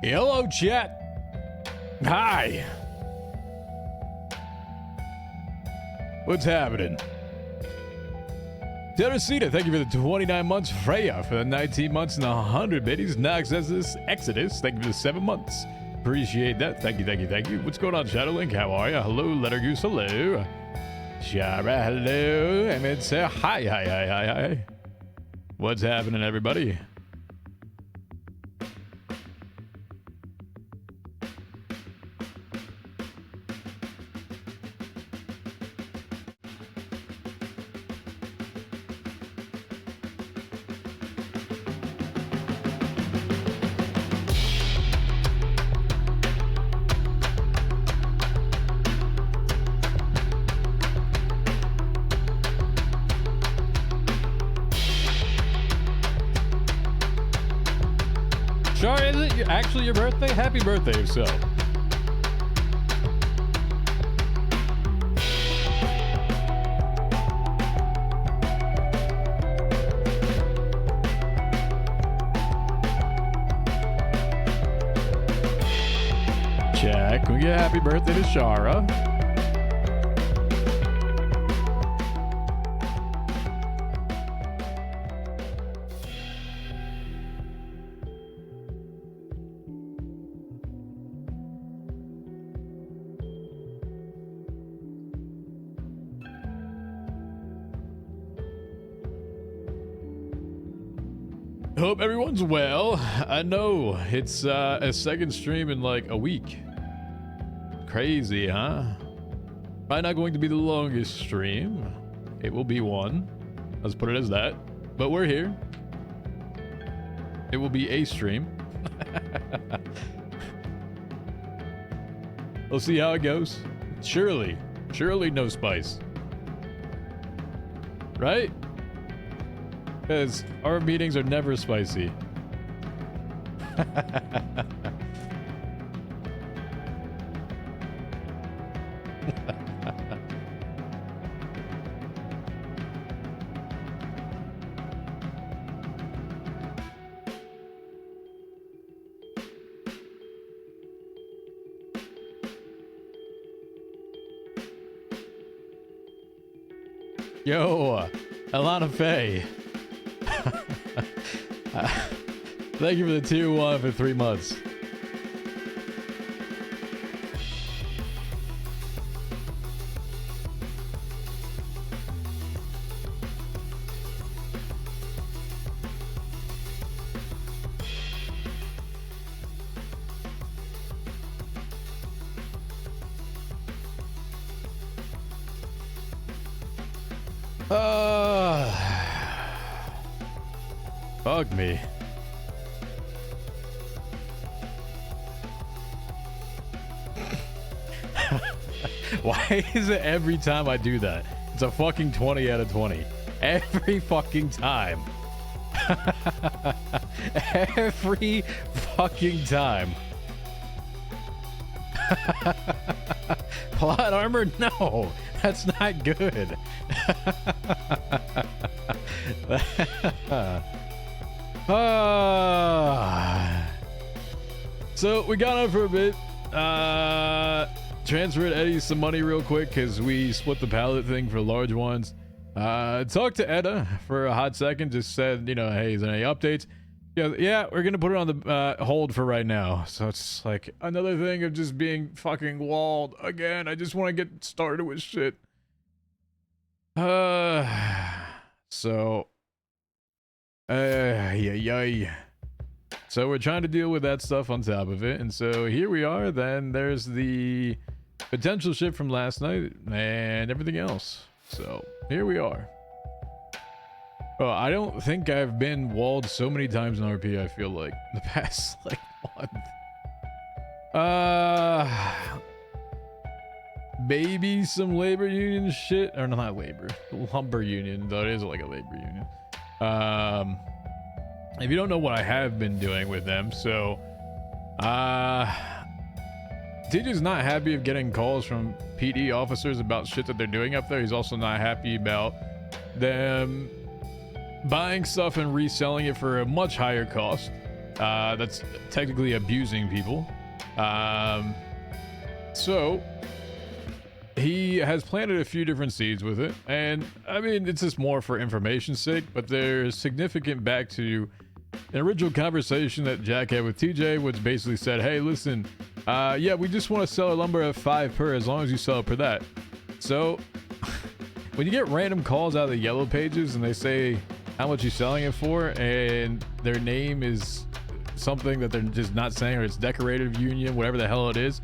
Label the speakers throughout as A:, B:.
A: Hello, chat. Hi. What's happening? Teresita, thank you for the 29 months. Freya for the 19 months and the 100 biddies. Nox Exodus, thank you for the 7 months. Appreciate that. Thank you, thank you, thank you. What's going on, Shadowlink? How are you? Hello, Lettergoose. Hello. Shara, hello. And it's hi. What's happening, everybody? Actually your birthday? Happy birthday yourself. Check. Can we get happy birthday to Shara? Hope everyone's well. I know it's a second stream in like a week. Crazy, huh? Probably not going to be the longest stream. It will be one. Let's put it as that. But we're here. It will be a stream. We'll see how it goes. Surely no spice. Right? Because our meetings are never spicy. Yo, Alana Faye. Thank you for the tier 1 for 3 months. Fuck me. Why is it every time I do that? It's a fucking 20 out of 20. Every fucking time. Every fucking time. Plot armor? No, that's not good. So we got on for a bit. Transferred Eddie some money real quick because we split the pallet thing for large ones. Talked to Edda for a hot second. Just said, you know, hey, is there any updates? Yeah, we're gonna put it on the hold for right now. So it's like another thing of just being fucking walled again. I just want to get started with shit. So we're trying to deal with that stuff on top of it, and so here we are. Then there's the potential shit from last night and everything else. So here we are. Oh, I don't think I've been walled so many times in RP. I feel like the past like month. Maybe some labor union shit, or not labor, lumber union, though it is like a labor union. If you don't know what I have been doing with them, so TJ's not happy of getting calls from PD officers about shit that they're doing up there. He's also not happy about them buying stuff and reselling it for a much higher cost. that's technically abusing people. So he has planted a few different seeds with it, and I mean, it's just more for information's sake, but there's significant back to an original conversation that Jack had with TJ, which basically said, hey, listen, yeah, we just want to sell our lumber at 5 per as long as you sell it per that. So when you get random calls out of the yellow pages and they say how much you're selling it for, and their name is something that they're just not saying, or it's decorative union, whatever the hell it is,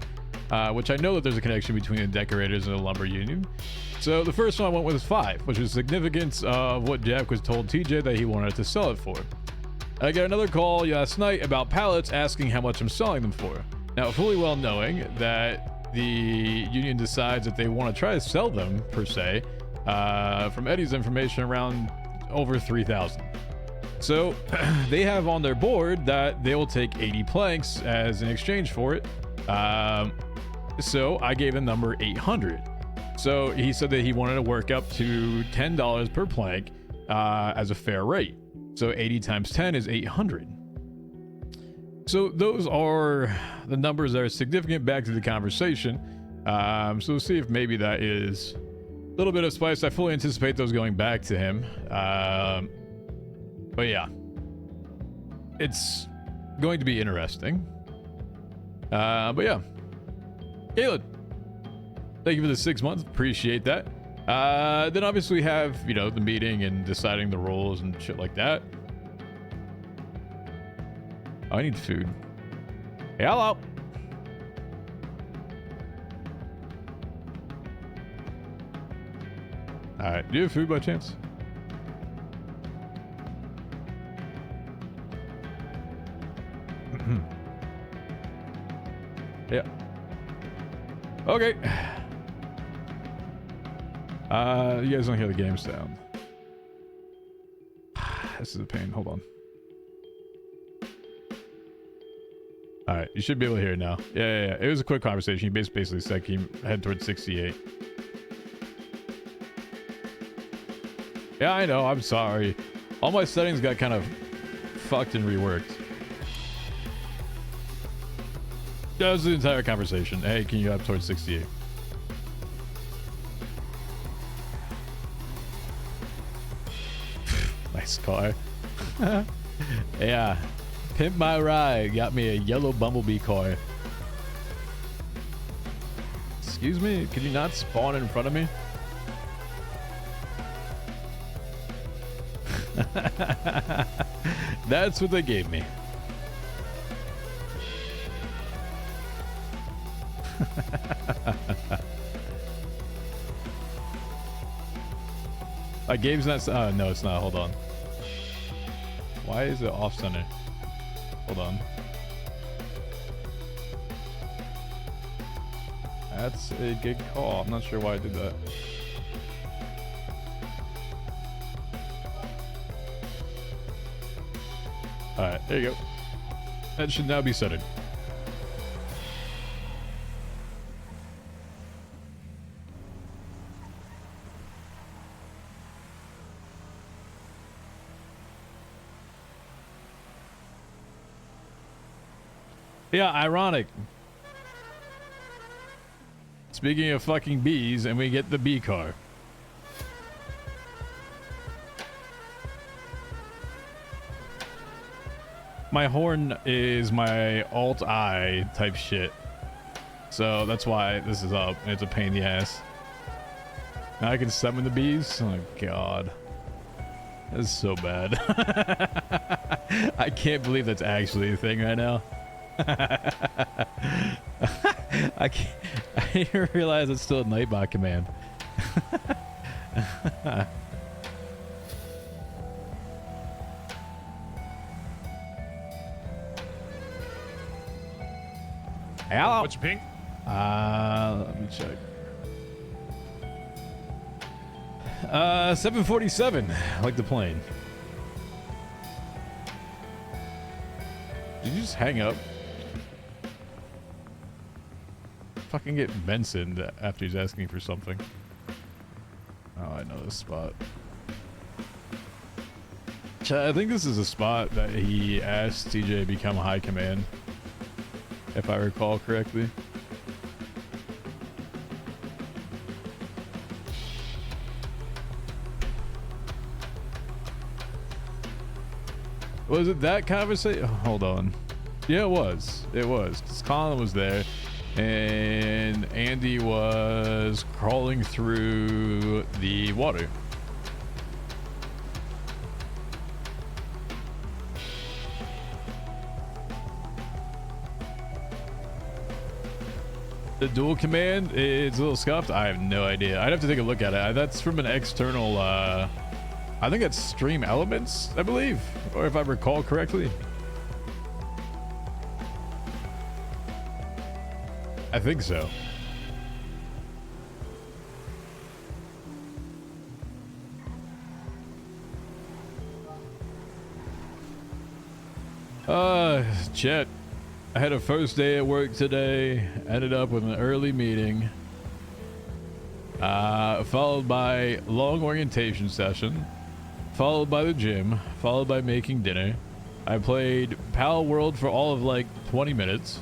A: which I know that there's a connection between the decorators and the lumber union. So the first one I went with is 5, which is significance of what Jack was told TJ that he wanted to sell it for. I got another call last night about pallets asking how much I'm selling them for. Now, fully well knowing that the union decides that they want to try to sell them, per se, from Eddie's information, around over 3,000. So they have on their board that they will take 80 planks as an exchange for it. So I gave a number 800. So he said that he wanted to work up to $10 per plank as a fair rate. So 80 times 10 is 800. So those are the numbers that are significant back to the conversation. So we'll see if maybe that is a little bit of spice. I fully anticipate those going back to him. But yeah, it's going to be interesting. But yeah, Caleb, thank you for the 6 months. Appreciate that. Then obviously we have, you know, the meeting and deciding the roles and shit like that. Oh, I need food. Hey, hello. All right, do you have food by chance? Yeah. Okay. You guys don't hear the game sound. This is a pain. Hold on. All right, you should be able to hear it now. Yeah. It was a quick conversation. He basically said he head towards 68. Yeah, I know. I'm sorry. All my settings got kind of fucked and reworked. That was the entire conversation. Hey, can you up towards 68? Nice car. Yeah. Pimp my ride. Got me a yellow Bumblebee car. Excuse me? Could you not spawn in front of me? That's what they gave me. Game's not. No, it's not. Hold on. Why is it off center? Hold on. That's a good call. I'm not sure why I did that. Alright, there you go. That should now be centered. Yeah, ironic. Speaking of fucking bees, and we get the bee car. My horn is my alt-I type shit. So that's why this is up. It's a pain in the ass. Now I can summon the bees? Oh god. This is so bad. I can't believe that's actually a thing right now. I didn't realize it's still a Nightbot command. Hello.
B: What's your ping?
A: Let me check. 747. I like the plane. Did you just hang up? Fucking get Benson after he's asking for something. Oh, I know this spot. I think this is a spot that he asked TJ to become high command, if I recall correctly. Was it that conversation? Hold on. Yeah, it was. It was. 'Cause Colin was there, and Andy was crawling through the water. The dual command is a little scuffed. I have no idea. I'd have to take a look at it. That's from an external, I think it's Stream Elements, I believe, or if I recall correctly. I think so. Chet. I had a first day at work today, ended up with an early meeting, followed by long orientation session, followed by the gym, followed by making dinner. I played Pal World for all of like 20 minutes,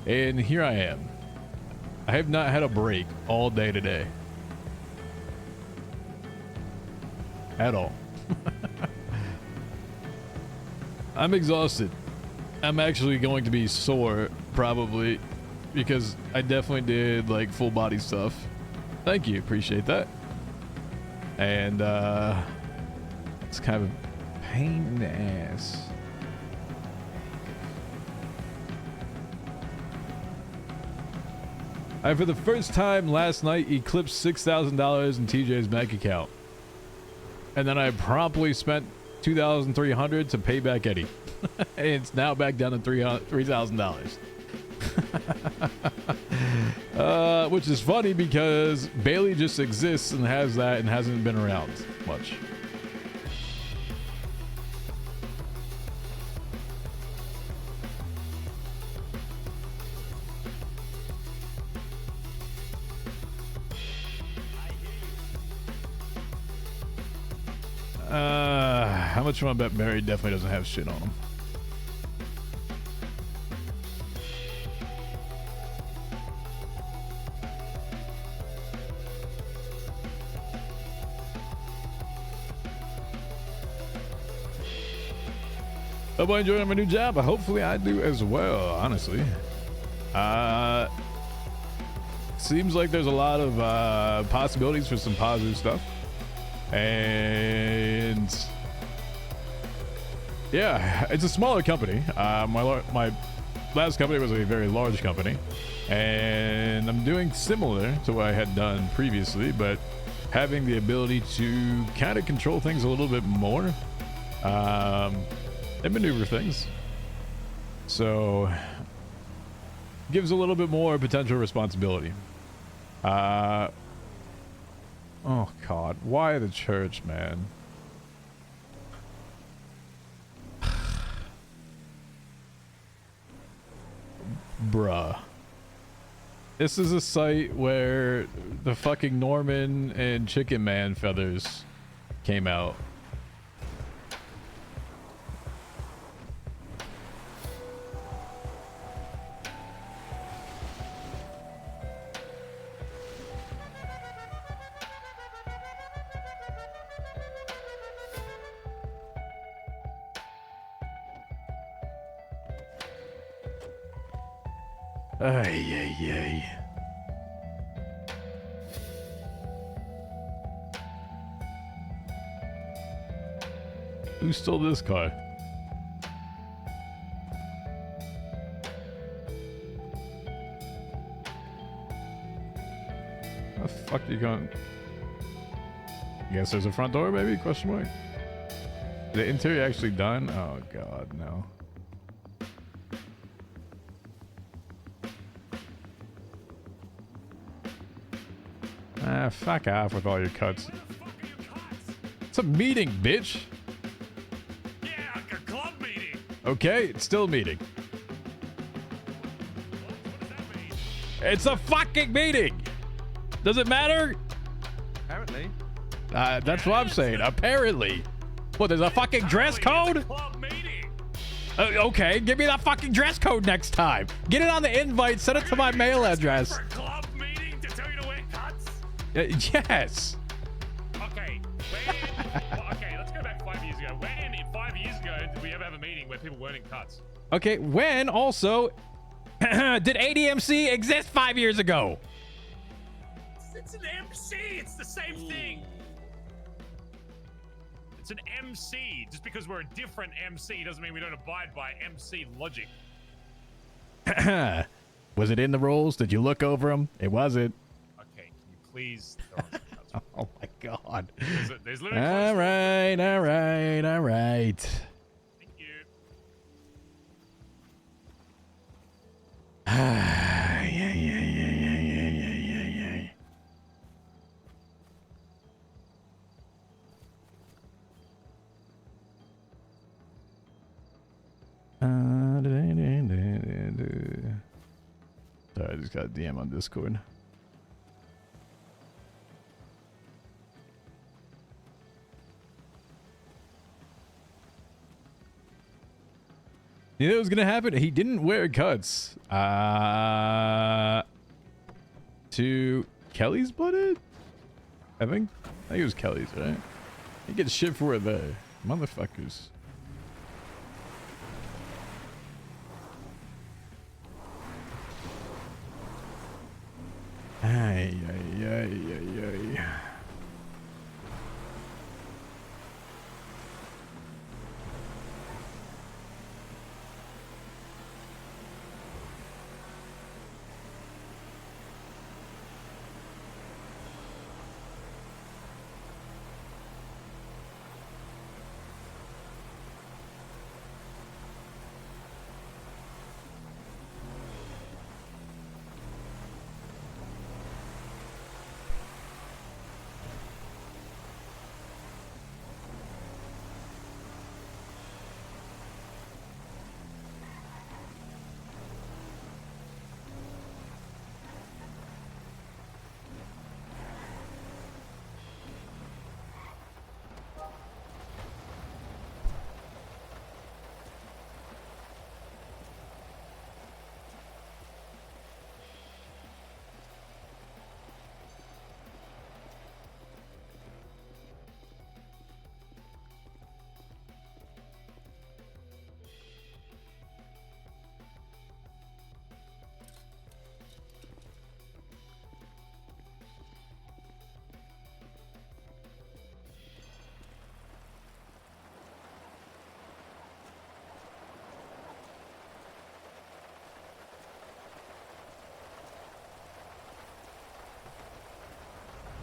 A: and here I am. I have not had a break all day today. At all. I'm exhausted. I'm actually going to be sore, probably, because I definitely did like full body stuff. Thank you, appreciate that. And it's kind of a pain in the ass. I, for the first time last night, eclipsed $6,000 in TJ's bank account. And then I promptly spent $2,300 to pay back Eddie. And it's now back down to $3,000. Which is funny because Bailey just exists and has that and hasn't been around much. How much you want to bet Barry definitely doesn't have shit on him? Hope I enjoy my new job. Hopefully I do as well, honestly. Seems like there's a lot of possibilities for some positive stuff. And yeah, it's a smaller company. My last company was a very large company, and I'm doing similar to what I had done previously, but having the ability to kind of control things a little bit more and maneuver things. So gives a little bit more potential responsibility. Oh God, why the church, man? Bruh. This is a site where the fucking Norman and Chicken Man feathers came out. Ay, ay, ay. Who stole this car? How the fuck are you going? I guess there's a front door, maybe? Question mark. The interior actually done? Oh God, no. Ah, fuck off with all your cuts. It's a meeting, bitch.
B: Yeah, like a club meeting.
A: Okay, it's still a meeting.
B: What does that mean?
A: It's a fucking meeting. Does it matter?
C: Apparently.
A: That's what I'm saying. Apparently. What, there's a fucking dress
B: Apparently
A: code?
B: it's a club meeting.
A: Okay, give me that fucking dress code next time. Get it on the invite, send it to my mail address.
B: For a club meeting to tell you to wear cuts?
A: Yes.
B: Okay, well, okay, let's go back 5 years ago. When, 5 years ago, did we ever have a meeting where people weren't in cuts?
A: Okay, when also did ADMC exist 5 years ago?
B: It's an MC. It's the same thing. It's an MC. Just because we're a different MC doesn't mean we don't abide by MC logic.
A: Was it in the rules? Did you look over them? It wasn't.
B: Okay, can you please throw us the cuts?
A: Oh my god.
B: There's literally
A: All right, all right, all right.
B: Thank you.
A: Yeah. Sorry, I just got a DM on Discord. You know what was gonna happen? He didn't wear cuts. To Kelly's blooded? I think it was Kelly's, right? He gets shit for it there. Motherfuckers. Ay.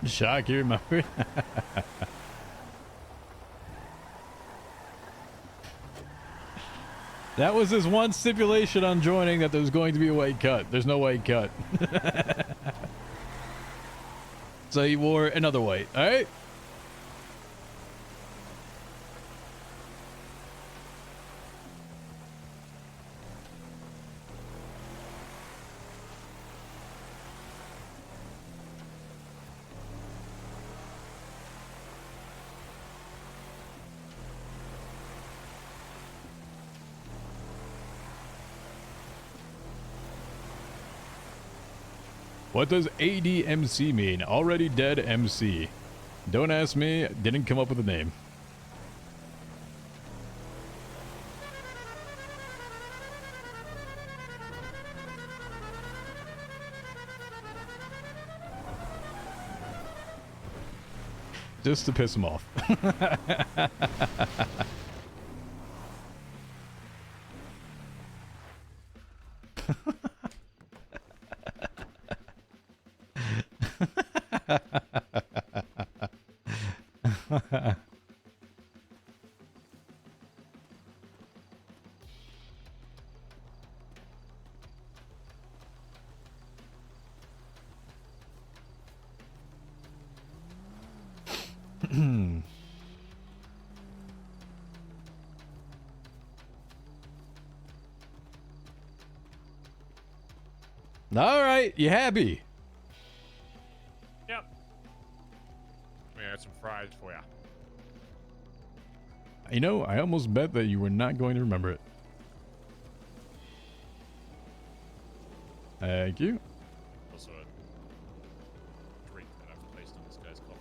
A: Shock you, my friend. That was his one stipulation on joining, that there was going to be a white cut. There's no white cut. So he wore another white, alright? What does ADMC mean? Already dead MC. Don't ask me, didn't come up with a name. Just to piss him off. All right, you happy?
B: Yep. We got some fries for ya.
A: You know, I almost bet that you were not going to remember it. Thank you.
B: Also a drink that I've placed on this guy's coffee.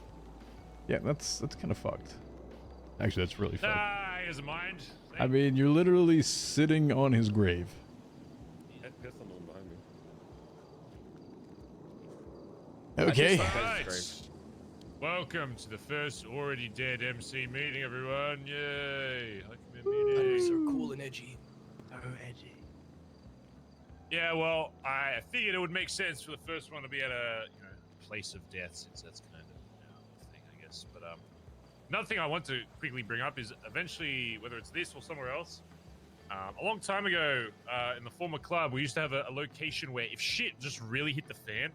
A: Yeah, that's kind of fucked. Actually, that's really fucked.
B: Ah, he doesn't mind.
A: I mean, you're literally sitting on his grave.
C: There's someone behind me.
A: Okay.
B: Right. Welcome to the first already dead MC meeting, everyone. Yay! Like meeting.
D: So cool and edgy. So edgy.
B: Yeah, well, I figured it would make sense for the first one to be at a place of death, since that's kind of a thing, I guess. But another thing I want to quickly bring up is eventually, whether it's this or somewhere else, a long time ago in the former club, we used to have a location where if shit just really hit the fan,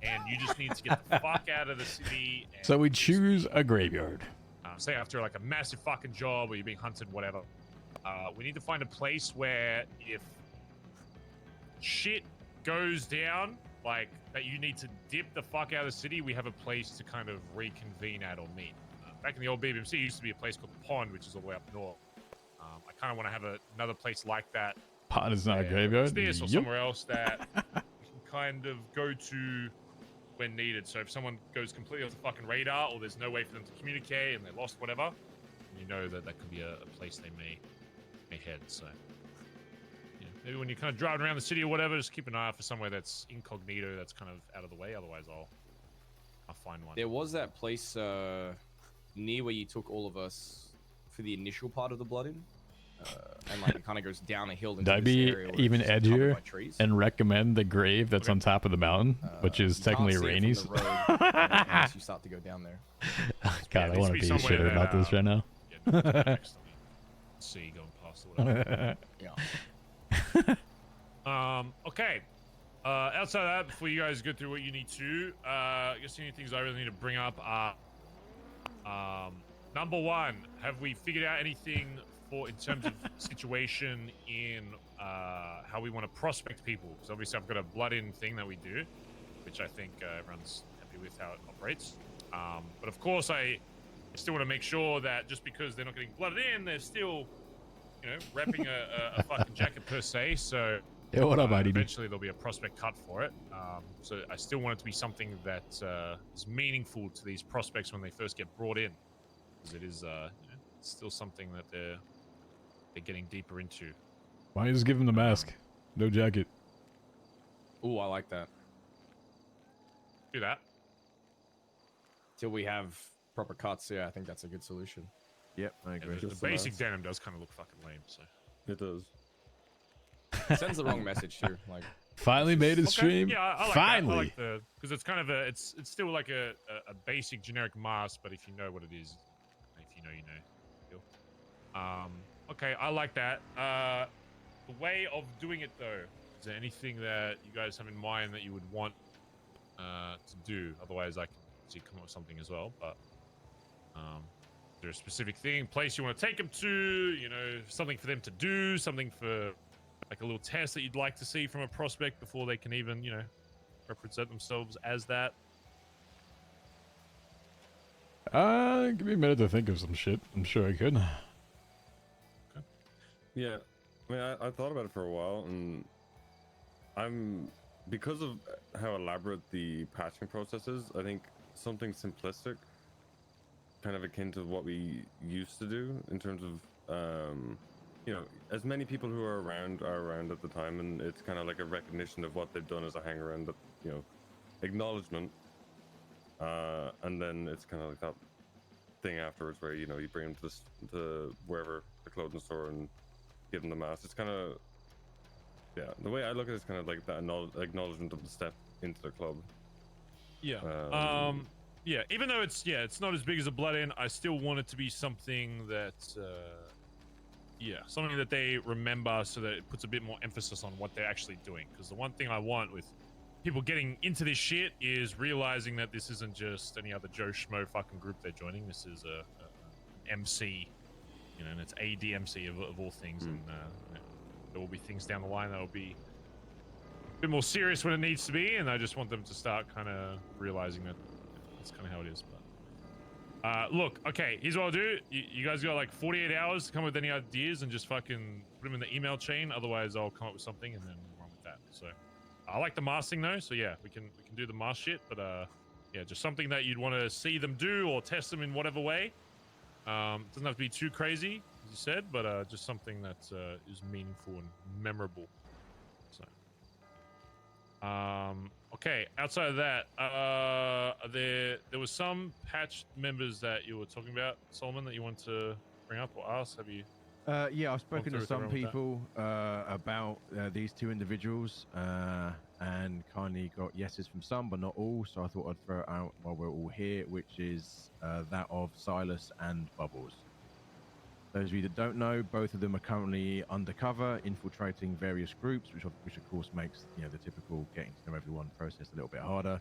B: and you just need to get the fuck out of the city. And
A: So we choose a graveyard.
B: say after like a massive fucking job or you're being hunted, whatever. We need to find a place where if shit goes down, like that you need to dip the fuck out of the city, we have a place to kind of reconvene at or meet. Back in the old BBMC, there used to be a place called the Pond, which is all the way up north. I kind of want to have another place like that.
A: Pond is not a graveyard.
B: It's this or
A: Yup.
B: somewhere else that you can kind of go to when needed. So if someone goes completely off the fucking radar, or there's no way for them to communicate and they're lost, whatever, you know that could be a place they may head. So maybe when you're kind of driving around the city or whatever, just keep an eye out for somewhere that's incognito, that's kind of out of the way. Otherwise, I'll find one.
D: There was that place near where you took all of us for the initial part of the Blood In. And like it kind of goes down a hill into
A: Did I
D: this
A: be
D: area where
A: even
D: it's just covered
A: edgier
D: by trees.
A: and recommend the grave that's on top of the mountain, which is
D: You can't
A: technically
D: see it from
A: Rainey's?
D: the road once you start to go down there.
A: God, I
B: needs
A: want
B: to
A: to
B: be
A: be a
B: somewhere
A: shitter
B: that,
A: about this right now.
B: Yeah, next to me. See going past or whatever.
D: Yeah.
B: Okay. Outside of that, before you guys go through what you need to, I guess the only things I really need to bring up are, number one, have we figured out anything in terms of situation in how we want to prospect people? Because obviously I've got a Blood In thing that we do, which I think everyone's happy with how it operates. But of course, I still want to make sure that just because they're not getting blooded in, they're still, repping a fucking jacket per se. So
A: Yeah, what up, IDD?
B: eventually there'll be a prospect cut for it. So I still want it to be something that is meaningful to these prospects when they first get brought in, because it is it's still something that they're getting deeper into.
A: Why don't you just give him the mask? No jacket.
D: Ooh, I like that.
B: Do that.
D: Till we have proper cuts, yeah, I think that's a good solution.
C: Yep, I agree.
B: The basic denim does kind of look fucking lame. So
C: It does.
D: It sends the wrong message too. Like,
A: Finally made his stream.
B: Yeah, I like
A: Finally.
B: that. I like because it's kind of it's still like a basic generic mask, but if you know what it is, if you know, you know. Okay, I like that. The way of doing it though, is there anything that you guys have in mind that you would want to do? Otherwise, I can see come up with something as well. But is there a specific place you want to take them to? Something for them to do, something for like a little test that you'd like to see from a prospect before they can even, represent themselves as that.
A: Give me a minute to think of some shit. I'm sure I could.
C: Yeah, I mean, I thought about it for a while, and because of how elaborate the patching process is, I think something simplistic, kind of akin to what we used to do in terms of, as many people who are around at the time, and it's kind of like a recognition of what they've done as a hang around, acknowledgement, and then it's kind of like that thing afterwards where, you bring them to wherever, the clothing store, and give them the mask. It's kind of, the way I look at it is kind of like that acknowledgement of the step into the club.
B: Yeah. Yeah. Even though it's not as big as a Blood In, I still want it to be something that, something that they remember, so that it puts a bit more emphasis on what they're actually doing. Because the one thing I want with people getting into this shit is realizing that this isn't just any other Joe Schmo fucking group they're joining. This is a MC. And it's ADMC of all things, and there will be things down the line that will be a bit more serious when it needs to be, and I just want them to start kind of realizing that that's kind of how it is. Look, okay, here's what I'll do. You guys got like 48 hours to come up with any ideas and just fucking put them in the email chain. Otherwise, I'll come up with something and then we'll run with that. So, I like the mask thing though. So yeah, we can do the mask shit. But yeah, just something that you'd want to see them do or test them in whatever way. Doesn't have to be too crazy, as you said, but just something that is meaningful and memorable. So, okay. Outside of that, there was some patch members that you were talking about, Solomon, that you want to bring up or ask. Have you?
E: Yeah, I've spoken
B: through
E: to
B: with
E: some
B: everyone with that?
E: people about these two individuals and kindly got yeses from some, but not all. So I thought I'd throw it out while we're all here, which is that of Silas and Bubbles. Those of you that don't know, both of them are currently undercover, infiltrating various groups, which of course makes the typical getting to know everyone process a little bit harder.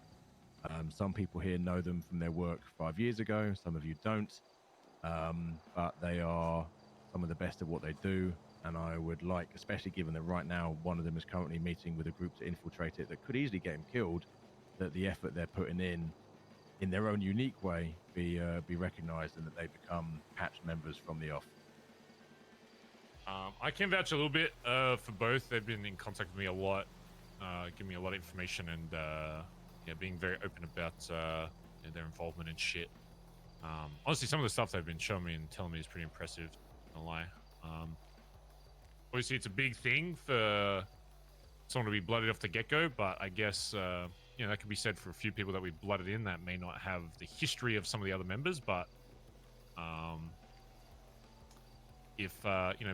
E: Some people here know them from their work 5 years ago. Some of you don't, but they are some of the best at what they do. And I would like, especially given that right now one of them is currently meeting with a group to infiltrate it that could easily get him killed, that the effort they're putting in their own unique way, be recognized and that they become patched members from the off.
B: I can vouch a little bit for both. They've been in contact with me a lot, giving me a lot of information, and yeah, being very open about their involvement in shit. Honestly, some of the stuff they've been showing me and telling me is pretty impressive. Not gonna lie. Obviously, it's a big thing for someone to be blooded off the get-go, but I guess that could be said for a few people that we blooded in that may not have the history of some of the other members, but if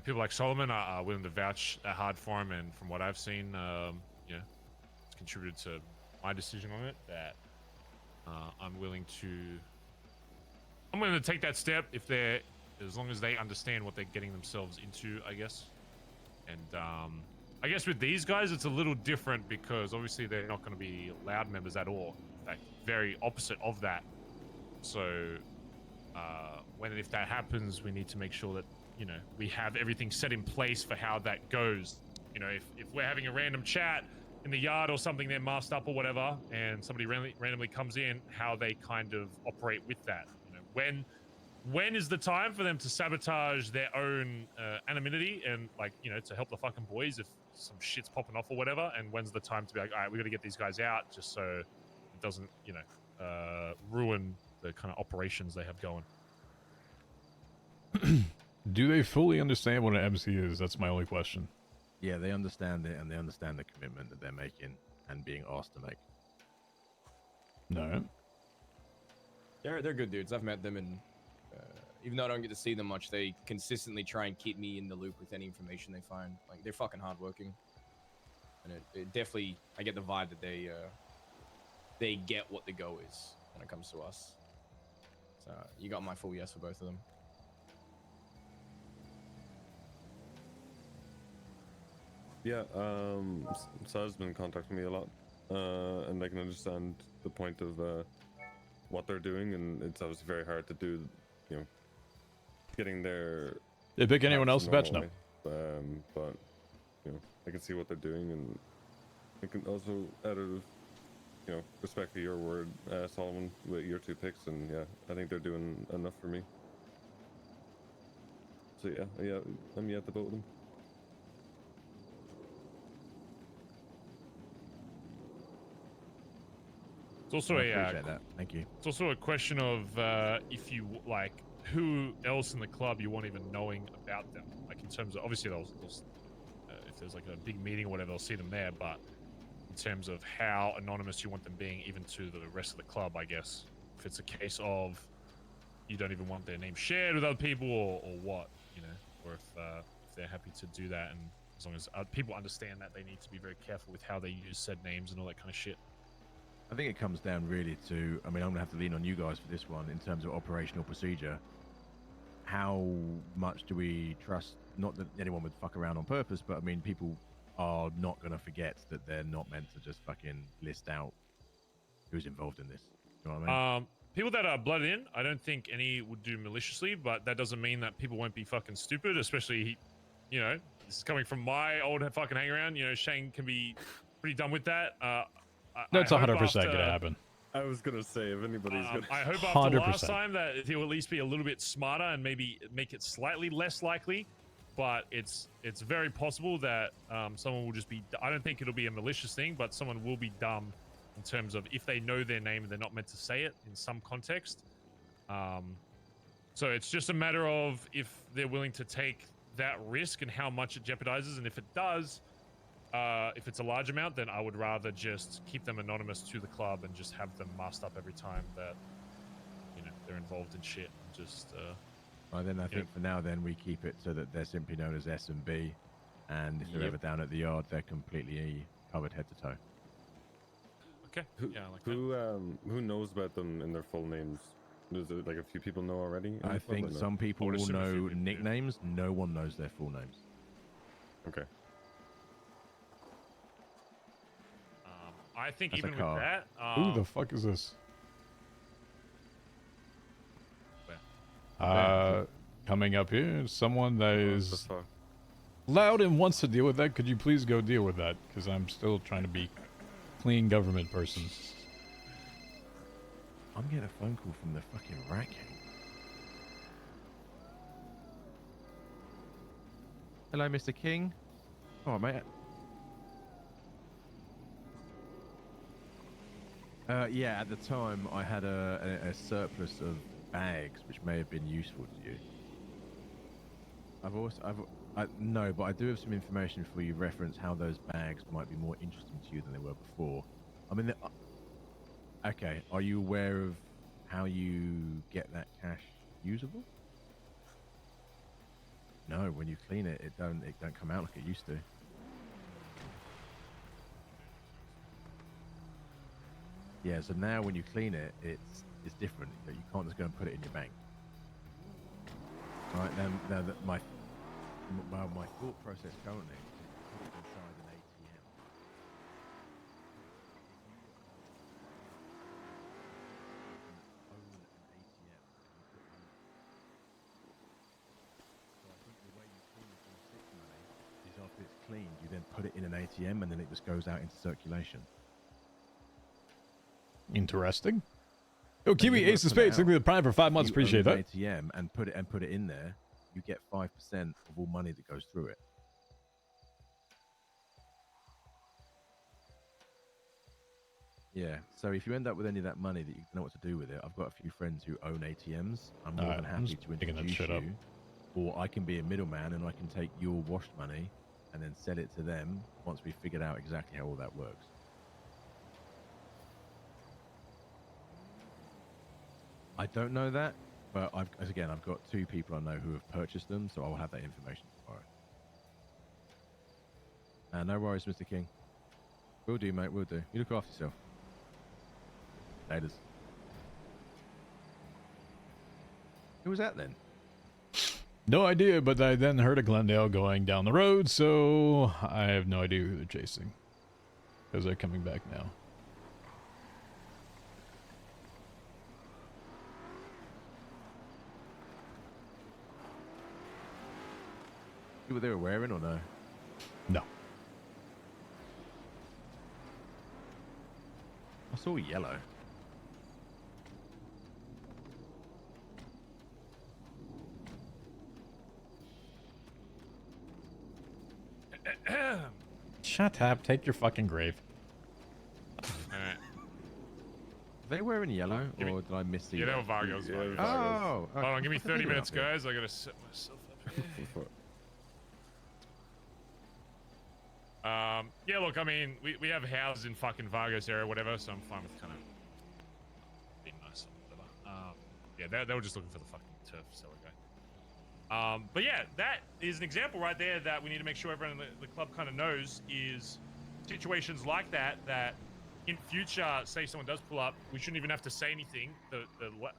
B: people like Solomon are willing to vouch that hard for him, and from what I've seen, it's contributed to my decision on it, that I'm willing to take that step as long as they understand what they're getting themselves into, I guess. And I guess with these guys, it's a little different because obviously they're not going to be loud members at all. In fact, very opposite of that. So when and if that happens, we need to make sure that we have everything set in place for how that goes. If we're having a random chat in the yard or something, they're masked up or whatever, and somebody randomly comes in, how they kind of operate with that. When is the time for them to sabotage their own anonymity and to help the fucking boys if some shit's popping off or whatever, and when's the time to be like, all right, we got to get these guys out just so it doesn't ruin the kind of operations they have going.
A: Do they fully understand what an MC is? That's my only question.
E: Yeah, they understand it, and they understand the commitment that they're making and being asked to make.
A: No.
D: They're good dudes. I've met them, and even though I don't get to see them much, they consistently try and keep me in the loop with any information they find. Like, they're fucking hardworking, and it definitely, I get the vibe that they get what the go is when it comes to us. So you got my full yes for both of them.
C: Yeah, Sarah's been contacting me a lot, and I can understand the point of what they're doing, and it's obviously very hard to do, getting their...
A: They pick anyone else to patch? No.
C: But, I can see what they're doing, and I can also, out of, respect for your word, Solomon, with your 2 picks, and yeah, I think they're doing enough for me. So yeah, I'm yeah at the both of them.
B: It's also
E: appreciate that. Thank you.
B: It's also a question of if you who else in the club you want even knowing about them. Like in terms of obviously they'll if there's like a big meeting or whatever, they'll see them there. But in terms of how anonymous you want them being, even to the rest of the club, I guess if it's a case of you don't even want their name shared with other people or what, or if they're happy to do that, and as long as people understand that they need to be very careful with how they use said names and all that kind of shit.
E: I think it comes down really to, I'm going to have to lean on you guys for this one in terms of operational procedure. How much do we trust, not that anyone would fuck around on purpose, but I mean, people are not going to forget that they're not meant to just fucking list out who's involved in this. You know what I mean?
B: People that are blooded in, I don't think any would do maliciously, but that doesn't mean that people won't be fucking stupid, especially, this is coming from my old fucking hang around. Shane can be pretty dumb with that.
A: That's 100% gonna happen.
C: I was gonna say if anybody's gonna.
B: I hope after last
A: 100%.
B: time that he'll at least be a little bit smarter and maybe make it slightly less likely. But it's very possible that someone will just be. I don't think it'll be a malicious thing, but someone will be dumb in terms of if they know their name and they're not meant to say it in some context. So it's just a matter of if they're willing to take that risk and how much it jeopardizes, and if it does. If it's a large amount, then I would rather just keep them anonymous to the club and just have them masked up every time that, you know, they're involved in shit. Just,
E: Well, then I think for now, then we keep it so that they're simply known as S and B, and if they're
B: Yep.
E: ever down at the yard, they're completely covered head to toe.
B: okay. Yeah, I like
C: Who knows about them in their full names? Does it, like a few people know already? in the
E: I
C: club or
E: think
C: no?
E: some people
B: would
E: will
B: assume a few
E: know
B: people do.
E: nicknames. No one knows their full names.
C: Okay.
B: I think
E: That's a
B: even with
E: car.
B: that,
A: Who the fuck is this?
B: where?
A: Coming up here, someone that
C: What the
A: is
C: fuck?
A: loud and wants to deal with that. Could you please go deal with that? Because I'm still trying to be clean government person.
E: I'm getting a phone call from the fucking rat king. Hello, Mr. King. Oh, mate. Yeah, at the time I had a surplus of bags which may have been useful to you. No, but I do have some information for you. Reference how those bags might be more interesting to you than they were before. I mean, okay. Are you aware of how you get that cash usable? No, when you clean it, it don't come out like it used to. Yeah, so now when you clean it, it's different. You can't just go and put it in your bank. Right now that my thought process currently is to put it inside an ATM. Own an ATM. So I think the way you clean the 4/6 money is after it's cleaned, you then put it in an ATM and then it just goes out into circulation.
A: Interesting. Yo, Kiwi
E: you wanna
A: Ace of
E: pull it
A: Spades, thank you for the prime for 5 months.
E: If you
A: Appreciate
E: own
A: that.
E: an ATM and put it in there, you get 5% of all money that goes through it. Yeah. So if you end up with any of that money that you don't know what to do with it, I've got a few friends who own ATMs. I'm more
A: Alright,
E: than
A: I'm
E: happy
A: just
E: to
A: picking that
E: introduce
A: shit up.
E: you, or I can be a middleman and I can take your washed money and then sell it to them once we've figured out exactly how all that works. I don't know that, but I've got 2 people I know who have purchased them, so I'll have that information tomorrow. No worries, Mr. King. Will do, mate. Will do. You look after yourself. Laters. Who was that then?
A: No idea, but I then heard a Glendale going down the road, so I have no idea who they're chasing. Because they're coming back now.
E: Who they were wearing or no?
A: No.
E: I saw yellow.
A: Shut up. Take your fucking grave.
B: Alright.
E: Are they wearing yellow,
B: Give me-
E: or did I miss the?
B: Yeah, they were Vargos.
C: Yeah,
B: Vargos.
E: Oh,
B: Hold on, give me
E: what the fuck
B: 30
E: are they
B: minutes,
E: up here?
B: guys. I gotta set myself up here. Yeah, look, I mean, we have houses in fucking Vargos area, whatever, so I'm fine with kind of being nice or whatever. Yeah, they were just looking for the fucking turf seller guy. But yeah, that is an example right there that we need to make sure everyone in the club kind of knows is situations like that, that in future, say someone does pull up, we shouldn't even have to say anything.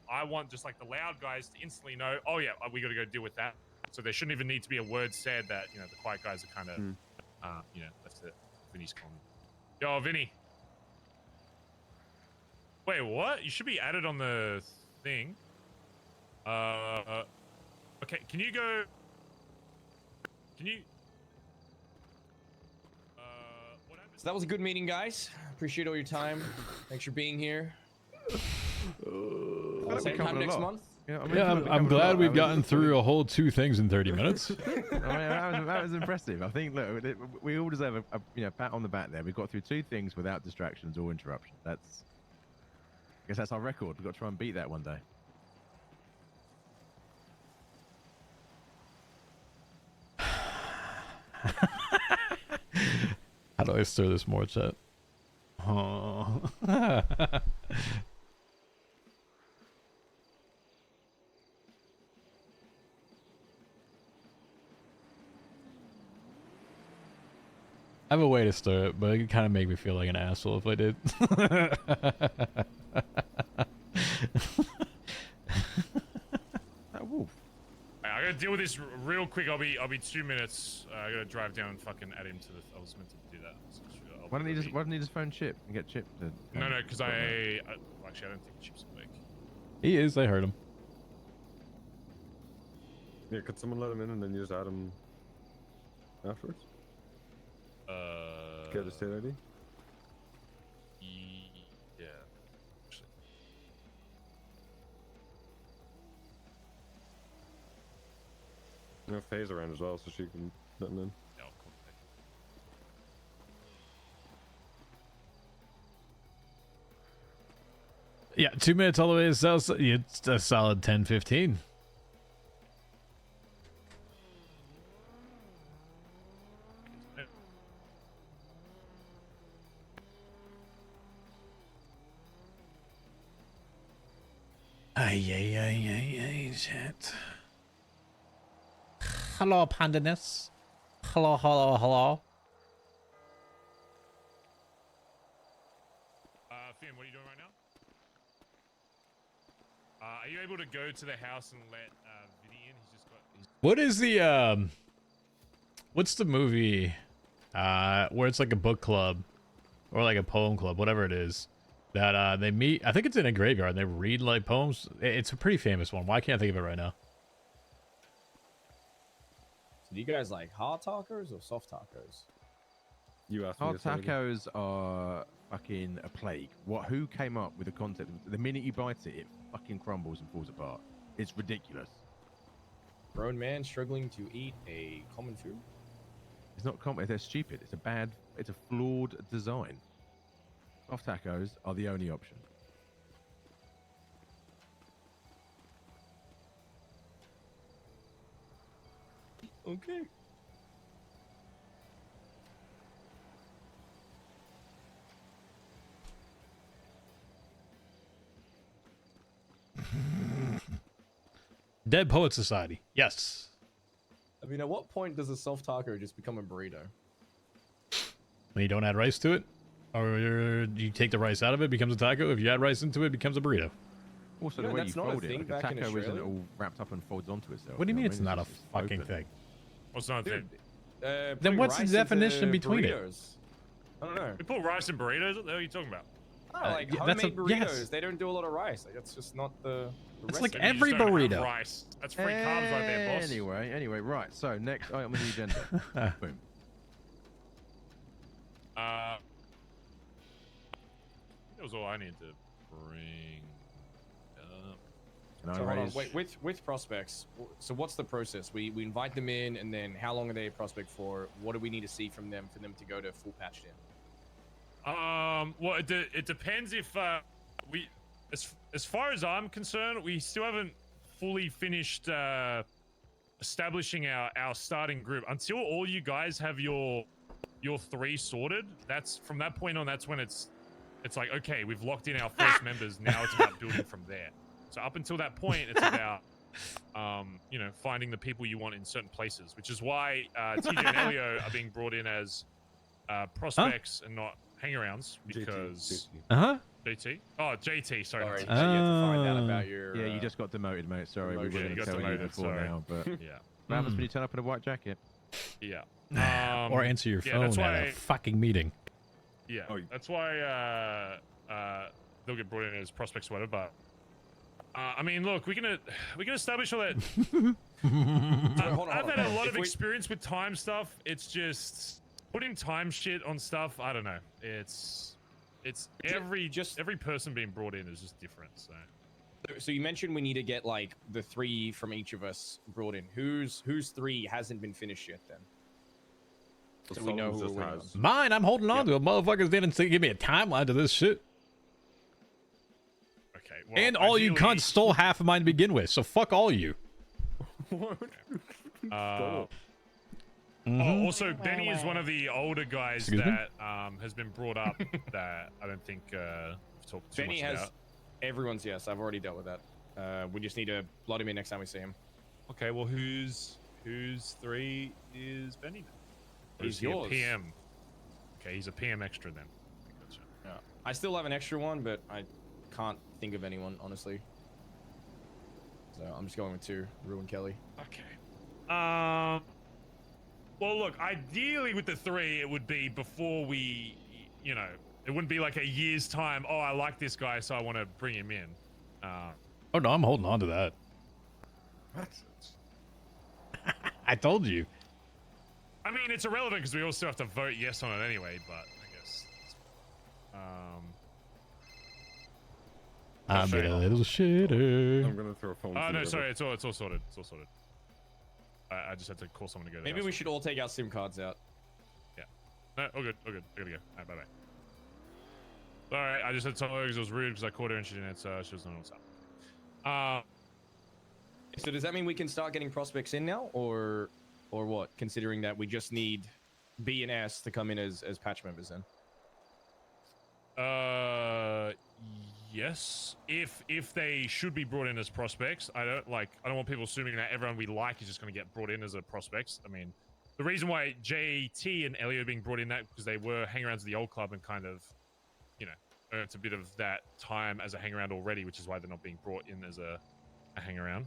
B: I want just like the loud guys to instantly know, oh yeah, we got to go deal with that. So there shouldn't even need to be a word said that, you know, the quiet guys are kind of, you know, that's it. Vinny's calling. Yo, Vinny. Wait, what? You should be added on the thing. Okay, can you go? Can you? What happened?
D: So that was a good meeting, guys. Appreciate all your time. Thanks for being here. Same time next month.
E: Yeah, I mean,
A: Yeah, I'm glad we've gotten through a whole 2 things in 30 minutes.
E: I mean, that was impressive. I think, look, we all deserve a pat on the back there. We got through 2 things without distractions or interruptions. I guess that's our record. We've got to try and beat that one day.
A: How do I stir this more, chat? Oh. I have a way to stir it, but it kind of make me feel like an asshole if I did.
E: That wolf.
B: I gotta deal with this real quick. I'll be 2 minutes. I gotta drive down and fucking add him to the. I was meant to do that.
E: Why don't you just phone Chip and get Chip to...
B: No, because well, actually I don't think Chip's awake.
A: He is. I heard him.
C: Yeah, could someone let him in and then you just add him afterwards? Get a state ID?
B: Yeah.
C: You know, Faye's around as well, so she can let him in.
B: Yeah, cool.
A: Yeah, 2 minutes all the way to south. It's a solid 10-15. Ay, shit. Hello, Pandanus. Hello.
B: Finn, what are you doing right now? Are you able to go to the house and let Vinny in? He's just got.
A: What is the what's the movie where it's like a book club or like a poem club, whatever it is, that they meet? I think it's in a graveyard and they read like poems. It's a pretty famous one. Why can't I think of it right now?
D: So do you guys like hard tacos or soft tacos?
C: You asked me
E: Hard
C: this already.
E: tacos are fucking a plague. Who came up with the concept? The minute you bite it, it fucking crumbles and falls apart. It's ridiculous.
D: Grown man struggling to eat a common food.
E: It's not common. They're stupid. It's a flawed design. Soft tacos are the only option.
D: Okay.
A: Dead Poet Society. Yes.
D: I mean, at what point does a soft taco just become a burrito?
A: When you don't add rice to it, or you take the rice out of it, it becomes a taco. If you add rice into it, it becomes a burrito.
E: Also,
D: You know,
E: the way you
D: that's not a
E: fold it,
D: thing
E: like a
D: back in
E: taco isn't
D: Australia?
E: all wrapped up and folds onto itself.
A: What do you mean
E: know
A: it's
E: what I
A: not a
E: just
A: fucking
E: open.
A: thing?
B: What's not a thing?
A: Then what's the definition between it?
D: I don't know.
B: We put rice in burritos. What the hell are you talking about?
D: Oh, like
A: yeah, that's
D: homemade
A: a-
D: burritos,
A: yes.
D: they don't do a lot of rice. Like, that's just not the
A: It's
D: recipe.
A: like every
B: You just don't have
A: burrito.
B: Rice. That's free carbs right there, boss.
E: Anyway, right. So next item on the agenda. Boom.
B: That was all I needed to bring up.
E: Can I
D: So hold on,
E: raise-
D: wait, with prospects, so what's the process? We invite them in, and then how long are they a prospect for? What do we need to see from them for them to go to full patched in?
B: Well, it depends if we, as far as I'm concerned, we still haven't fully finished establishing our starting group. Until all you guys have your 3 sorted, that's from that point on. That's when it's like, okay, we've locked in our first members. Now it's about building from there. So up until that point, it's about you know, finding the people you want in certain places, which is why TJ and Elio are being brought in as prospects and not hangarounds, because JT. Oh, JT. Sorry.
D: Sorry,
B: not
D: you had to find out
A: Ah.
D: about your.
E: Yeah, you just got demoted, mate. Sorry, we
D: promotion.
E: were
B: Yeah,
E: going
B: you
E: to
B: got
E: tell you
B: demoted,
E: before
B: sorry.
E: now, but
B: Yeah.
E: what happens when you turn up in a white jacket?
B: Yeah.
A: Or answer your
B: yeah,
A: phone
B: that's
A: at
B: why-
A: a fucking meeting.
B: Yeah.
C: Oh,
B: That's why they'll get brought in as prospects, or whatever. But I mean, look, we can establish all that.
D: Hold on,
B: I've had a lot
D: If
B: of
D: we-
B: experience with time stuff. It's just putting time shit on stuff. I don't know. It's It's
D: Just-
B: every person being brought in is just different.
D: So you mentioned we need to get like the 3 from each of us brought in. Whose 3 hasn't been finished yet then? So we know
C: Sullivan's
D: who
C: just
D: we're waiting
C: has.
D: on.
A: Mine, I'm holding on to it. Motherfuckers didn't give me a timeline to this shit.
B: Okay. Well,
A: And all you
B: ideally-
A: cunts stole half of mine to begin with, so fuck all you.
B: Oh, also, Benny is one of the older guys
A: Excuse me?
B: that has been brought up that I don't think we've talked too
D: Benny
B: much
D: has
B: about.
D: everyone's yes. I've already dealt with that. We just need to blood him in next time we see him.
B: Okay, well, whose 3 is Benny then? Or
D: He's
B: is he a
D: yours.
B: PM. Okay, he's a PM extra then. Gotcha.
D: Yeah. I still have an extra one, but I can't think of anyone honestly. So I'm just going with 2, Rue and Kelly.
B: Okay. Well, look, ideally with the 3, it would be before we, you know, it wouldn't be like a year's time. Oh, I like this guy, so I want to bring him in.
A: Oh no, I'm holding on to that.
C: What?
A: I told you.
B: I mean, it's irrelevant because we all still have to vote yes on it anyway. But I guess.
A: I'm being a little
C: I'm
A: shitter.
C: gonna throw a phone.
B: Oh
C: to
B: no,
C: the
B: sorry,
C: river.
B: it's all sorted. It's all sorted. I just had to call someone to go. To the
D: Maybe
B: house.
D: we should all take our SIM cards out.
B: No, all good, all good. I gotta go. All right, bye bye. All right, I just had to tell her because it was rude because I called her and she didn't answer. She was not what's up.
D: So does that mean we can start getting prospects in now, or what? Considering that we just need B and S to come in as patch members then.
B: Yes. If they should be brought in as prospects, I don't want people assuming that everyone we like is just going to get brought in as a prospects. I mean, the reason why JT and Elio are being brought in that because they were hangarounds of the old club and kind of, you know, earned a bit of that time as a hangaround already, which is why they're not being brought in as a hangaround.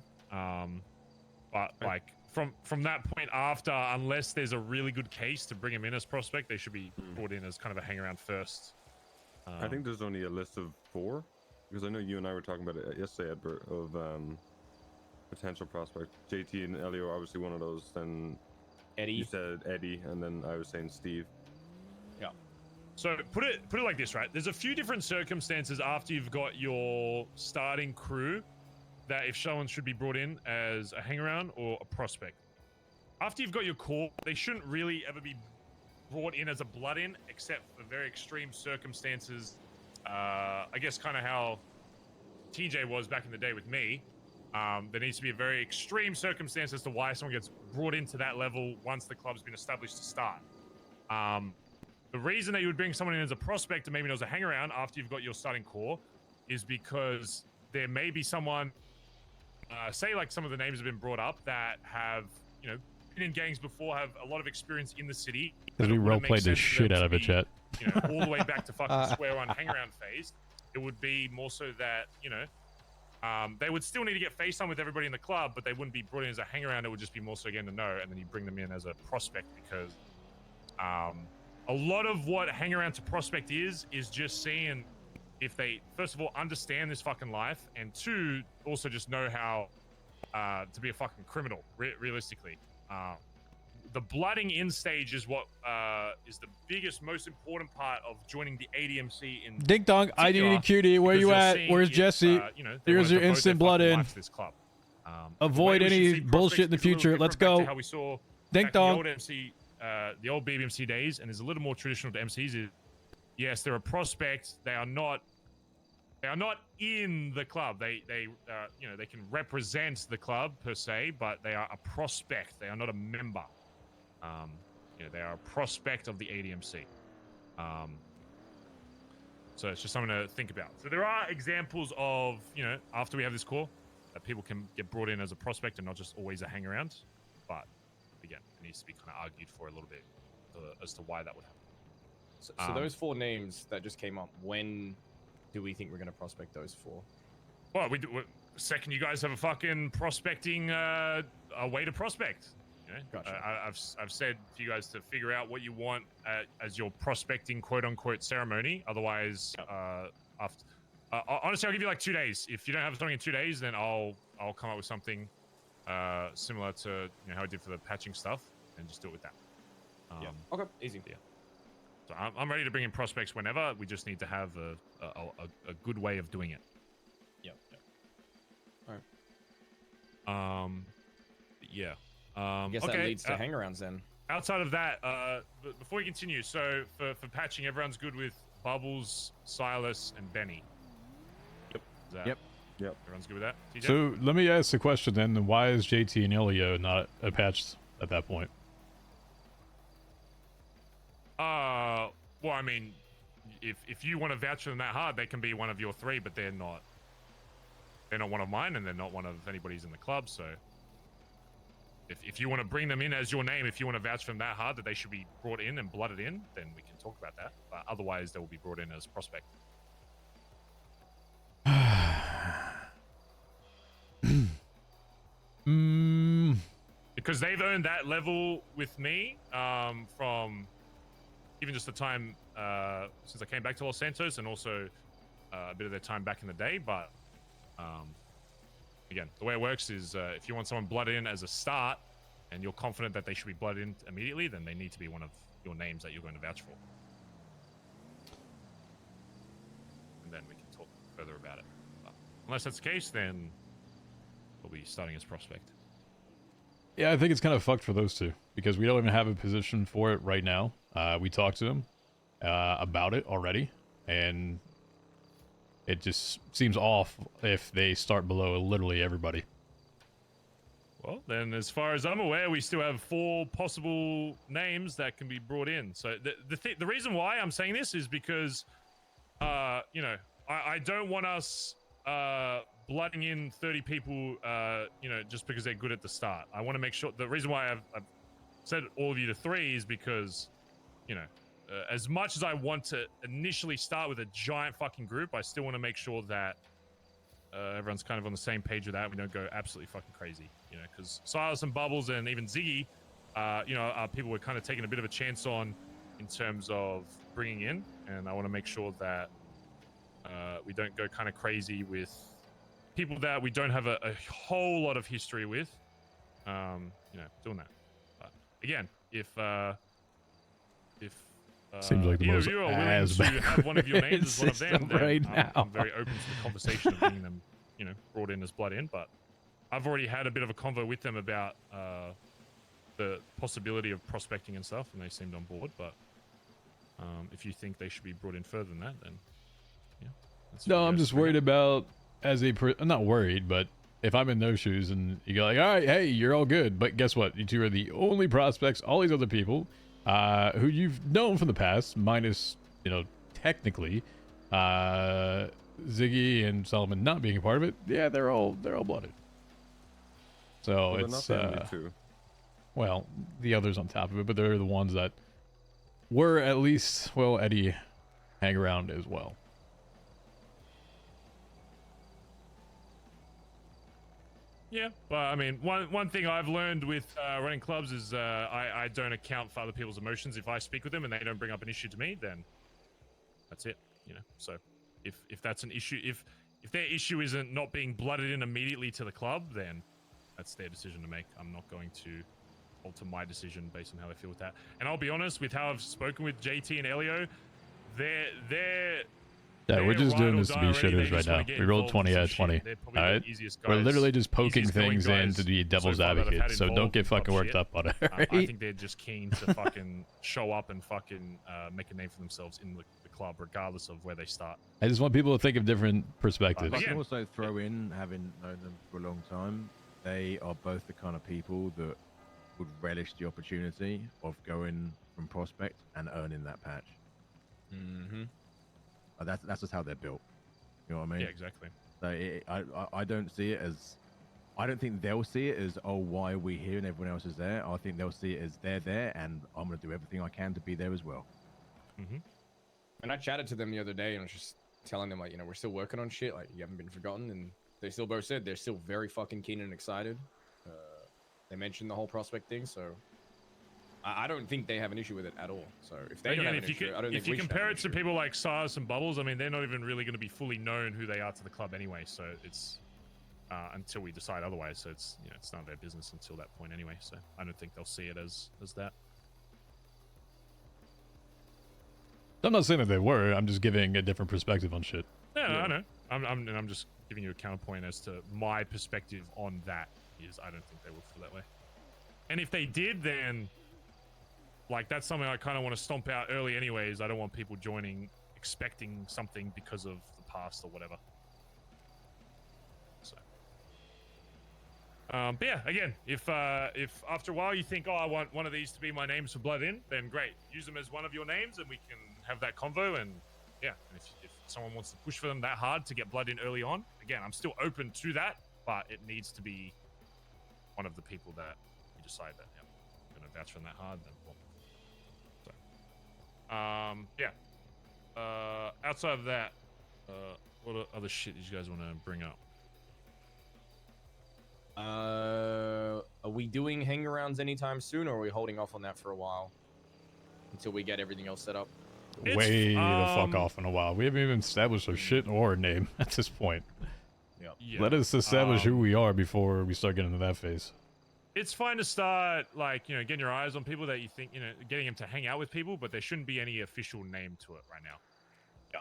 B: But like from that point after, unless there's a really good case to bring them in as prospect, they should be brought in as kind of a hangaround first.
C: I think there's only a list of 4 because I know you and I were talking about it yesterday, Edbert, of potential prospects. JT and Elio are obviously one of those. Then
D: Eddie.
C: you said Eddie, and then I was saying Steve.
D: Yeah.
B: So put it like this, right? There's a few different circumstances after you've got your starting crew that if someone should be brought in as a hangaround or a prospect. After you've got your core, they shouldn't really ever be brought in as a blood in, except for very extreme circumstances. I guess kind of how TJ was back in the day with me. There needs to be a very extreme circumstance as to why someone gets brought into that level once the club's been established to start. The reason that you would bring someone in as a prospect and maybe not as a hangaround after you've got your starting core is because there may be someone, say like some of the names have been brought up that have, you know, been in gangs before, have a lot of experience in the city.
A: Because we
B: It wouldn't make
A: roleplayed the
B: sense for
A: shit
B: them
A: out
B: to
A: of it,
B: be,
A: chat.
B: you know, all the way back to fucking square one hangaround phase. It would be more so that, you know, they would still need to get face time with everybody in the club, but they wouldn't be brought in as a hangaround. It would just be more so getting to know, and then you bring them in as a prospect because a lot of what hangaround to prospect is just seeing if they, first of all, understand this fucking life, and 2, also just know how to be a fucking criminal, realistically. The blooding in stage is what is the biggest, most important part of joining the ADMC in
A: Ding dong,
B: particular,
A: ID cutie, where
B: because
A: you
B: you're
A: at?
B: seeing
A: Where's
B: if,
A: Jesse?
B: you know, they
A: Here's
B: wanted
A: your
B: to vote
A: instant
B: their
A: blood
B: fucking
A: in.
B: life to this club.
A: Avoid
B: The way we
A: any
B: should see
A: bullshit in the
B: prospects is a little
A: future. Let's
B: different back to
A: go.
B: How we saw
A: Ding
B: back in
A: dong.
B: the old MC, the old BBMC days, and is a little more traditional to MCs. Is yes, they're a prospect. They are not in the club. They you know, they can represent the club per se, but they are a prospect. They are not a member. You know, they are a prospect of the ADMC. So it's just something to think about. So there are examples of, you know, after we have this core, that people can get brought in as a prospect and not just always a hang around. But again, it needs to be kind of argued for a little bit as to why that would happen.
D: So those 4 names that just came up, when do we think we're going to prospect those 4?
B: Well, second you guys have a fucking prospecting a way to prospect. You know?
D: Gotcha.
B: I've said for you guys to figure out what you want as your prospecting quote unquote ceremony. Otherwise, after honestly, I'll give you like 2 days. If you don't have something in 2 days, then I'll come up with something similar to, you know, how I did for the patching stuff, and just do it with that.
D: Yeah. Okay. Easy.
B: Yeah. So I'm ready to bring in prospects whenever. We just need to have a good way of doing it.
D: Yep.
B: Yeah.
D: I guess
B: okay,
D: that leads to hangarounds then.
B: outside of that, before we continue, so for patching, everyone's good with Bubbles, Silas, and Benny.
E: Yep.
B: Everyone's good with that? TJ?
A: So let me ask the question then: why is JT and Elio not patched at that point?
B: Well, I mean, if you want to vouch for them that hard, they can be one of your three, but they're not. They're not one of mine, and they're not one of anybody's in the club. So, if you want to bring them in as your name, if you want to vouch for them that hard that they should be brought in and blooded in, then we can talk about that. But otherwise, they will be brought in as prospect. Because they've earned that level with me from even just the time since I came back to Los Santos, and also a bit of their time back in the day. But again, the way it works is if you want someone blooded in as a start and you're confident that they should be blooded in immediately, then they need to be one of your names that you're going to vouch for. And then we can talk further about it. But unless that's the case, then we'll be starting as prospect.
A: Yeah, I think it's kind of fucked for those two because we don't even have a position for it right now. We talked to them about it already, and it just seems off if they start below literally everybody.
B: Well, then, as far as I'm aware, we still have 4 possible names that can be brought in. So the reason why I'm saying this is because, you know, I don't want us blooding in 30 people, you know, just because they're good at the start. I want to make sure. The reason why I've said all of you to 3 is because, you know, as much as I want to initially start with a giant fucking group, I still want to make sure that everyone's kind of on the same page with that. We don't go absolutely fucking crazy, you know, because Silas and Bubbles and even Ziggy, you know, are people we're kind of taking a bit of a chance on in terms of bringing in, and I want to make sure that we don't go kind of crazy with people that we don't have a whole lot of history with, you know, doing that. But again, if
A: Seems like the
B: either
A: most
B: of you are willing to have one of your names as one of them,
A: system
B: then
A: right now.
B: I'm very open to the conversation of bringing them, you know, brought in as blood in. But I've already had a bit of a convo with them about the possibility of prospecting and stuff, and they seemed on board. But if you think they should be brought in further than that, then yeah. that's
A: No,
B: what you
A: I'm
B: guys
A: just
B: bring
A: worried
B: up.
A: about I'm not worried, but if I'm in those shoes and you go like, all right, hey, you're all good, but guess what? You two are the only prospects. All these other people, who you've known from the past, minus, you know, technically, Ziggy and Solomon not being a part of it. Yeah, they're all blooded. So
C: Well, they're
A: it's
C: not the only two.
A: well, the others on top of it, but they're the ones that were at least, well, Eddie hang around as well.
B: Yeah, but I mean, one thing I've learned with running clubs is I don't account for other people's emotions. If I speak with them and they don't bring up an issue to me, then that's it. You know, so if that's an issue, if their issue isn't not being blooded in immediately to the club, then that's their decision to make. I'm not going to alter my decision based on how I feel with that. And I'll be honest, with how I've spoken with JT and Elio, they're
A: Yeah, we're just
B: ride
A: doing
B: or
A: this to
B: die
A: be
B: already. They
A: shitters right
B: just wanna
A: now.
B: get
A: We rolled
B: involved
A: 20
B: in some
A: out of
B: shit.
A: 20.
B: They're probably
A: All
B: the
A: right?
B: easiest
A: We're
B: guys-
A: literally just poking
B: easiest going
A: things in
B: guys
A: to be devil's
B: so far that I've had
A: advocate. So don't
B: involved
A: get
B: in
A: fucking
B: club
A: worked
B: shit.
A: up on it.
B: I
A: Right?
B: think they're just keen to fucking show up and fucking make a name for themselves in the club, regardless of where they start.
A: I just want people to think of different perspectives.
E: I
B: Again,
E: can also throw in, having known them for a long time, they are both the kind of people that would relish the opportunity of going from prospect and earning that patch.
D: Mm-hmm.
E: That's just how they're built. You know what I mean?
B: Yeah, exactly.
E: So I don't see it as, I don't think they'll see it as, oh, why are we here and everyone else is there. I think they'll see it as they're there and I'm going to do everything I can to be there as well.
B: Mm-hmm.
D: And I chatted to them the other day and I was just telling them, like, you know, we're still working on shit. Like, you haven't been forgotten. And they still both said they're still very fucking keen and excited. They mentioned the whole prospect thing, so I don't think they have an issue with it at all. So if they don't
B: Again,
D: have an issue, I don't
B: if
D: think
B: you
D: we should
B: compare
D: have
B: it
D: an
B: to
D: issue.
B: people like Silas and Bubbles, I mean, they're not even really going to be fully known who they are to the club anyway. So it's until we decide otherwise. So it's, you know, it's none of their business until that point anyway. So I don't think they'll see it as that.
A: I'm not saying that they were. I'm just giving a different perspective on shit.
B: Yeah, I know. I'm just giving you a counterpoint as to my perspective on that. Is I don't think they would feel that way. And if they did, then like that's something I kind of want to stomp out early. Anyways, I don't want people joining expecting something because of the past or whatever. So, but yeah, again, if after a while you think, oh, I want one of these to be my names for Blood In, then great, use them as one of your names, and we can have that convo. And yeah, and if someone wants to push for them that hard to get Blood In early on, again, I'm still open to that, but it needs to be one of the people that you decide that I'm gonna vouch for them that hard. Then, well. So, yeah. Outside of that, what other shit did you guys want to bring up?
D: Are we doing hang-arounds anytime soon, or are we holding off on that for a while until we get everything else set up?
A: Way the fuck off in a while. We haven't even established our shit or our name at this point.
B: Yeah.
A: Let us establish who we are before we start getting into that phase.
B: It's fine to start, like, getting your eyes on people that you think, getting them to hang out with people, but there shouldn't be any official name to it right now. Yeah.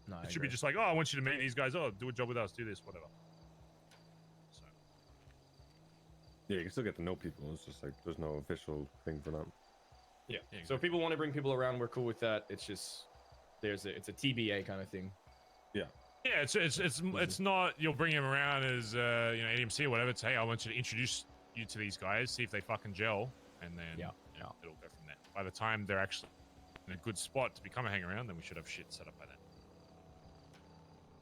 D: No,
B: It should be just like, oh, I want you to meet these guys. Oh, do a job with us. Do this, whatever. So.
C: Yeah, you can still get to know people. It's just like there's no official thing for them.
D: Yeah.
B: Yeah,
D: So if people want to bring people around, we're cool with that. It's just it's a TBA kind of thing.
C: Yeah.
B: Yeah, it's not you'll bring him around as ADMC or whatever. It's hey, I want you to introduce you to these guys, see if they fucking gel, and then it'll go from there. By the time they're actually in a good spot to become a hang around, then we should have shit set up by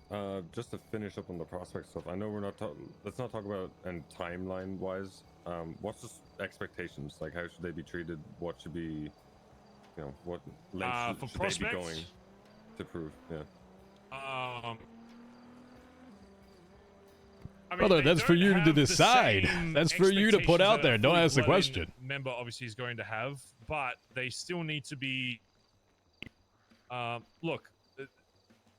B: then.
C: Just to finish up on the prospect stuff, I know we're not let's not talk about and timeline wise. What's the expectations? Like, how should they be treated? What should be, what lengths
B: for
C: should they
B: prospects?
C: be going to prove? Yeah.
B: I mean,
A: Brother,
B: they
A: that's for
B: don't
A: you to
B: have the
A: decide.
B: same
A: That's for you to put
B: expectations
A: out
B: that a
A: there. Don't
B: fully
A: ask the
B: blooded
A: question.
B: Member obviously is going to have, but they still need to be. Look,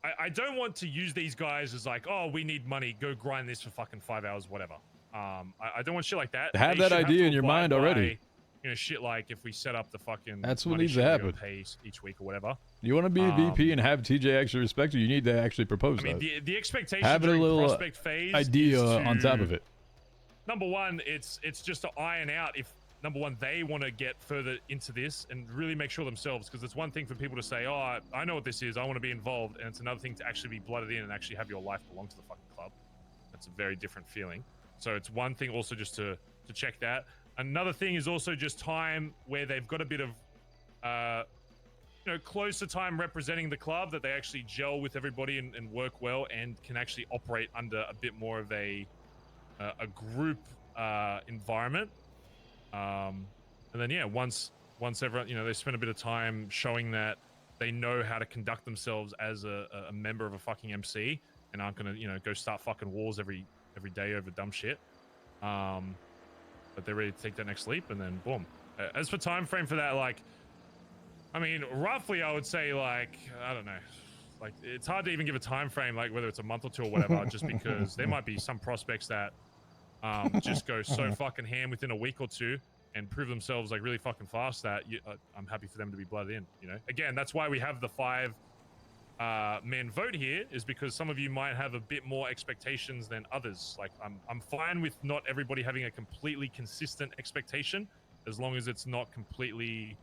B: I don't want to use these guys as like, oh, we need money, go grind this for fucking 5 hours, whatever. I don't want shit like that.
A: Have
B: They
A: that
B: should
A: idea
B: to
A: in your
B: abide
A: mind already.
B: by, shit like if we set up the fucking.
A: That's what
B: money
A: needs to
B: shit we're gonna
A: happen.
B: Pay each week or whatever.
A: You want to be a VP and have TJ actually respect you, you need to actually propose
B: I mean,
A: that.
B: the expectation
A: Have a
B: during
A: little
B: prospect phase
A: idea
B: is
A: on top of it.
B: Number one, it's just to iron out if number one they want to get further into this and really make sure themselves, because it's one thing for people to say, oh, I know what this is, I want to be involved, and it's another thing to actually be blooded in and actually have your life belong to the fucking club. That's a very different feeling. So it's one thing also just to check that. Another thing is also just time where they've got a bit of closer time representing the club, that they actually gel with everybody and work well and can actually operate under a bit more of a group environment. And then once everyone, they spend a bit of time showing that they know how to conduct themselves as a member of a fucking MC and aren't gonna go start fucking wars every day over dumb shit. But they're ready to take that next leap, and then boom. As for time frame for that, like, I mean, roughly I would say, like, I don't know, like, it's hard to even give a time frame, like whether it's a month or two or whatever, just because there might be some prospects that just go so fucking ham within a week or two and prove themselves like really fucking fast that I'm happy for them to be blooded in. Again, that's why we have the 5 man vote here, is because some of you might have a bit more expectations than others. Like, I'm fine with not everybody having a completely consistent expectation, as long as it's not completely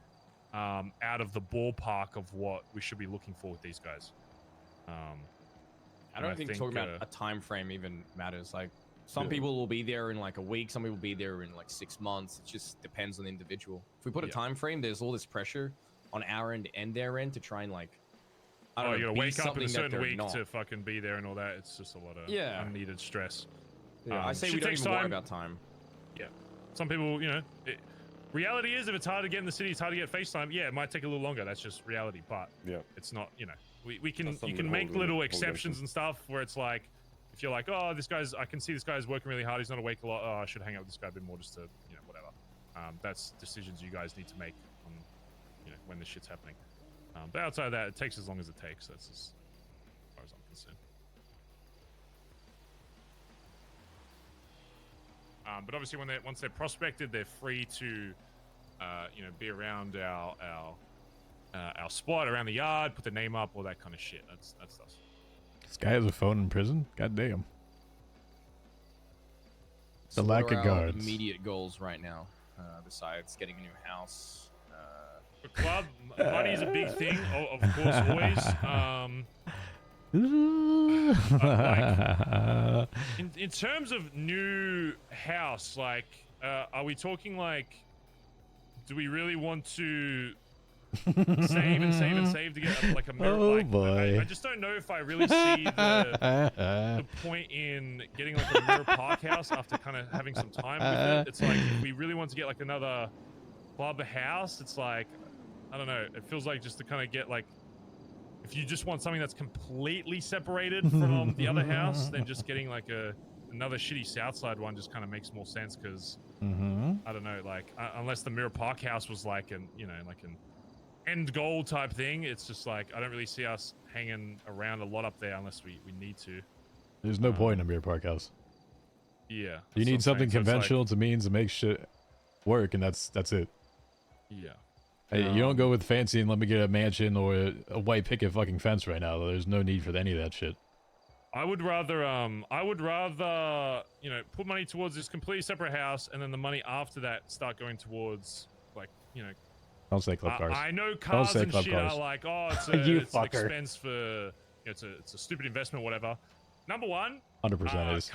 B: out of the ballpark of what we should be looking for with these guys.
D: I don't think talking about a time frame even matters. Like, some people will be there in like a week, some people will be there in like 6 months. It just depends on the individual. If we put a time frame, there's all this pressure on our end and their end to try and like, I don't know,
B: you gotta wake up in a certain week
D: not.
B: to fucking be there and all that. It's just a lot of unneeded stress.
D: I say we don't even worry about time.
B: Yeah. Some people, reality is, if it's hard to get in the city, it's hard to get FaceTime. Yeah, it might take a little longer. That's just reality. But it's not, you can make little exceptions and stuff where it's like, if you're like, oh, I can see this guy's working really hard, he's not awake a lot, oh, I should hang out with this guy a bit more just to, whatever. That's decisions you guys need to make on, when this shit's happening. But outside of that, it takes as long as it takes. That's as far as I'm concerned. But obviously, once they're prospected, they're free to, be around our our spot around the yard, put the name up, all that kind of shit. That's us.
A: This guy has a phone in prison? God damn.
D: So
A: The
D: what
A: lack
D: are
A: of
D: our
A: guards.
D: immediate goals right now, besides getting a new house?
B: The club, money is a big thing, of course, always. In terms of new house, like, are we talking like, do we really want to save and save and save to get like a mirror?
A: Oh,
B: like,
A: boy.
B: I just don't know if I really see the point in getting like a mirror park house after kind of having some time with it. It's like, if we really want to get like another club house, it's like, I don't know, it feels like just to kind of get like, if you just want something that's completely separated from the other house, then just getting like another shitty Southside one just kind of makes more sense, because I don't know, like unless the Mirror Park house was like an, you know, like an end goal type thing, it's just like I don't really see us hanging around a lot up there unless we need to.
A: There's no point in a Mirror Park house.
B: Yeah.
A: You need something
B: So it's like-
A: conventional to means to make shit work, and that's it.
B: yeah.
A: Hey, you don't go with fancy and let me get a mansion or a white picket fucking fence right now. There's no need for any of that shit.
B: I would rather, you know, put money towards this completely separate house, and then the money after that start going towards, like, you know.
A: Don't say club cars.
B: I know cars
A: say
B: and
A: club
B: shit
A: cars.
B: are like, oh, it's
A: You
B: it's an
A: fucker.
B: expense for, you know, it's a stupid investment, whatever. Number one,
A: 100% is.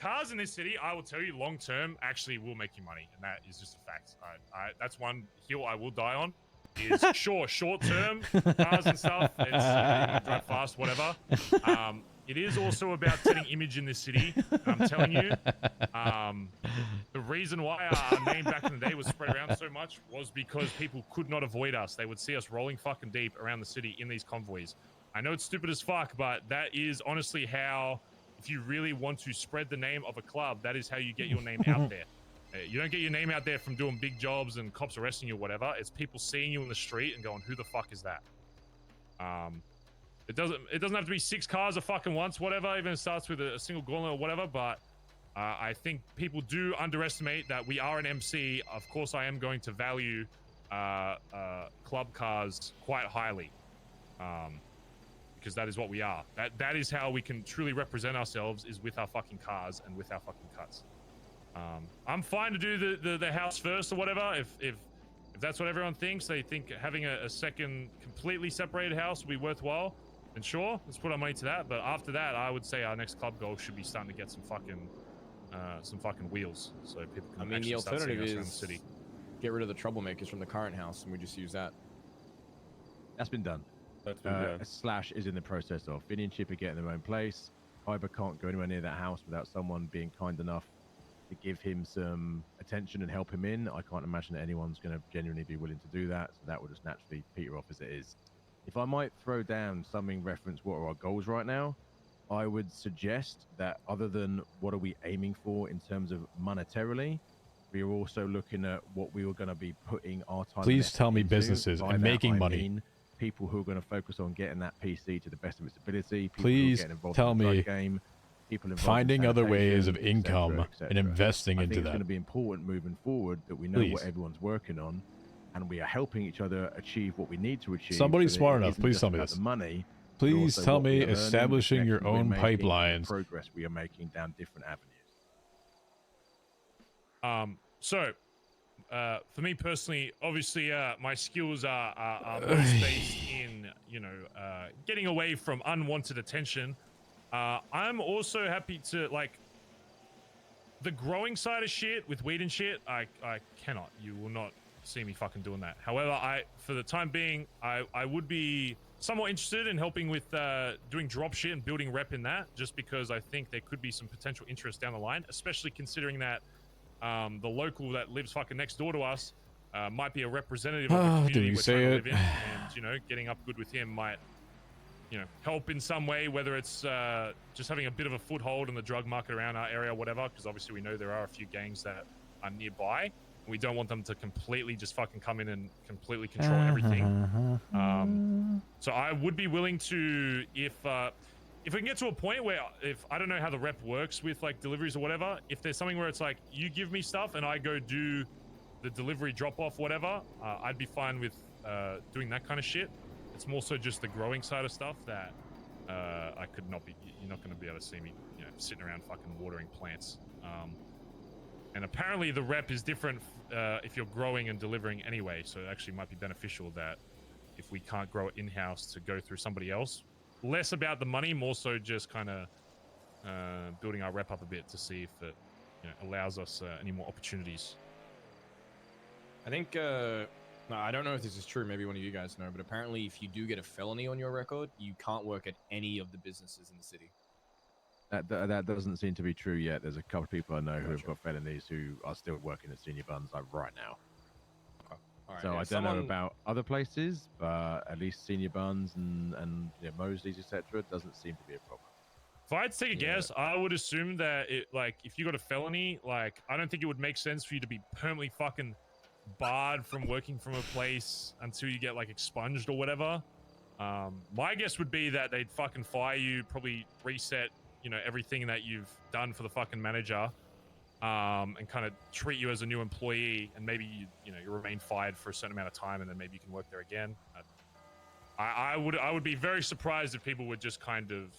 B: Cars in this city, I will tell you, long term, actually will make you money, and that is just a fact. That's one hill I will die on. Is sure, short term, cars and stuff. It's, you know, drive fast, whatever. It is also about setting image in this city. I'm telling you, the reason why our name back in the day was spread around so much was because people could not avoid us. They would see us rolling fucking deep around the city in these convoys. I know it's stupid as fuck, but that is honestly how. If you really want to spread the name of a club, that is how you get your name out there. You don't get your name out there from doing big jobs and cops arresting you or whatever. It's people seeing you in the street and going, who the fuck is that? It doesn't have to be 6 cars a fucking once, whatever, even if it starts with a single gauntlet or whatever, but I think people do underestimate that we are an MC. Of course, I am going to value club cars quite highly. Because that is what we are. That is how we can truly represent ourselves, is with our fucking cars and with our fucking cuts. I'm fine to do the house first or whatever. If that's what everyone thinks, they think having a second completely separated house will be worthwhile, then sure, let's put our money to that. But after that, I would say our next club goal should be starting to get some fucking wheels, so people can.
D: I mean,
B: actually
D: the
B: start seeing
D: alternative
B: us around the
D: is
B: city.
D: get rid of the troublemakers from the current house, and we just use that.
E: That's been done.
C: That's been done.
E: Slash is in the process of. Vinny and Chip are getting their own place. Kyber can't go anywhere near that house without someone being kind enough to give him some attention and help him in. I can't imagine that anyone's going to genuinely be willing to do that, so that will just naturally peter off as it is. If I might throw down something reference what are our goals right now, I would suggest that other than what are we aiming for in terms of monetarily, we are also looking at what we were going to be putting our time.
A: Please tell me
E: into.
A: businesses
E: By
A: and
E: that,
A: making
E: I
A: money.
E: mean people who are going to focus on getting that PC to the best of its ability. People
A: Please
E: who are getting involved
A: tell
E: in the drug
A: me
E: game. People involved
A: finding
E: in
A: other ways of
E: sanitation, et cetera,
A: income
E: et cetera.
A: and investing
E: I
A: into
E: think it's
A: that.
E: going to be important moving forward that we know what
A: Please.
E: everyone's working on, and we are helping each other achieve what we need to achieve.
A: Somebody
E: so that
A: smart
E: it
A: enough,
E: isn't
A: please
E: just
A: tell me
E: about
A: this.
E: the money, but
A: Please
E: also
A: tell
E: what we
A: me
E: are learning, the
A: establishing your
E: connections
A: own
E: we're making, and the
A: pipelines.
E: progress we are making down different avenues.
B: For me personally, obviously, my skills are most based in, you know, getting away from unwanted attention. I'm also happy to, like, the growing side of shit with weed and shit, I cannot. You will not see me fucking doing that. However, for the time being, I would be somewhat interested in helping with doing drop shit and building rep in that, just because I think there could be some potential interest down the line, especially considering that the local that lives fucking next door to us might be a representative of the
A: Did
B: community
A: you
B: we're
A: say
B: trying to
A: it?
B: live in, and, you know, getting up good with him might, you know, help in some way, whether it's just having a bit of a foothold in the drug market around our area or whatever, because obviously we know there are a few gangs that are nearby, and we don't want them to completely just fucking come in and completely control everything. So I would be willing to, if we can get to a point where, if I don't know how the rep works with like deliveries or whatever, if there's something where it's like you give me stuff and I go do the delivery drop off, whatever, I'd be fine with doing that kind of shit. It's more so just the growing side of stuff that I could not be. You're not going to be able to see me, sitting around fucking watering plants. And apparently the rep is different if you're growing and delivering anyway. So it actually might be beneficial that if we can't grow it in-house to go through somebody else. Less about the money, more so just kind of building our rep up a bit to see if it allows us any more opportunities.
D: I think, I don't know if this is true, maybe one of you guys know, but apparently if you do get a felony on your record, you can't work at any of the businesses in the city.
E: That doesn't seem to be true yet. There's a couple of people I know who have got felonies who are still working at senior buns like right now.
D: Okay. All right,
E: So I don't know about other places, but at least senior buns and Mosley's, etc., doesn't seem to be a problem.
B: If I had to take a guess, I would assume that if you got a felony, I don't think it would make sense for you to be permanently fucking barred from working from a place until you get expunged or whatever. My guess would be that they'd fucking fire you, probably reset everything that you've done for the fucking manager, and kind of treat you as a new employee, and maybe you remain fired for a certain amount of time, and then maybe you can work there again. I would be very surprised if people were just kind of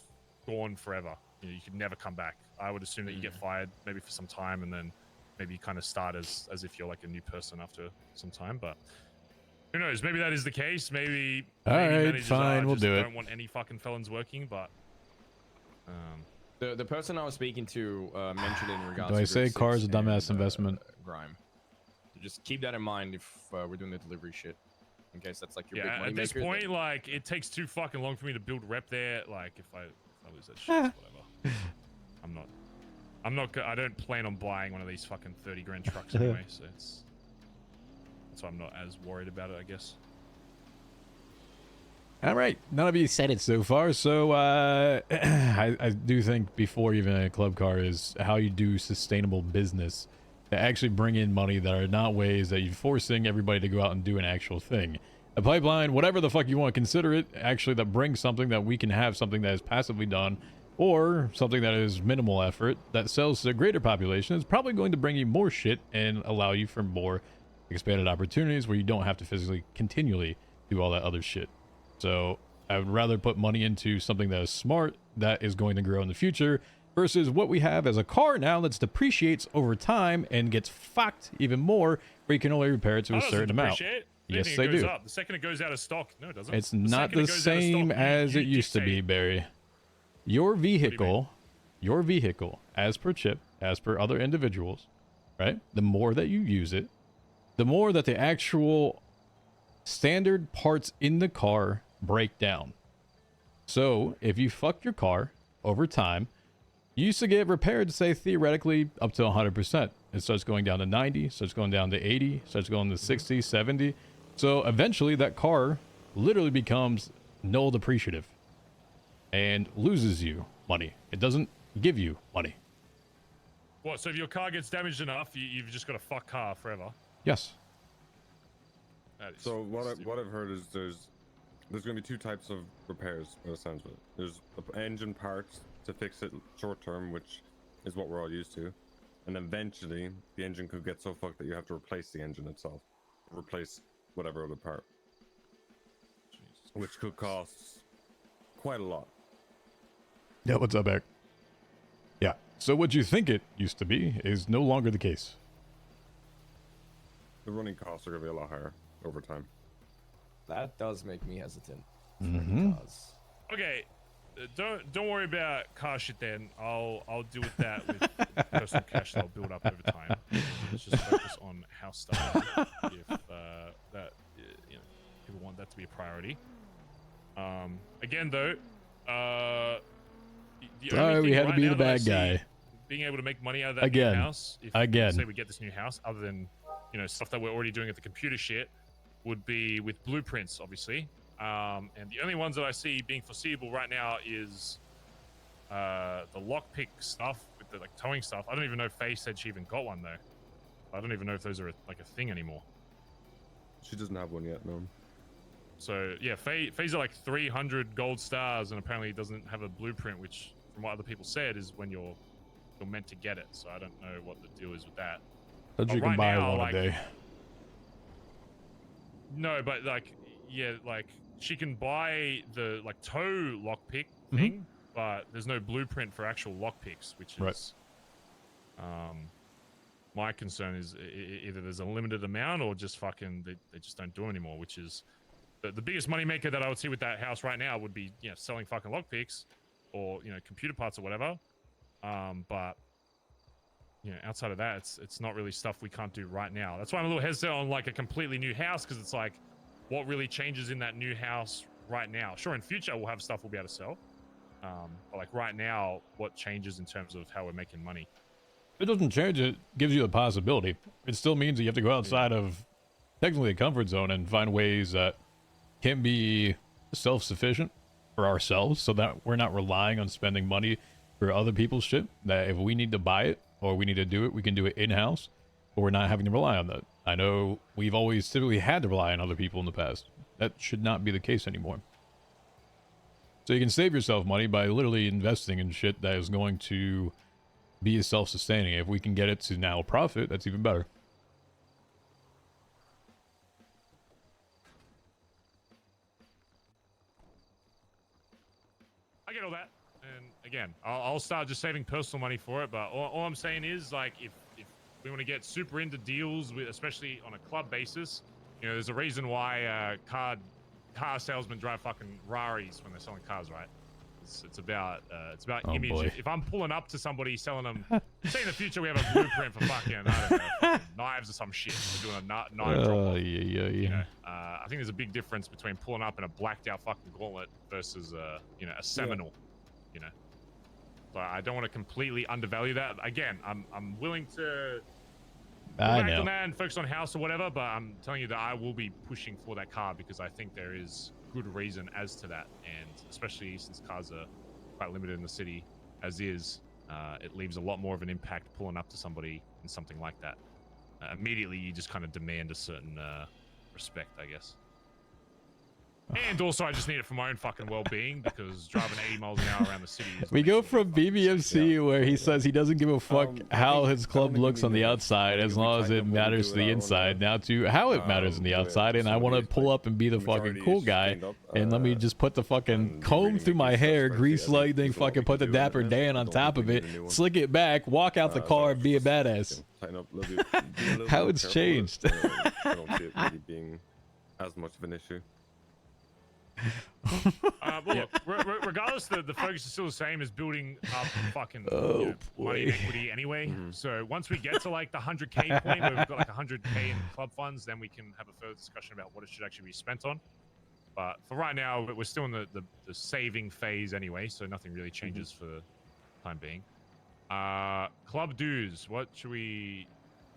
B: gone forever. You could never come back. I would assume that you get fired maybe for some time, and then maybe you kind of start as if you're a new person after some time. But who knows? Maybe that is the case. Maybe
A: all right,
B: managers
A: fine, we'll do it.
B: Don't want any fucking felons working, but.
D: The person I was speaking to mentioned in regards
A: Do I
D: to
A: say
D: Group
A: car is
D: 6
A: a dumbass
D: and,
A: investment?
D: Grime. So just keep that in mind if we're doing the delivery shit, in case that's your big money
B: at this
D: maker,
B: point,
D: then...
B: it takes too fucking long for me to build rep there. If I lose that shit, it's whatever. I don't plan on buying one of these fucking 30 grand trucks anyway, so that's why I'm not as worried about it, I guess.
A: All right, none of you said it so far, so I do think before even a club car is how you do sustainable business to actually bring in money that are not ways that you're forcing everybody to go out and do an actual thing. A pipeline, whatever the fuck you want to consider it, actually that brings something that we can have something that is passively done, or something that is minimal effort that sells to a greater population is probably going to bring you more shit and allow you for more expanded opportunities where you don't have to physically continually do all that other shit. So I would rather put money into something that is smart, that is going to grow in the future, versus what we have as a car now that depreciates over time and gets fucked even more, where you can only repair it to a certain amount. Yes, they do.
B: The second it goes out of stock, no, it doesn't.
A: It's not the same as it used to be, Barry. Your vehicle, as per chip, as per other individuals, right? The more that you use it, the more that the actual standard parts in the car break down. So if you fuck your car over time, you used to get repaired, say theoretically up to 100%. It starts going down to 90, starts going down to 80, starts going to 60, 70. So eventually that car literally becomes null depreciative and loses you money. It doesn't give you money.
B: What? So if your car gets damaged enough, you've just got a fuck car forever?
A: Yes.
C: So what I've heard is there's going to be two types of repairs by the sounds of it. There's engine parts to fix it short term, which is what we're all used to, and eventually the engine could get so fucked that you have to replace the engine itself, replace whatever other part, which could cost quite a lot.
A: Yeah, what's up, Eric? Yeah. So what you think it used to be is no longer the case.
C: The running costs are going to be a lot higher over time.
D: That does make me hesitant.
A: Mm-hmm.
B: Okay, don't worry about car shit then. I'll deal with that with personal cash that I'll build up over time. Let's just focus on house stuff if that people want that to be a priority. Again though, the only
A: we
B: thing
A: had to
B: right
A: be
B: now
A: the
B: that I
A: bad
B: see
A: guy.
B: being able to make money out of that
A: Again.
B: new house, if say we get this new house, other than stuff that we're already doing at the computer shit, would be with blueprints, obviously. And the only ones that I see being foreseeable right now is the lockpick stuff with the towing stuff. I don't even know if Faye said she even got one though. I don't even know if those are a thing anymore.
C: She doesn't have one yet, no.
B: So yeah, Faye's are 300 gold stars, and apparently doesn't have a blueprint, which from what other people said is when you're meant to get it. So I don't know what the deal is with that.
A: But you can
B: right
A: buy
B: now,
A: one a day.
B: No, but like, yeah, like she can buy the like tow lockpick thing, but there's no blueprint for actual lockpicks, which is,
A: Right.
B: my concern is either there's a limited amount or just fucking they just don't do it anymore, which is the biggest moneymaker that I would see with that house right now would be, you know, selling fucking lockpicks or, you know, computer parts or whatever. But you know, outside of that, it's not really stuff we can't do right now. That's why I'm a little hesitant on like a completely new house, because it's like, what really changes in that new house right now? Sure, in future we'll have stuff we'll be able to sell, but like right now, what changes in terms of how we're making money?
A: It doesn't change. It gives you the possibility. It still means that you have to go outside of technically a comfort zone and find ways that can be self-sufficient for ourselves, so that we're not relying on spending money for other people's shit. That if we need to buy it or we need to do it, we can do it in-house, but we're not having to rely on that. I know we've always typically had to rely on other people in the past. That should not be the case anymore. So you can save yourself money by literally investing in shit that is going to be self-sustaining. If we can get it to now profit, that's even better.
B: I get all that, and again, I'll start just saving personal money for it. But all I'm saying is, like, if we want to get super into deals with, especially on a club basis, you know, there's a reason why car salesmen drive fucking Raris when they're selling cars, right? It's about
A: Oh,
B: image.
A: boy.
B: If I'm pulling up to somebody selling them, say in the future we have a blueprint for fucking, I don't know, fucking knives or some shit. We're doing a knife drop.
A: Yeah.
B: You know, I think there's a big difference between pulling up in a blacked out fucking gauntlet versus you know, a Seminole. You know, so I don't want to completely undervalue that. Again, I'm willing to
A: I
B: act
A: know.
B: on that and focus on house or whatever, but I'm telling you that I will be pushing for that car because I think there is good reason as to that, and especially since cars are quite limited in the city as is, it leaves a lot more of an impact pulling up to somebody in something like that. Immediately you just kind of demand a certain respect, I guess. And also I just need it for my own fucking well-being, because driving 80 miles an hour around the city is
A: We go
B: making me
A: from
B: fucking sick.
A: BBMC where he says he doesn't give a fuck
C: I
A: how
C: think-
A: his
C: I
A: club
C: don't think
A: looks
C: we
A: on the
C: need to-
A: outside,
C: I
A: as
C: think we
A: long as
C: tighten
A: it
C: up what we
A: matters
C: do
A: to the
C: with our
A: inside, now to how it matters on the
C: where
A: outside, and I want to
C: somebody is,
A: pull
C: like,
A: up and be the
C: the
A: fucking
C: majority
A: cool
C: is
A: guy,
C: cleaned up,
A: and let me just put the fucking
C: and
A: comb
C: really
A: through
C: make
A: my
C: yourself
A: hair,
C: sexy.
A: grease
C: I think
A: lightning,
C: there's a lot
A: fucking
C: we
A: put the
C: can do in
A: Dapper
C: this.
A: Dan
C: I
A: on
C: don't
A: top
C: think
A: of
C: we
A: it,
C: need a new one.
A: slick it back, walk out the car, and be a badass.
C: Tighten up, love you. Be a little
A: How
C: more
A: it's
C: careful with
A: changed.
C: it. I don't see it really being as much of an issue.
B: Well, look, regardless, the focus is still the same as building up fucking
A: Oh,
B: you know, money and
A: boy.
B: equity anyway. So once we get to like the 100K point where we've got like 100K in club funds, then we can have a further discussion about what it should actually be spent on. But for right now, we're still in the saving phase anyway, so nothing really changes for the time being. Club dues, what should we...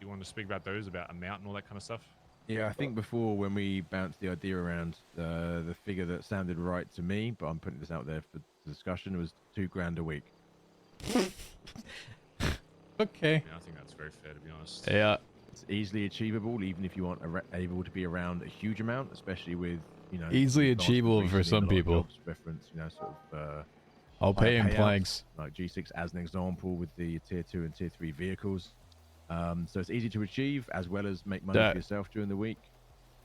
B: You want to speak about those, about amount and all that kind of stuff?
E: Yeah, I think before when we bounced the idea around, the figure that sounded right to me, but I'm putting this out there for discussion, was $2,000 a week.
A: Okay.
B: Yeah, I think that's very fair, to be honest.
A: Yeah.
E: It's easily achievable, even if you aren't able to be around a huge amount, especially with, you know,
A: Easily
E: advancements
A: achievable for
E: recently in
A: some
E: a lot of
A: people.
E: jobs, preference, you know, sort of
A: I'll pay
E: higher
A: in
E: payouts,
A: planks.
E: like G6 as an example with the tier 2 and tier 3 vehicles. So it's easy to achieve as well as make money
A: That-
E: for yourself during the week.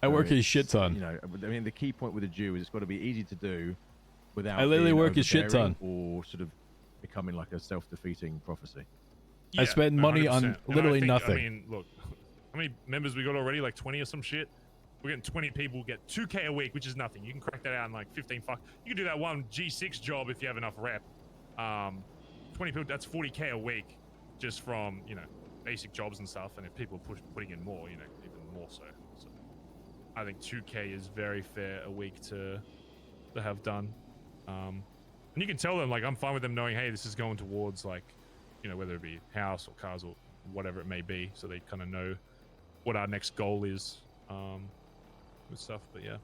A: I
E: So
A: work a
E: it's,
A: shit ton.
E: You know, I mean, the key point with a Jew is it's got to be easy to do without
A: I literally
E: being
A: work a shit
E: overbearing
A: ton.
E: or sort of becoming like a self-defeating prophecy.
A: I spend
B: no,
A: money on
B: 100%. And I
A: literally
B: think,
A: nothing.
B: I mean, look, how many members we got already? Like 20 or some shit? We're getting 20 people get 2K a week, which is nothing. You can crack that out in like 15 fuck. You can do that one G6 job if you have enough rep. 20 people, that's 40K a week just from, you know, basic jobs and stuff. And if people are putting in more, you know, even more so. So I think 2K is very fair a week to have done. And you can tell them, like, I'm fine with them knowing, hey, this is going towards, like, you know, whether it be house or cars or whatever it may be, so they kind of know what our next goal is with stuff. But yeah,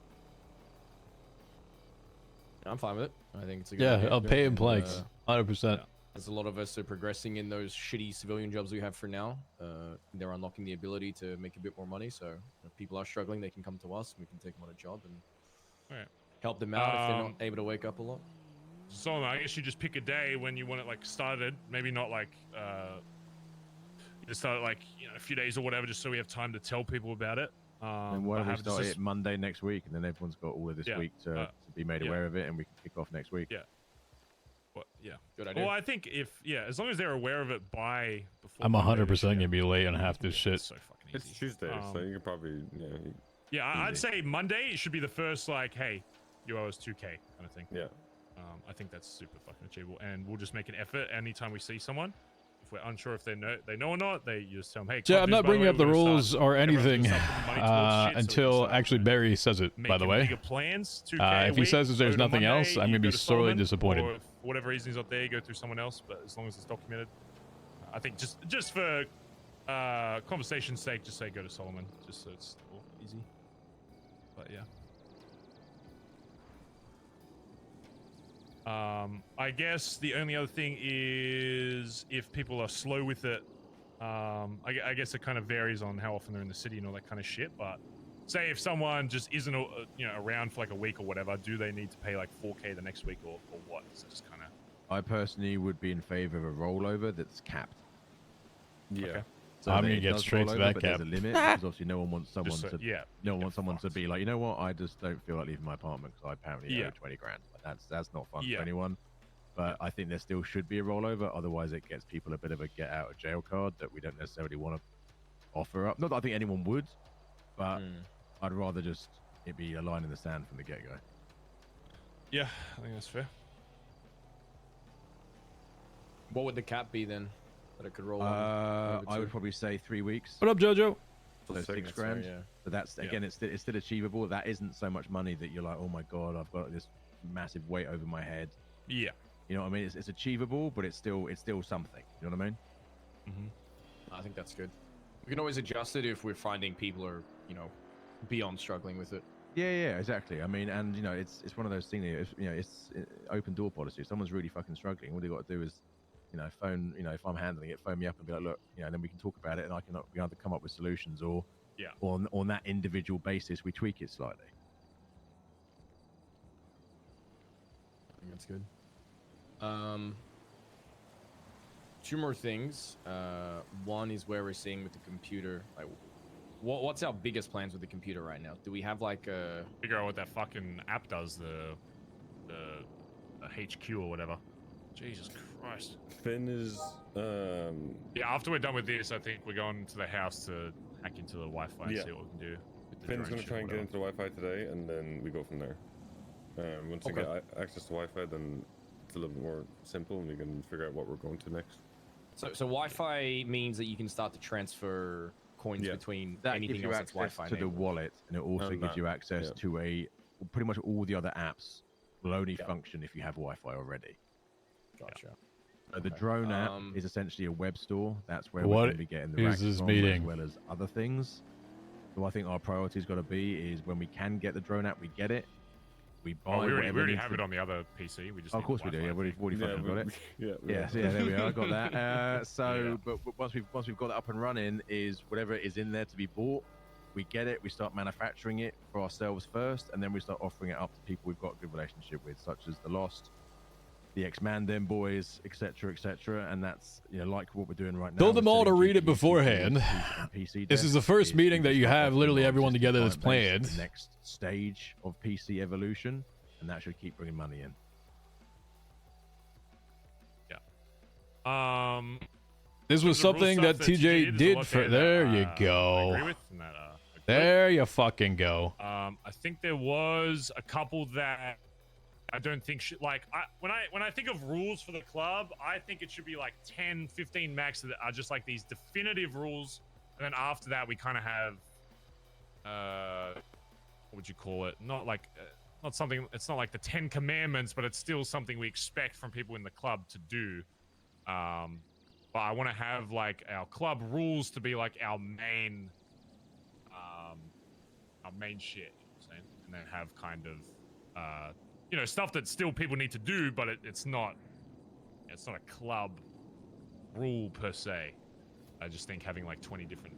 D: I'm fine with it. I think it's a good
A: Yeah,
D: idea.
A: I'll pay in
D: And,
A: planks. 100%.
D: as a lot of us are progressing in those shitty civilian jobs we have for now, they're unlocking the ability to make a bit more money. So if people are struggling, they can come to us and we can take them on a job and
B: Alright.
D: help them out if they're not
B: Um,
D: able to wake up a lot.
B: so I guess you just pick a day when you want it like started. Maybe not like you just start it like, you know, a few days or whatever, just so we have time to tell people about it.
E: And why
B: but
E: don't we
B: have
E: start
B: just-
E: it Monday next week, and then everyone's got all of this
B: Yeah,
E: week to be made
B: yeah.
E: aware of it, and we can kick off next week.
B: Yeah. What? Yeah.
D: Good idea.
B: Well, I think as long as they're aware of it by before.
A: I'm
B: Monday,
A: 100%
B: they
A: gonna
B: should
A: be late on half this
B: it's
A: shit.
B: so fucking
C: It's
B: easy.
C: Tuesday, so you can probably
B: Yeah, I'd
E: Easy.
B: say Monday should be the first, like, hey, you owe us 2K kind of thing.
C: yeah.
B: I think that's super fucking achievable, and we'll just make an effort anytime we see someone. If we're unsure if they know or not, they you just tell them, hey.
A: Yeah,
B: club
A: I'm
B: dues,
A: not
B: by the
A: bringing
B: way,
A: up the
B: we're gonna
A: rules
B: start-
A: or
B: everyone's gonna
A: anything
B: start putting money towards shit, so we can
A: until
B: start,
A: actually Barry says it, by the
B: making
A: way.
B: bigger plans. 2K a
A: If he
B: week,
A: says that there's
B: go to
A: nothing
B: Monday,
A: else, I'm
B: you
A: gonna be
B: go to
A: sorely
B: Solomon,
A: disappointed.
B: Or if for whatever reason he's not there, you go through someone else. But as long as it's documented, I think just for conversation's sake, just say go to Solomon, just so it's all easy. But yeah. I guess the only other thing is if people are slow with it. I guess it kind of varies on how often they're in the city and all that kind of shit. But say if someone just isn't around for like a week or whatever, do they need to pay like 4K the next week or what? Is it just kind of
E: I personally would be in favor of a rollover that's capped.
C: Yeah.
B: Okay.
E: So
A: I'm
E: that
A: gonna
E: it
A: get
E: does
A: straight
E: roll
A: to
E: over,
A: that
E: but
A: cap.
E: There's a limit because obviously no one wants someone
B: just so,
E: to
B: yeah?
E: no one
B: get
E: wants someone to
B: fucked.
E: be like, you know what, I just don't feel like leaving my apartment because I apparently
B: Yeah.
E: owe 20 grand. Like, that's not fun
B: Yeah.
E: for anyone. But I think there still should be a rollover. Otherwise, it gets people a bit of a get out of jail card that we don't necessarily want to offer up. Not that I think anyone would, but I'd rather just it be a line in the sand from the get go.
B: Yeah, I think that's fair.
D: What would the cap be then? That it could roll
E: I
D: on?
E: would probably say 3 weeks.
A: What up, Jojo?
E: So
C: That's
E: 6
C: sick.
E: grand.
D: Yeah.
E: But that's again, it's still achievable. That isn't so much money that you're like, oh my god, I've got this massive weight over my head.
B: Yeah.
E: You know what I mean? It's achievable, but it's still something. You know what I mean?
B: Mm-hmm.
D: I think that's good. We can always adjust it if we're finding people are, beyond struggling with it.
E: Yeah, exactly. I mean, and it's one of those things. It's open door policy. If someone's really fucking struggling, all they got to do is, phone. If I'm handling it, phone me up and be like, look, then we can talk about it, and we either come up with solutions or,
B: Yeah.
E: on that individual basis, we tweak it slightly.
D: I think that's good. 2 more things. One is where we're seeing with the computer. Like, what's our biggest plans with the computer right now? Do we have like a?
B: Figure out what that fucking app does. The HQ or whatever. Jesus Christ.
C: Finn is
B: Yeah, after we're done with this, I think we're going to the house to hack into the Wi-Fi and
C: Yeah.
B: see what we can do. With the
C: Finn's
B: drone
C: gonna
B: shit
C: try
B: or
C: and get into
B: whatever.
C: the Wi-Fi today, and then we go from there. Once we
D: Okay.
C: get access to Wi-Fi, then it's a little bit more simple, and we can figure out what we're going to next.
D: So Wi-Fi means that you can start to transfer coins
C: Yeah.
D: between
E: That
D: anything
E: gives you
D: else that's
E: access
D: Wi-Fi
E: to the
D: enabled.
E: wallet, and it also
C: And
E: gives
C: that,
E: you access
C: yeah.
E: to pretty much all the other apps will only
D: Yeah.
E: function if you have Wi-Fi already.
D: Gotcha.
E: The
D: Okay.
E: drone app
D: Um,
E: is essentially a web store. That's where
A: What
E: we're going to be getting the
A: is
E: racks
A: this
E: from,
A: meeting?
E: as well as other things. So I think our priority's got to be is when we can get the drone app, we get it. We buy
B: Oh, we already
E: whatever
B: have
E: needs
B: it
E: to-
B: on the other PC. We just
E: Oh,
B: need
E: of course we do.
B: Wi-Fi,
E: Yeah,
B: I
E: we
B: think.
E: already fucking got it.
C: yeah,
E: Yeah, there we are. I got that. So,
B: Yeah.
E: but once we've got it up and running, is whatever is in there to be bought, we get it. We start manufacturing it for ourselves first, and then we start offering it up to people we've got a good relationship with, such as the Lost, the X-Man, them boys, etc., and that's like what we're doing right now.
A: Told them
E: We're
A: all to
E: selling
A: read it
E: GPUs,
A: beforehand.
E: and PC
A: This is
E: desks,
A: the first
E: is
A: meeting
E: we
A: that you
E: start
A: have
E: offering
A: literally
E: our
A: everyone
E: existing
A: together that's
E: client base
A: planned.
E: the next stage of PC evolution, and that should keep bringing money in.
A: This was
B: the rule
A: something
B: stuff
A: that
B: TJ
A: TJ
B: did,
A: did
B: there's a
A: for.
B: lot
A: There
B: that,
A: you
B: I
A: go.
B: agree with and that, I agree with.
A: There you fucking go.
B: I think there was a couple that I don't think should when I think of rules for the club, I think it should be like 10, 15 max that are just like these definitive rules, and then after that we kind of have what would you call it? Not like not something. It's not like the 10 Commandments, but it's still something we expect from people in the club to do. But I want to have like our club rules to be like our main shit, you know what I'm saying? And then have kind of stuff that still people need to do, but it's not a club rule per se. I just think having like 20 different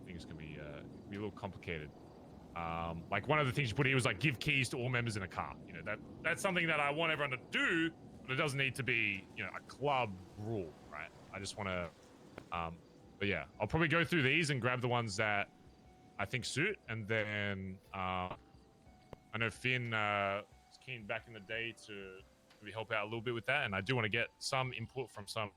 B: things can be a little complicated. Like one of the things you put here was like give keys to all members in a car. That's something that I want everyone to do, but it doesn't need to be a club rule, right? I just want to but yeah, I'll probably go through these and grab the ones that I think suit, and then I know Finn was keen back in the day to maybe help out a little bit with that, and I do want to get some input from some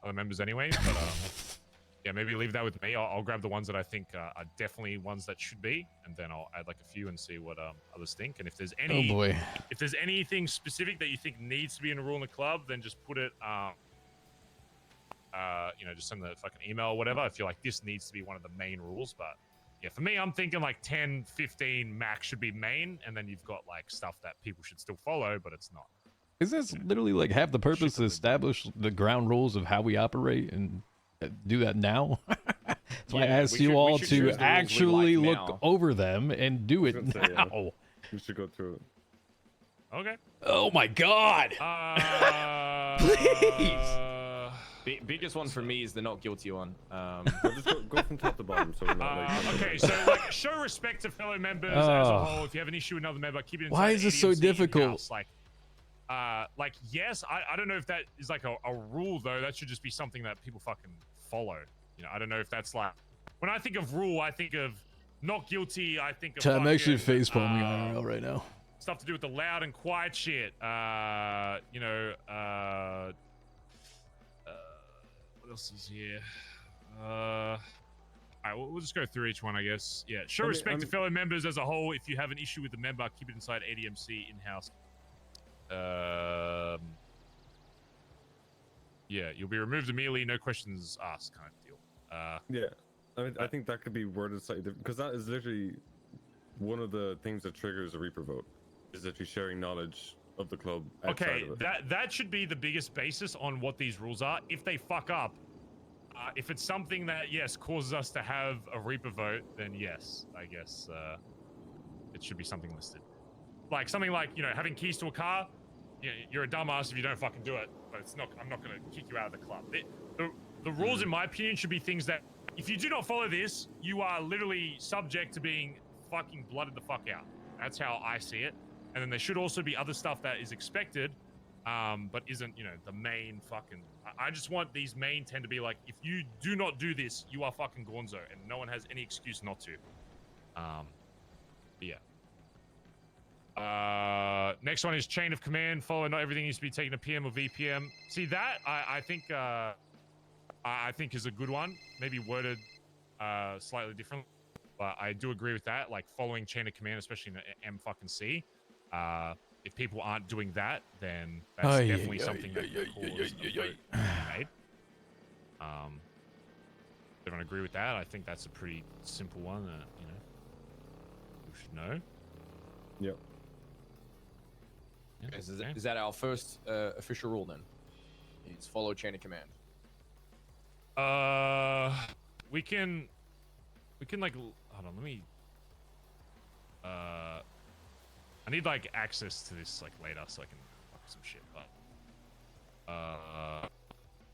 B: other members anyway. But yeah, maybe leave that with me. I'll grab the ones that I think are definitely ones that should be, and then I'll add like a few and see what others think. And if there's any,
A: Oh boy.
B: if there's anything specific that you think needs to be in a rule in the club, then just put it. You know, just send the fucking email or whatever. I feel like this needs to be one of the main rules, but yeah, for me, I'm thinking like 10, 15 max should be main, and then you've got like stuff that people should still follow, but it's not.
A: Is this literally like half the purpose to establish the ground rules of how we operate and do that now? That's why I asked you all to actually look over them and do it now.
C: We should go through it.
B: Okay.
A: Oh my god!
B: Please.
D: Biggest one for me is the not guilty one.
C: We'll just go from top to bottom, so we're not like.
B: Okay, so like, show respect to fellow members as a whole. If you have an issue with another member, keep it inside.
A: Why is this so
B: ADMC
A: difficult?
B: in-house. Like yes, I don't know if that is like a rule though. That should just be something that people fucking follow. You know, I don't know if that's like when I think of rule, I think of not guilty. I think of
A: I'm actually
B: fucking,
A: facepalming IRL right now.
B: stuff to do with the loud and quiet shit. You know, what else is here? All right, we'll just go through each one, I guess. Yeah, show respect to fellow members as a whole. If you have an issue with the member, keep it inside ADMC in-house. Yeah, you'll be removed immediately, no questions asked, kind of deal.
C: Yeah, I think that could be worded slightly different because that is literally one of the things that triggers a Reaper vote. Is literally sharing knowledge of the club.
B: Okay,
C: Of it.
B: that should be the biggest basis on what these rules are. If they fuck up, if it's something that yes causes us to have a Reaper vote, then yes, I guess it should be something listed. Like something like, you know, having keys to a car. You're a dumbass if you don't fucking do it, but it's not. I'm not going to kick you out of the club. The rules, in my opinion, should be things that if you do not follow this, you are literally subject to being fucking blooded the fuck out. That's how I see it. And then there should also be other stuff that is expected, but isn't, you know, the main fucking. I just want these main 10 to be like, if you do not do this, you are fucking gonzo, and no one has any excuse not to. But yeah. Next one is chain of command. Follow. Not everything needs to be taken to PM or VPM. See that? I think is a good one. Maybe worded slightly different, but I do agree with that. Like following chain of command, especially in the M fucking C. If people aren't doing that, then that's definitely something that can cause a vote to be made. Everyone agree with that? I think that's a pretty simple one that, you know, we should know.
C: Yep.
B: Yeah,
D: Is that our first official rule then? Is follow chain of command.
B: We can like, hold on, let me, I need like access to this like later so I can fuck some shit, but, how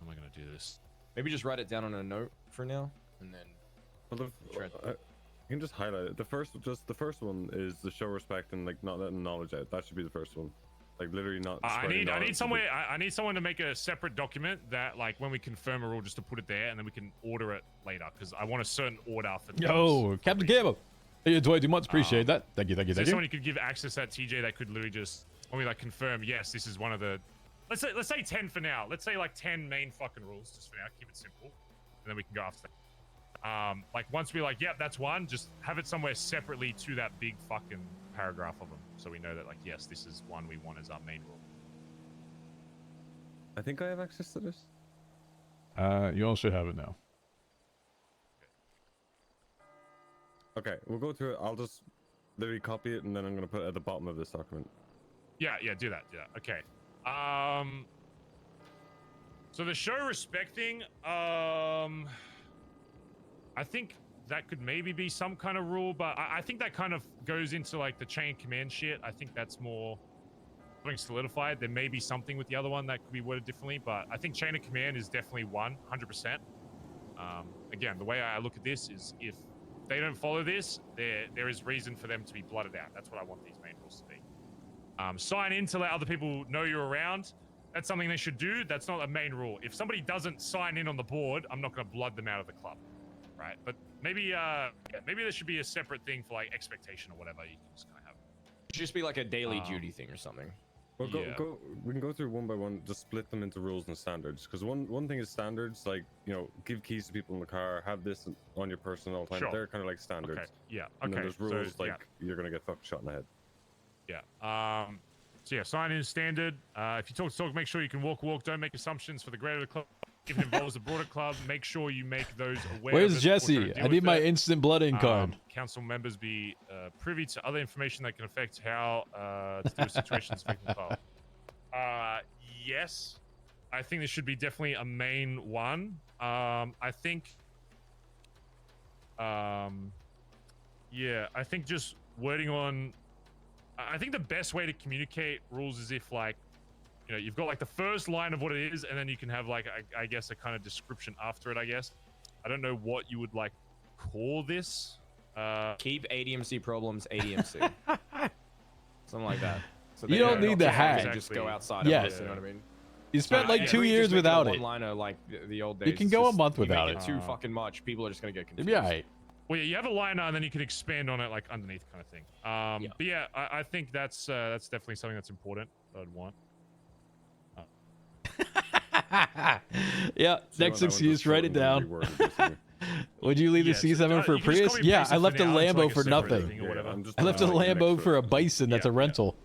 B: am I gonna do this?
D: Maybe just write it down on a note for now, and then.
C: Well, you can just highlight it. The first one is the show respect and like not letting knowledge out. That should be the first one. Like literally not.
B: I need someone to make a separate document that like when we confirm a rule, just to put it there, and then we can order it later because I want a certain order for.
A: Yo, Captain Camo. Hey, 22 months. Appreciate that. Thank you.
B: So someone you could give access at TJ that could literally just when we like confirm, yes, this is one of the. Let's say 10 for now. Let's say like 10 main fucking rules just for now. Keep it simple, and then we can go after that. Like once we like, yep, that's one. Just have it somewhere separately to that big fucking paragraph of them, so we know that like, yes, this is one we want as our main rule.
C: I think I have access to this.
A: You all should have it now.
C: Okay, we'll go through it. I'll just literally copy it and then I'm gonna put it at the bottom of this document.
B: Yeah, do that. Yeah, okay. So the show respect thing, I think that could maybe be some kind of rule, but I think that kind of goes into like the chain command shit. I think that's more something solidified. There may be something with the other one that could be worded differently, but I think chain of command is definitely 100%. Again, the way I look at this is if they don't follow this, there is reason for them to be blooded out. That's what I want these main rules to be. Sign in to let other people know you're around. That's something they should do. That's not a main rule. If somebody doesn't sign in on the board, I'm not going to blood them out of the club. right? But maybe maybe there should be a separate thing for like expectation or whatever. You can just kind of have.
D: It should just be like a daily duty thing or something.
C: Well,
B: Yeah.
C: we can go through one by one, just split them into rules and standards. Because one thing is standards, like, you know, give keys to people in the car, have this on your person all the time.
B: Sure.
C: They're kind of like standards.
B: Okay. Yeah.
C: And then
B: Okay.
C: there's rules
B: so,
C: like you're gonna get fucked shot in the head.
B: yeah. So yeah, sign in standard. If you talk, make sure you can walk. Don't make assumptions for the greater the club. If it involves a broader club, make sure you make those aware.
A: Where's
B: of it before trying to
A: Jesse?
B: deal
A: I need
B: with
A: my
B: it.
A: instant blood-in card.
B: Council members be privy to other information that can affect how to deal with situations affecting the club. Yes, I think this should be definitely a main one. I think, yeah, I think just wording on. I think the best way to communicate rules is if, like, you know, you've got like the first line of what it is, and then you can have like I guess a kind of description after it. I guess I don't know what you would like call this.
D: Keep ADMC problems ADMC. Something like that. So
A: You
D: they
A: don't
D: know
A: need
D: not
A: the
D: to
A: hack.
D: fucking just go outside
A: Yeah.
D: of this, you know what I mean?
A: You spent like
D: I
A: 2
D: agree,
A: years
D: just make
A: without
D: a
A: it.
D: one-liner like the old days.
A: You can
D: It's
A: go a
D: just-
A: month
D: you make
A: without
D: it
A: it.
D: too fucking much. People are just gonna get
A: It'd
D: confused.
A: be alright.
B: Well, yeah, you have a liner, and then you can expand on it like underneath, kind of thing.
D: Yeah.
B: But yeah, I think that's definitely something that's important that I'd want.
A: Yeah,
C: So
A: next
C: that one
A: excuse,
C: just
A: write it
C: totally
A: down.
C: reworded, basically.
A: Would you leave the
B: Yes,
A: C7 for a
B: you can just
A: Prius?
B: copy and
A: Yeah,
B: paste
A: I
B: it
A: left a
B: for now into,
A: Lambo
B: like, a
A: for
B: separate
A: nothing.
B: thing or whatever.
C: I'm just
A: I left a
C: adding next
A: Lambo
C: to
A: for
C: it.
A: a Bison that's a
B: Yeah.
A: rental.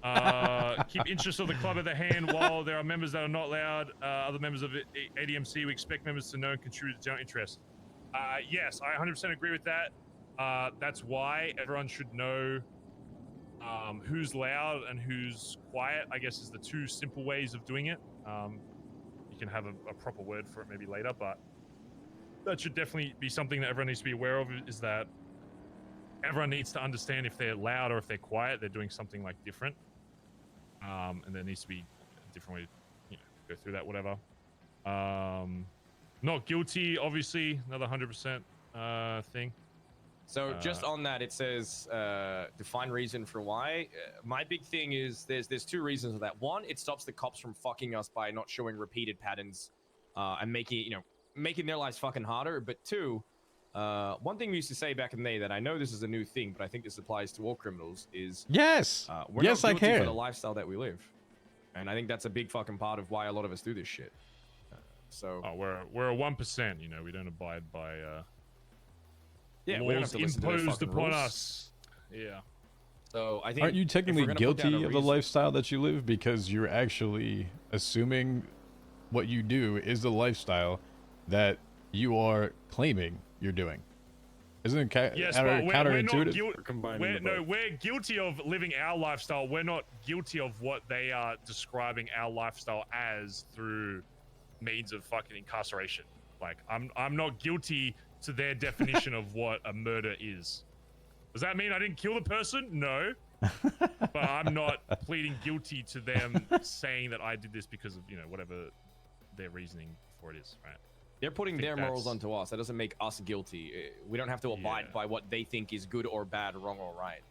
B: Keep interests of the club at the hand. While there are members that are not allowed, other members of ADMC, we expect members to know and contribute to general interest. Yes, I 100% agree with that. That's why everyone should know who's loud and who's quiet, I guess, is the two simple ways of doing it. You can have a proper word for it maybe later, but that should definitely be something that everyone needs to be aware of, is that everyone needs to understand if they're loud or if they're quiet, they're doing something like different. And there needs to be a different way to, you know, go through that, whatever. Not guilty, obviously, another 100% thing.
D: So just on that, it says define reason for why. My big thing is there's two reasons for that. One, it stops the cops from fucking us by not showing repeated patterns and making their lives fucking harder. But two, one thing we used to say back in the day that I know this is a new thing, but I think this applies to all criminals is
A: Yes.
D: we're
A: Yes,
D: not
A: I
D: guilty for
A: can.
D: the lifestyle that we live, and I think that's a big fucking part of why a lot of us do this shit. So
B: We're a 1%, you know, we don't abide by
D: yeah, we don't have
B: laws
D: to listen to those
B: imposed
D: fucking
B: upon
D: rules.
B: us. Yeah.
D: So I think
A: Aren't you
D: if we're
A: technically
D: gonna put down
A: guilty
D: a
A: of the
D: reason-
A: lifestyle that you live because you're actually assuming what you do is the lifestyle that you are claiming you're doing? Isn't it
B: Yes, but we're not
A: counterintuitive?
B: guilty.
C: Combining the both.
B: We're guilty of living our lifestyle. We're not guilty of what they are describing our lifestyle as through means of fucking incarceration. Like, I'm not guilty to their definition of what a murder is. Does that mean I didn't kill the person? No. But I'm not pleading guilty to them saying that I did this because of, you know, whatever their reasoning for it is, right?
D: They're putting
B: think
D: their morals
B: that's-
D: onto us. That doesn't make us guilty. We don't have to abide
B: Yeah.
D: by what they think is good or bad, wrong or right.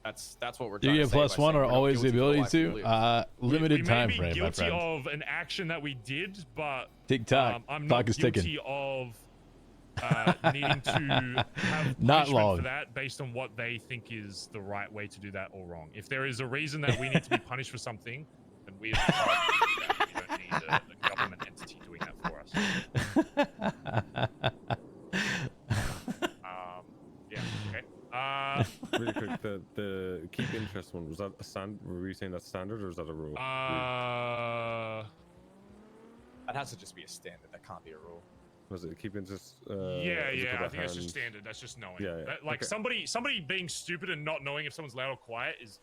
D: That's what we're
A: Do
D: trying
A: you
D: to
A: get
D: say
A: plus
D: by
A: one
D: saying
A: or
D: we're not
A: always the
D: guilty for
A: ability
D: life we
A: to?
D: live.
A: Limited
B: we
A: time
B: may be
A: frame, my
B: guilty
A: friend.
B: of an action that we did, but
A: Tick tock.
B: I'm
A: Clock
B: not
A: is
B: guilty
A: ticking.
B: of needing to have
A: Not
B: punishment
A: long.
B: for that based on what they think is the right way to do that or wrong. If there is a reason that we need to be punished for something, then we as a club do that. We don't need a government entity doing that for us. Yeah. Okay.
C: Really quick, the keep interest one, was that a stand? Were we saying that's standard or is that a rule?
D: That has to just be a standard. That can't be a rule.
C: Was it keep interest?
B: Yeah,
C: is it
B: yeah.
C: go
B: I think that's just
C: hand?
B: standard. That's just knowing.
C: Yeah, yeah.
B: That, like
C: Okay.
B: somebody being stupid and not knowing if someone's loud or quiet is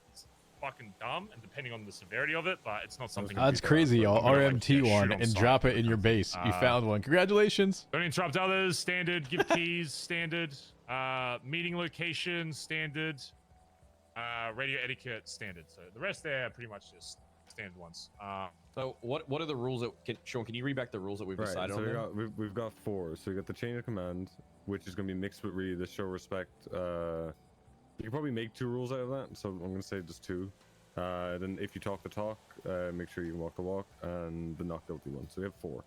B: fucking dumb, and depending on the severity of it, but it's not something.
A: That's
C: people
A: crazy,
C: ask,
A: y'all.
C: but I'm gonna, like,
A: RMT
B: shoot
A: one
B: on
A: and
B: sight
A: drop it
B: for
A: in your
B: that.
A: base. You found one. Congratulations.
B: Don't interrupt others. Standard. Give keys. Standard. Meeting location. Standard. Radio etiquette. Standard. So the rest there are pretty much just standard ones.
D: So what are the rules that Sean? Can you read back the rules that we've
C: Right,
D: decided
C: so
D: on?
C: we've got 4. So we got the chain of command, which is going to be mixed with really the show respect. You can probably make 2 rules out of that, so I'm going to say just 2. Then if you talk the talk, make sure you can walk the walk, and the not guilty one. So we have 4.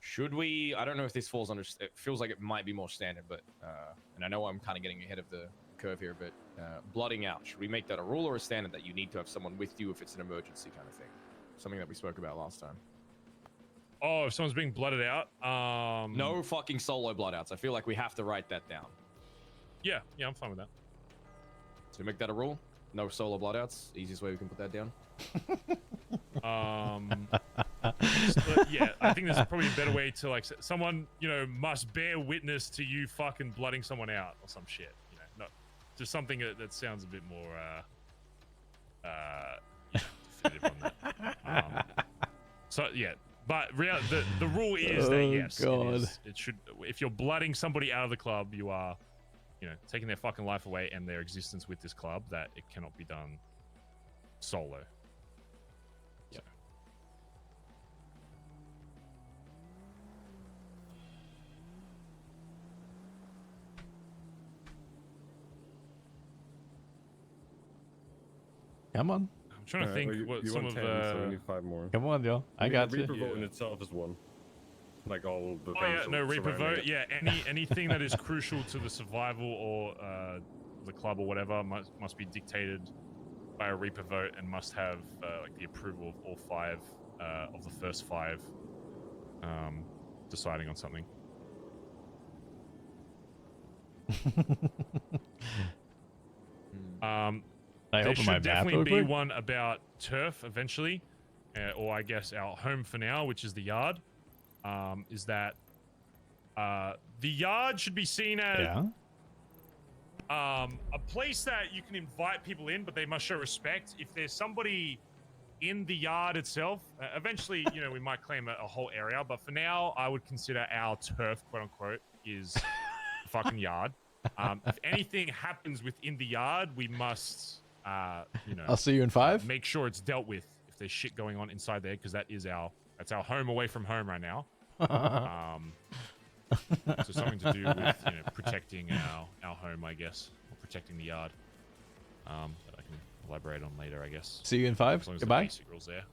D: Should we? I don't know if this falls under. It feels like it might be more standard, but and I know I'm kind of getting ahead of the curve here, but blooding out. Should we make that a rule or a standard that you need to have someone with you if it's an emergency kind of thing? Something that we spoke about last time.
B: Oh, if someone's being blooded out.
D: No fucking solo bloodouts. I feel like we have to write that down.
B: Yeah, I'm fine with that.
D: So make that a rule. No solo bloodouts. Easiest way we can put that down.
B: Yeah, I think there's probably a better way to like someone must bear witness to you fucking blooding someone out or some shit. Not just something that sounds a bit more definitive on that. So yeah, but the rule is that yes, it should. If you're blooding somebody out of the club, you are, taking their fucking life away and their existence with this club. That it cannot be done solo.
D: Yep.
A: Come on.
B: I'm trying to think what some
C: want
B: of
C: 10, so we need 5 more.
A: Come on, yo. I got
C: the
A: you.
C: Reaper vote in itself is 1. Like all the
B: Oh
C: things.
B: yeah, no Reaper
C: surrounding
B: vote.
C: it.
B: Yeah, anything that is crucial to the survival or the club or whatever must be dictated by a Reaper vote and must have like the approval of all 5 of the first 5 deciding on something.
A: I
B: There
A: open
B: should
A: my map
B: definitely
A: real
B: be
A: quick?
B: one about turf eventually, or I guess our home for now, which is the yard. Is that the yard should be seen as
A: Yeah.
B: a place that you can invite people in, but they must show respect. If there's somebody in the yard itself, eventually, we might claim a whole area, but for now, I would consider our turf, quote unquote, is the fucking yard. If anything happens within the yard, we must,
A: I'll see you in 5.
B: make sure it's dealt with if there's shit going on inside there, because that's our home away from home right now. So something to do with protecting our home, I guess, or protecting the yard. That I can elaborate on later, I guess.
A: See you in 5.
B: As long as
A: Goodbye.
B: the basic rules there.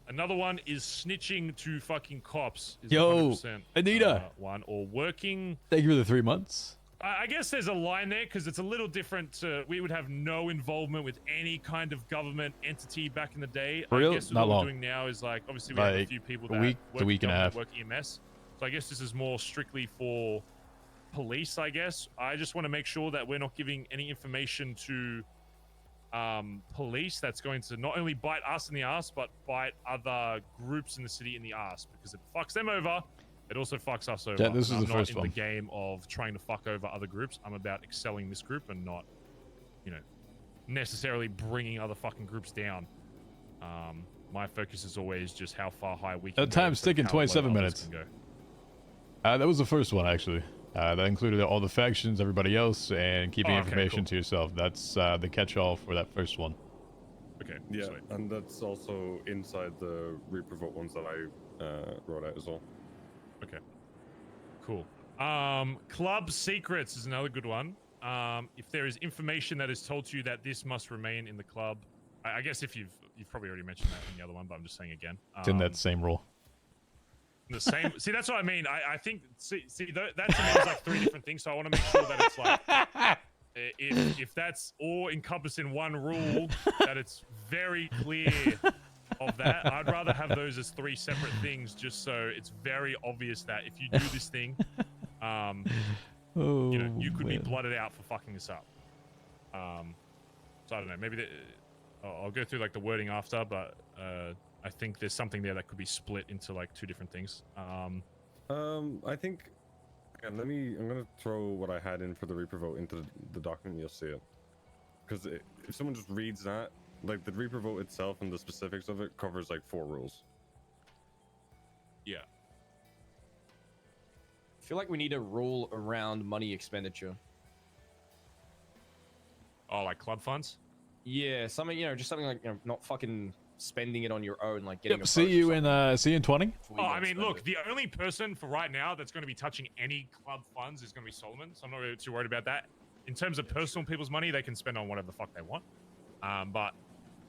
B: Another one is snitching to fucking cops. Is
A: Yo,
B: 100%,
A: Anita.
B: one or working.
A: Thank you for the 3 months.
B: I guess there's a line there because it's a little different. We would have no involvement with any kind of government entity back in the day.
A: For real?
B: I guess
A: Not
B: what
A: long.
B: we're doing now is like obviously we have a
A: Like,
B: few people
A: a
B: that
A: week to
B: work
A: week and a
B: government,
A: half.
B: work EMS. So I guess this is more strictly for police. I guess I just want to make sure that we're not giving any information to police that's going to not only bite us in the ass but bite other groups in the city in the ass, because it fucks them over. It also fucks us over.
A: Yeah, this is
B: I'm
A: the first
B: not in
A: one.
B: the game of trying to fuck over other groups. I'm about excelling this group and not, necessarily bringing other fucking groups down. My focus is always just how far high we can
A: That
B: go.
A: time's
B: but
A: ticking,
B: how
A: 27
B: low others
A: minutes.
B: can go.
A: That was the first one, actually. That included all the factions, everybody else, and keeping
B: Oh, okay,
A: information
B: cool.
A: to yourself. That's the catch-all for that first one.
B: Okay.
C: Yeah,
B: sweet.
C: and that's also inside the Reaper vote ones that I wrote out as well.
B: Okay. Cool. Club secrets is another good one. If there is information that is told to you that this must remain in the club, I guess if you've probably already mentioned that in the other one, but I'm just saying again.
A: It's in that same rule.
B: The same. See, that's what I mean. I think. See, that to me is like 3 different things. So I want to make sure that it's like, if that's all encompassed in one rule, that it's very clear of that. I'd rather have those as 3 separate things, just so it's very obvious that if you do this thing, you could be blooded out for fucking this up. So I don't know. Maybe I'll go through like the wording after, but I think there's something there that could be split into like 2 different things.
C: I think. Yeah, I'm gonna throw what I had in for the Reaper vote into the document. You'll see it. Because if someone just reads that, like the Reaper vote itself and the specifics of it covers like 4 rules.
B: Yeah.
D: I feel like we need a rule around money expenditure.
B: Oh, like club funds?
D: Yeah, something, just something like, not fucking spending it on your own, like getting
A: Yep,
D: a
A: see
D: boat or
A: you
D: something
A: in 20.
D: before you
B: Oh,
D: go
B: I mean,
D: spend
B: look,
D: it.
B: the only person for right now that's going to be touching any club funds is going to be Solomon, so I'm not really too worried about that. In terms of personal people's money, they can spend on whatever the fuck they want. But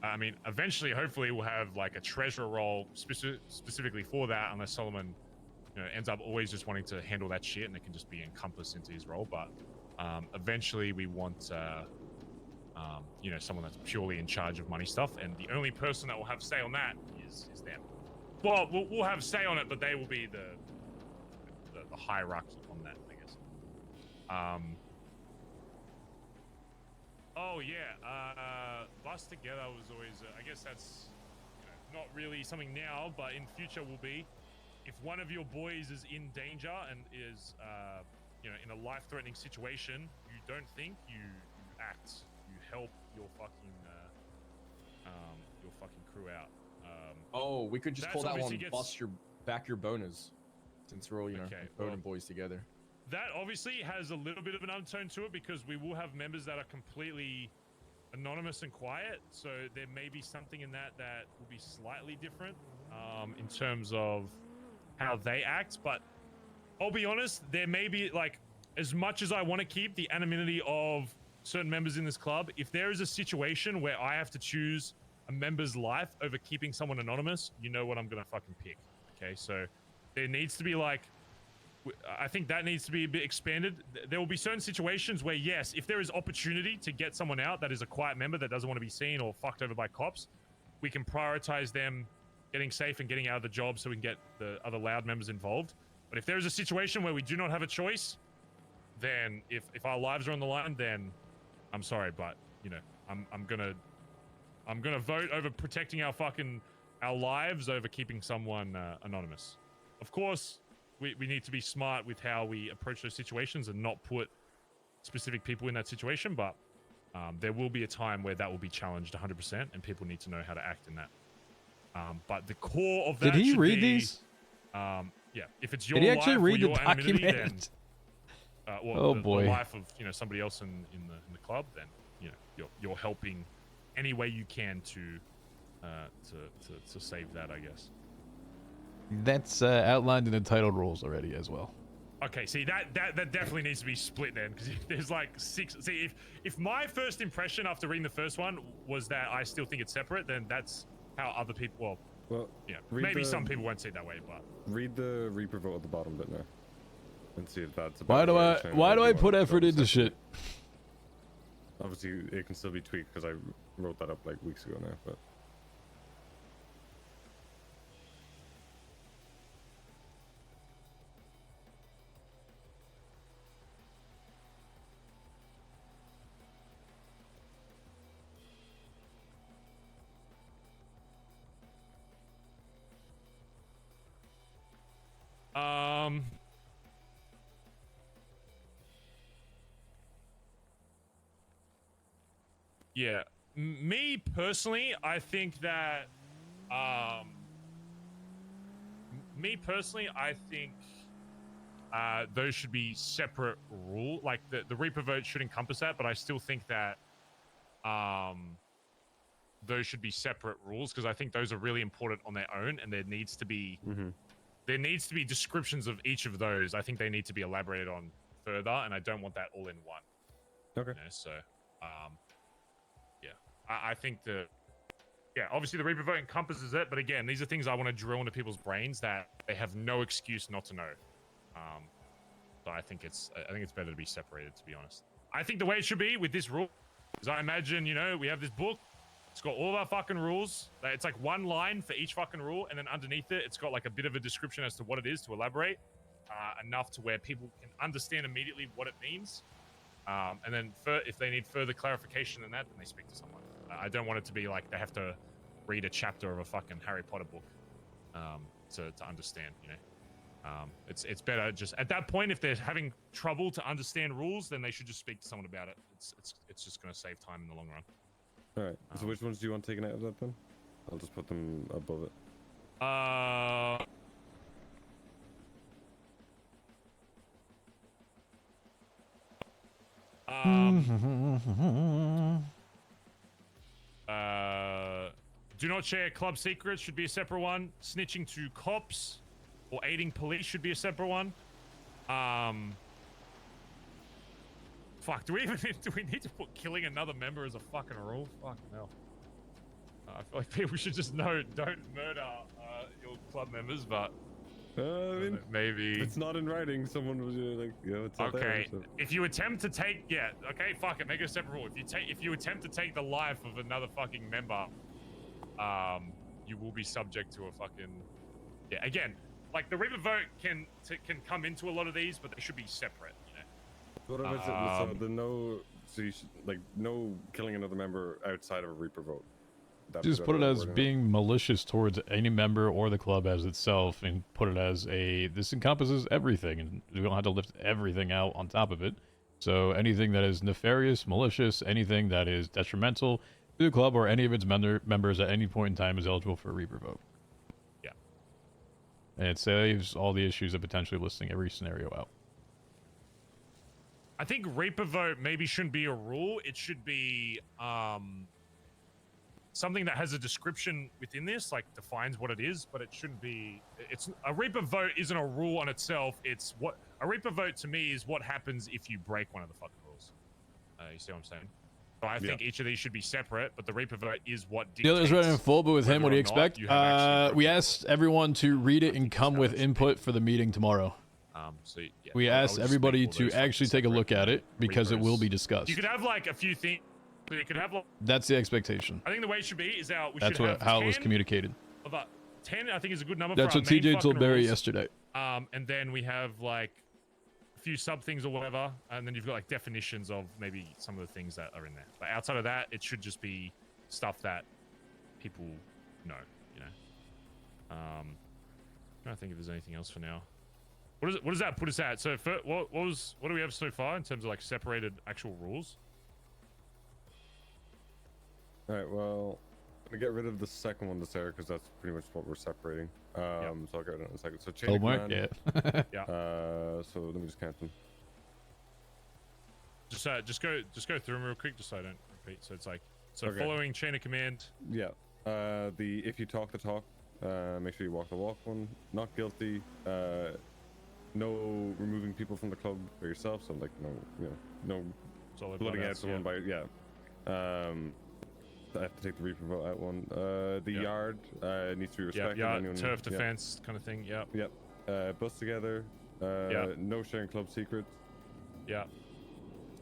B: I mean, eventually, hopefully, we'll have like a treasurer role specifically for that, unless Solomon, ends up always just wanting to handle that shit, and it can just be encompassed into his role. But eventually, we want, someone that's purely in charge of money stuff, and the only person that will have say on that is them. Well, we'll have say on it, but they will be the hierarchy on that, I guess. Oh yeah, Bus Together was always, I guess that's not really something now, but in future will be. If one of your boys is in danger and is, in a life-threatening situation, you don't think, you act. You help your fucking crew out.
D: Oh, we could just call that one
B: gets...
D: "Bust Your Back Your Boners," since we're all boning boys together.
B: That obviously has a little bit of an undertone to it because we will have members that are completely anonymous and quiet. So there may be something in that will be slightly different in terms of how they act. But I'll be honest, there may be, like, as much as I want to keep the anonymity of certain members in this club, if there is a situation where I have to choose a member's life over keeping someone anonymous, you know what I'm going to fucking pick. Okay, so there needs to be, like, I think that needs to be a bit expanded. There will be certain situations where, yes, if there is opportunity to get someone out that is a quiet member that doesn't want to be seen or fucked over by cops, we can prioritize them getting safe and getting out of the job so we can get the other loud members involved. But if there's a situation where we do not have a choice, then if our lives are on the line, then I'm sorry, but I'm gonna vote over protecting our lives over keeping someone anonymous. Of course, we need to be smart with how we approach those situations and not put specific people in that situation, but there will be a time where that will be challenged 100%, and people need to know how to act in that. But the core of that
A: Did he
B: should
A: read
B: be,
A: these?
B: Yeah, if it's your
A: Did he
B: life
A: actually
B: or
A: read the
B: your anonymity,
A: document?
B: then,
A: Oh, boy.
B: the life of somebody else in the club, then you're helping any way you can to save that, I guess.
A: That's outlined in the title rules already as well.
B: Okay, see that definitely needs to be split then, because there's like 6. See, if my first impression after reading the first one was that I still think it's separate, then that's how other people. Well, maybe some people won't see it that way, but
C: read the Reaper vote at the bottom bit now, and see if that's.
A: Why do I put effort into shit?
C: Obviously, it can still be tweaked because I wrote that up like weeks ago now, but.
B: Yeah, me personally, I think that, those should be separate rule. Like the Reaper vote should encompass that, but I still think that, those should be separate rules because I think those are really important on their own, and there needs to be descriptions of each of those. I think they need to be elaborated on further, and I don't want that all in one.
C: Okay.
B: So, I think obviously the Reaper vote encompasses it, but again, these are things I want to drill into people's brains that they have no excuse not to know. So I think it's better to be separated, to be honest. I think the way it should be with this rule is, I imagine, we have this book. It's got all of our fucking rules. It's like one line for each fucking rule, and then underneath it, it's got like a bit of a description as to what it is to elaborate, enough to where people can understand immediately what it means. And then if they need further clarification than that, then they speak to someone. I don't want it to be like they have to read a chapter of a fucking Harry Potter book to understand, It's better just at that point, if they're having trouble to understand rules, then they should just speak to someone about it. It's just going to save time in the long run.
C: All right. So which ones do you want taken out of that then? I'll just put them above it.
B: Do not share club secrets should be a separate one. Snitching to cops or aiding police should be a separate one. Fuck, do we need to put killing another member as a fucking rule? Fucking hell. I feel like people should just know, don't murder your club members, but
C: I mean,
B: maybe.
C: if it's not in writing, someone was like, it's not there,
B: Okay,
C: so-
B: if you attempt to take, okay, fuck it, make it a separate rule. If you attempt to take the life of another fucking member, you will be subject to a fucking, again, like the Reaper vote can come into a lot of these, but they should be separate, you know.
C: What if it's the no, so you should, like, no killing another member outside of a Reaper vote? That's
A: Just
C: the
A: put it
C: other
A: as
C: wording.
A: being malicious towards any member or the club as itself, and put it as this encompasses everything, and we don't have to lift everything out on top of it. So anything that is nefarious, malicious, anything that is detrimental to the club or any of its members at any point in time is eligible for a Reaper vote.
B: Yeah.
A: And it saves all the issues of potentially listing every scenario out.
B: I think Reaper vote maybe shouldn't be a rule. It should be something that has a description within this, like defines what it is, but it shouldn't be. It's a Reaper vote isn't a rule on itself. It's what a Reaper vote to me is what happens if you break one of the fucking rules. You see what I'm saying? So I think each of these should be separate, but the Reaper vote is what dictates.
A: The other's read in full, but with him, what do you
B: whether or not
A: expect?
B: you have actually
A: We
B: broken
A: asked everyone to read it and come with input for the meeting tomorrow.
B: So yeah,
A: We
B: I'll
A: asked
B: just
A: everybody
B: make all
A: to
B: those
A: actually
B: fucking
A: take a look
B: separate
A: at it because it will
B: Reapers.
A: be discussed.
B: You could have like a few things. You could have like,
A: That's the expectation.
B: I think the way it should be is we
A: That's
B: should have
A: how it was
B: 10
A: communicated.
B: About 10, I think, is a good number.
A: That's
B: for
A: what
B: our main
A: TJ told
B: fucking
A: Barry
B: rules.
A: yesterday.
B: And then we have like a few sub things or whatever, and then you've got like definitions of maybe some of the things that are in there. But outside of that, it should just be stuff that people know. You know. Trying to think if there's anything else for now. What does that put us at? So what do we have so far in terms of like separated actual rules?
C: All right, well, I'm gonna get rid of the second one that's there because that's pretty much what we're separating. So I'll get rid of it in a second. So chain of
A: Homework?
C: command.
A: Yeah.
B: Yeah.
C: So let me just count them.
B: Just go through them real quick, just so I don't repeat. So it's like
C: Okay.
B: following chain of command.
C: Yeah. The if you talk the talk, make sure you walk the walk one. Not guilty. No removing people from the club or yourself. So like no
B: Solid
C: blooding out
B: bloodouts,
C: someone by I have to take the Reaper vote out one. The yard needs to be respected.
B: Yeah,
C: Anyone-
B: turf defense kind of thing. Yeah.
C: Yep. Bus together. No sharing club secrets.
B: Yeah.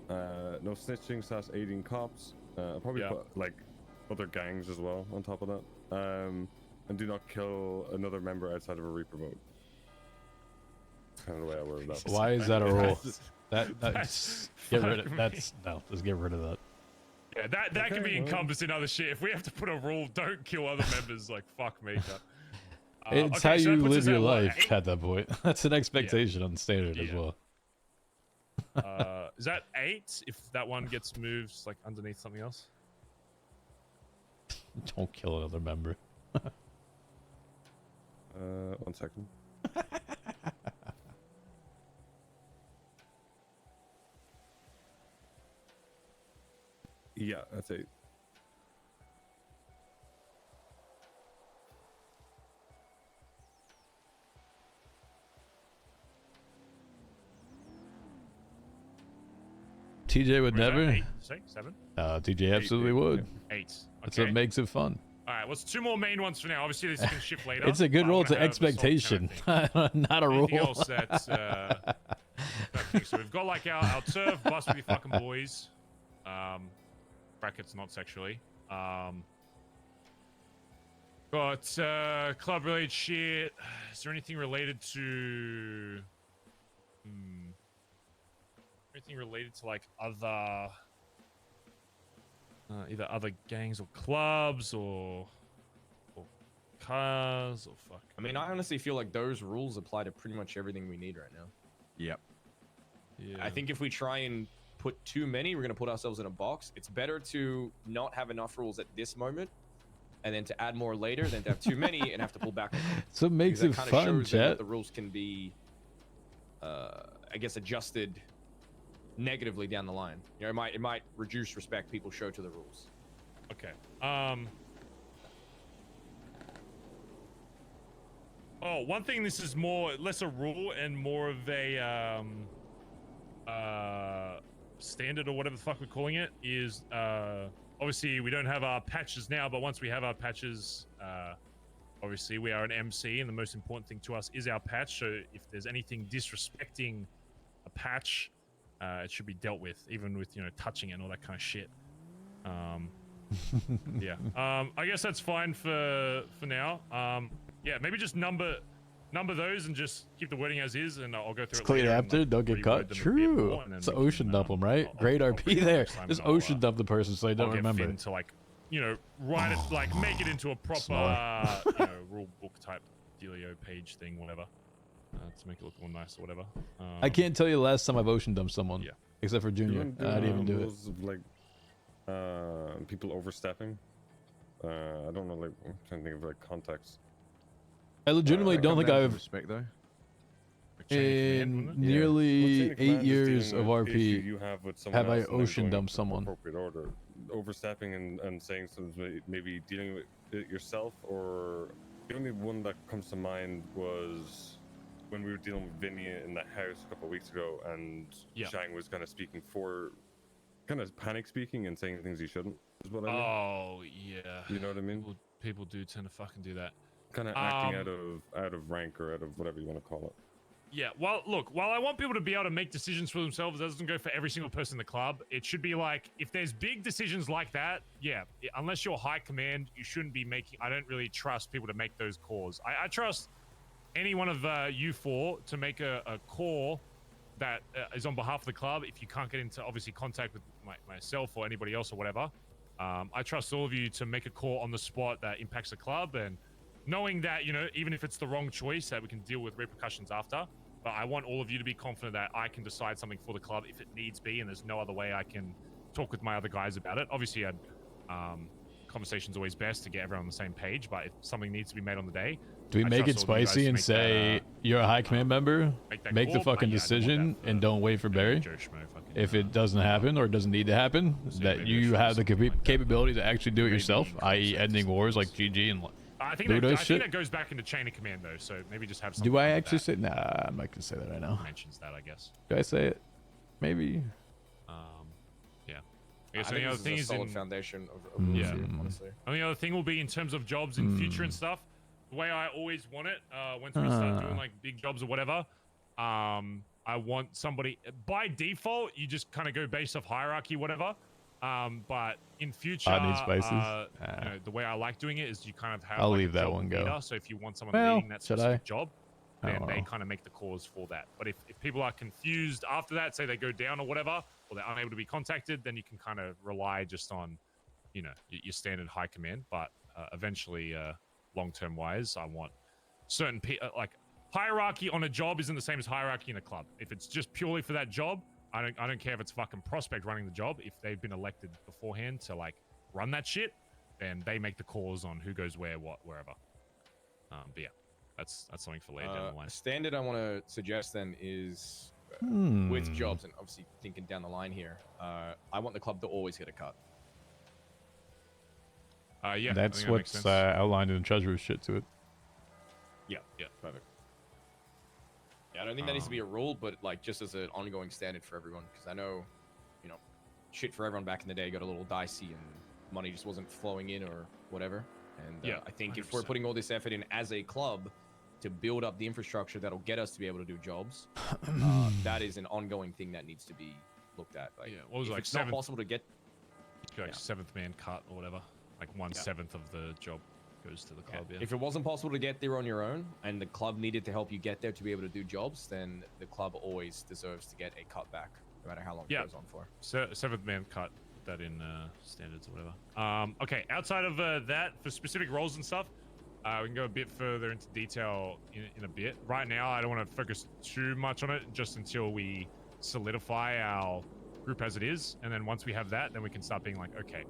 C: No snitching / aiding cops. I'll probably put like other gangs as well on top of that. And do not kill another member outside of a Reaper vote. That's kind of the way I worded that.
A: Why is that a rule?
B: That's
A: That's get rid of
B: fuck
A: that's no. Just get rid of that.
B: Yeah, that can be
C: Okay, well.
B: encompassed in other shit. If we have to put a rule, don't kill other members, like fuck me.
A: It's
B: okay,
A: how
B: so that
A: you
B: puts
A: live
B: us
A: your
B: at what,
A: life
B: 8?
A: at that point. That's an expectation on standard as
B: Yeah.
A: well.
B: Is that 8? If that one gets moved, like underneath something else.
A: Don't kill another member.
C: 1 second. Yeah, that's 8.
A: TJ would
B: Or is that
A: never.
B: 8? 6, 7,
A: TJ absolutely would.
B: 8.
A: That's
B: Okay.
A: what makes it fun.
B: All right. What's 2 more main ones for now? Obviously, this can shift later.
A: It's a good
B: but I
A: rule.
B: wanna
A: It's an
B: have a solid
A: expectation,
B: kind of thing.
A: not a rule.
B: Anything else that's so we've got like our turf bust with your fucking boys, brackets not sexually, got club related shit. Is there anything related to anything related to like other either other gangs or clubs or cars or fuck?
D: I mean, I honestly feel like those rules apply to pretty much everything we need right now.
E: Yep.
B: Yeah.
D: I think if we try and put too many, we're going to put ourselves in a box. It's better to not have enough rules at this moment and then to add more later than to have too many and have to pull back on them.
A: So it makes
D: Because
A: it
D: that kinda
A: fun,
D: shows that
A: chat.
D: the rules can be, I guess, adjusted negatively down the line. You know, it might reduce respect people show to the rules.
B: Okay. Oh, one thing. This is less a rule and more of a standard or whatever the fuck we're calling it is obviously we don't have our patches now, but once we have our patches, obviously we are an MC, and the most important thing to us is our patch. So if there's anything disrespecting a patch, it should be dealt with, even with touching it and all that kind of shit. Yeah. I guess that's fine for now. Yeah, maybe just number those and just keep the wording as is, and I'll go through
A: It's
B: it
A: clean
B: later and,
A: after,
B: like,
A: don't get
B: reword
A: caught.
B: them a bit
A: True.
B: more, and then
A: It's
B: we
A: an ocean
B: can,
A: dump them, right?
B: I'll-
A: Great
B: I'll
A: RP
B: bring it
A: there.
B: next time,
A: Just
B: and I'll,
A: ocean dump the person so they don't
B: I'll get
A: remember.
B: Finn to like, write it, like make it into a proper,
A: Smaller.
B: rule book type dealio page thing, whatever, to make it look more nice or whatever.
A: I can't tell you the last time I've ocean dumped someone.
B: Yeah.
A: Except for Junior. I didn't even do it.
C: rules of, like people overstepping. I don't know, like I'm trying to think of like context.
A: I legitimately don't think I've
E: respect though.
A: in
C: Yeah.
A: nearly
C: Well, chain of
A: 8
C: command is
A: years
C: dealing
A: of
C: with the issue
A: RP.
C: you have with someone
A: have I
C: else and then
A: ocean
C: going
A: dumped
C: into
A: someone.
C: appropriate order. Overstepping and saying something, maybe dealing with it yourself, or the only one that comes to mind was when we were dealing with Vinny in the house a couple of weeks ago, and
B: Yeah.
C: Shang was kind of panic speaking and saying things he shouldn't. Is what I mean.
B: Oh yeah.
C: You know what I mean?
B: People do tend to fucking do that.
C: Kind of acting out of rank or out of whatever you want to call it.
B: Yeah, well, look, while I want people to be able to make decisions for themselves, that doesn't go for every single person in the club. It should be like, if there's big decisions like that, yeah, unless you're high command, you shouldn't be making, I don't really trust people to make those calls. I trust any one of you four to make a call that is on behalf of the club. If you can't get into, obviously, contact with myself or anybody else or whatever, I trust all of you to make a call on the spot that impacts the club, and knowing that, even if it's the wrong choice, that we can deal with repercussions after. But I want all of you to be confident that I can decide something for the club if it needs be, and there's no other way I can talk with my other guys about it. Obviously, conversation's always best to get everyone on the same page, but if something needs to be made on the day,
A: Do we
B: I
A: make it
B: trust all of you guys
A: spicy
B: to
A: and
B: make
A: say
B: that,
A: you're a high command member?
B: that
A: Make the
B: call, but
A: fucking
B: yeah, I don't want
A: decision
B: that for
A: and don't wait for Barry.
B: Joe Schmo fucking,
A: If it doesn't happen or doesn't need to happen,
B: So
A: that
B: maybe I
A: you
B: should
A: have the
B: do something like that.
A: capability to actually do it
B: Maybe
A: yourself,
B: in
A: i.e.
B: concept
A: ending
B: or
A: wars like
B: something.
A: GG and
B: I think
A: Ludo
B: that,
A: shit?
B: that goes back into chain of command though, so maybe just have something
A: do I
B: like
A: actually
B: that
A: say? Nah, I'm not gonna say that right now.
B: mentions that, I guess.
A: Do I say it? Maybe.
B: Yeah. I
D: I
B: guess
D: think
B: any other
D: this
B: thing
D: is a
B: is
D: solid
B: in,
D: foundation of rules
B: Yeah.
D: here, honestly.
B: only other thing will be in terms of jobs in future and stuff. The way I always want it, once we start doing like big jobs or whatever, I want somebody by default. You just kind of go based off hierarchy, whatever. But in future,
A: I need spices.
B: the way I like doing it is you kind of have.
A: I'll
B: like,
A: leave
B: a
A: that
B: job
A: one go.
B: leader. So if you want someone
A: Well,
B: leading that
A: should
B: specific
A: I?
B: job,
A: I
B: then
A: don't
B: they
A: know.
B: kind of make the calls for that. But if people are confused after that, say they go down or whatever, or they're unable to be contacted, then you can kind of rely just on, your standard high command. But eventually, long-term wise, I want certain like hierarchy on a job isn't the same as hierarchy in a club. If it's just purely for that job, I don't care if it's fucking prospect running the job. If they've been elected beforehand to like run that shit, then they make the calls on who goes where, what, wherever. But yeah, that's something for later down the line.
D: A standard I want to suggest then is with jobs, and obviously thinking down the line here, I want the club to always get a cut.
B: Yeah, I
A: That's
B: think that makes
A: what's
B: sense.
A: outlined in the treasurer's shit to it.
D: Yeah,
B: Yeah.
D: perfect. Yeah, I don't think that needs to be a rule, but like just as an ongoing standard for everyone, because I know, shit for everyone back in the day got a little dicey and money just wasn't flowing in or whatever. And
B: Yeah,
D: I think if we're
B: 100%.
D: putting all this effort in as a club to build up the infrastructure that'll get us to be able to do jobs, that is an ongoing thing that needs to be looked at. Like,
B: Yeah, what was it,
D: if
B: like
D: it's not
B: 7th
D: possible to get,
B: like
D: yeah.
B: 7th man cut or whatever, like 1/7 of the job goes to the club. Yeah.
D: if it wasn't possible to get there on your own, and the club needed to help you get there to be able to do jobs, then the club always deserves to get a cut back, no matter how long
B: Yeah.
D: it goes on for.
B: 7th man cut. Put that in standards or whatever. Okay, outside of that, for specific roles and stuff, we can go a bit further into detail in a bit. Right now, I don't want to focus too much on it, just until we solidify our group as it is, and then once we have that, then we can start being like, okay,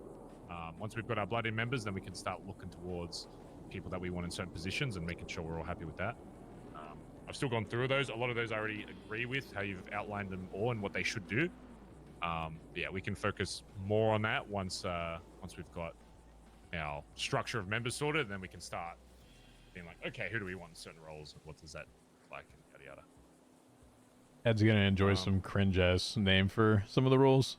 B: once we've got our blood in members, then we can start looking towards people that we want in certain positions and making sure we're all happy with that. I've still gone through those. A lot of those I already agree with, how you've outlined them all and what they should do. Yeah, we can focus more on that once we've got our structure of members sorted, and then we can start being like, okay, who do we want in certain roles, and what does that look like, and yada yada.
A: Ed's gonna enjoy some cringe ass name for some of the roles.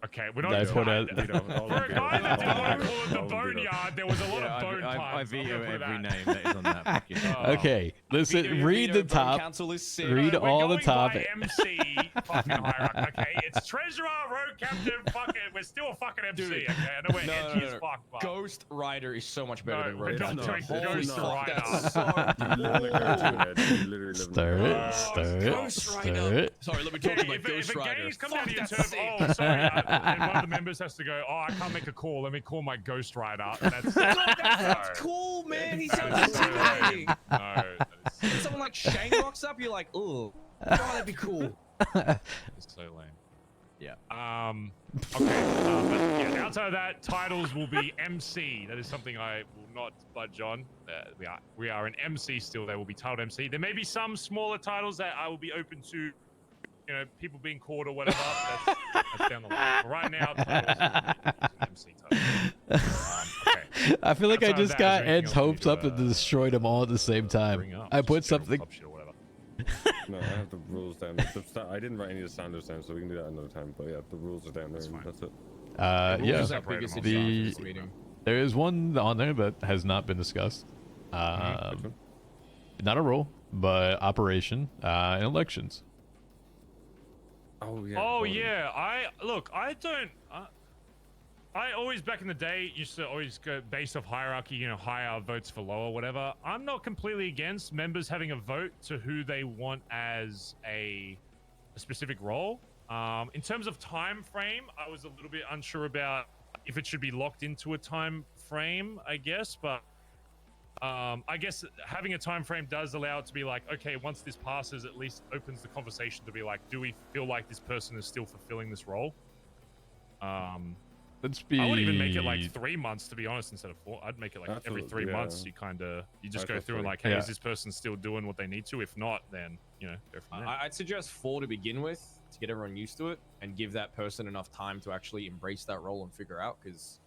B: Okay, we're not.
A: I put out-
B: For a guy that didn't want to call it the boneyard, there was a lot of bone
E: I
B: puns. I'm
E: veto
B: gonna put
E: every
B: that.
E: name that is on that fucking.
A: Okay, listen. Read the top.
D: Council is sick.
A: Read
B: No, we're
A: all the
B: going
A: top.
B: by MC fucking hierarchy. Okay, it's treasurer, road captain. Fuck it, we're still a fucking MC.
D: Dude.
B: Okay, I know we're edgy as fuck, but
D: Ghost Rider is so much better
B: No,
D: than
B: we're
D: Road
B: not
D: Captain.
B: doing
D: Holy
B: Ghost
D: fuck,
B: Rider.
D: that's so
C: You live in a cartoon, Ed. You literally live in
A: Stir
C: a
A: it,
C: cartoon.
A: stir it,
D: Ghost
A: stir
D: Rider.
A: it.
D: Sorry, let me
B: Okay,
D: talk about
B: if
D: Ghost
B: a
D: Rider.
B: gaze comes out
D: Fuck,
B: of your
D: that's
B: turf,
D: sick.
B: oh sorry, and one of the members has to go, oh I can't make a call, let me call my Ghost Rider. That's
D: That's cool, man. He sounds
B: that is so
D: intimidating.
B: lame. No, that is
D: When someone like Shane rocks up, you're like, oh, that'd be cool.
B: it's so lame.
E: Yeah.
B: Okay. But yeah, outside of that, titles will be MC. That is something I will not budge on. We are an MC still. They will be titled MC. There may be some smaller titles that I will be open to, you know, people being caught or whatever. That's down the line. But right now, titles will be an MC title. Okay.
A: I feel like I
B: Outside of
A: just
B: that, is
A: got
B: there anything
A: Ed's
B: else we need
A: hopes
B: to,
A: up and destroyed them all at the same time.
B: bring up?
A: I
B: Just
A: put
B: general
A: something.
B: club shit or whatever.
C: No, I have the rules down. I didn't write any of the standards down, so we can do that another time. But yeah, the rules are down there.
B: That's
C: And
B: fine.
C: that's it.
A: Yeah.
D: Who's our biggest
B: The-
D: issue in this meeting?
A: There is one on there that has not been discussed.
C: Which one?
A: Not a rule, but operation and elections.
C: Oh yeah.
B: Oh
C: hold on.
B: yeah, I don't. I always back in the day used to always go based off hierarchy, you know, higher votes for lower, whatever. I'm not completely against members having a vote to who they want as a specific role. In terms of time frame, I was a little bit unsure about if it should be locked into a time frame, I guess, but I guess having a time frame does allow it to be like, okay, once this passes, at least opens the conversation to be like, do we feel like this person is still fulfilling this role?
A: Let's be.
B: I would even make it like 3 months, to be honest, instead of 4. I'd make it like every
C: Absolutely,
B: 3
C: yeah.
B: months. You just
C: I
B: go
C: feel
B: through and
C: free.
B: like, hey,
A: Yeah.
B: is this person still doing what they need to? If not, then you know, go from there.
D: I'd suggest 4 to begin with to get everyone used to it and give that person enough time to actually embrace that role and figure out. Because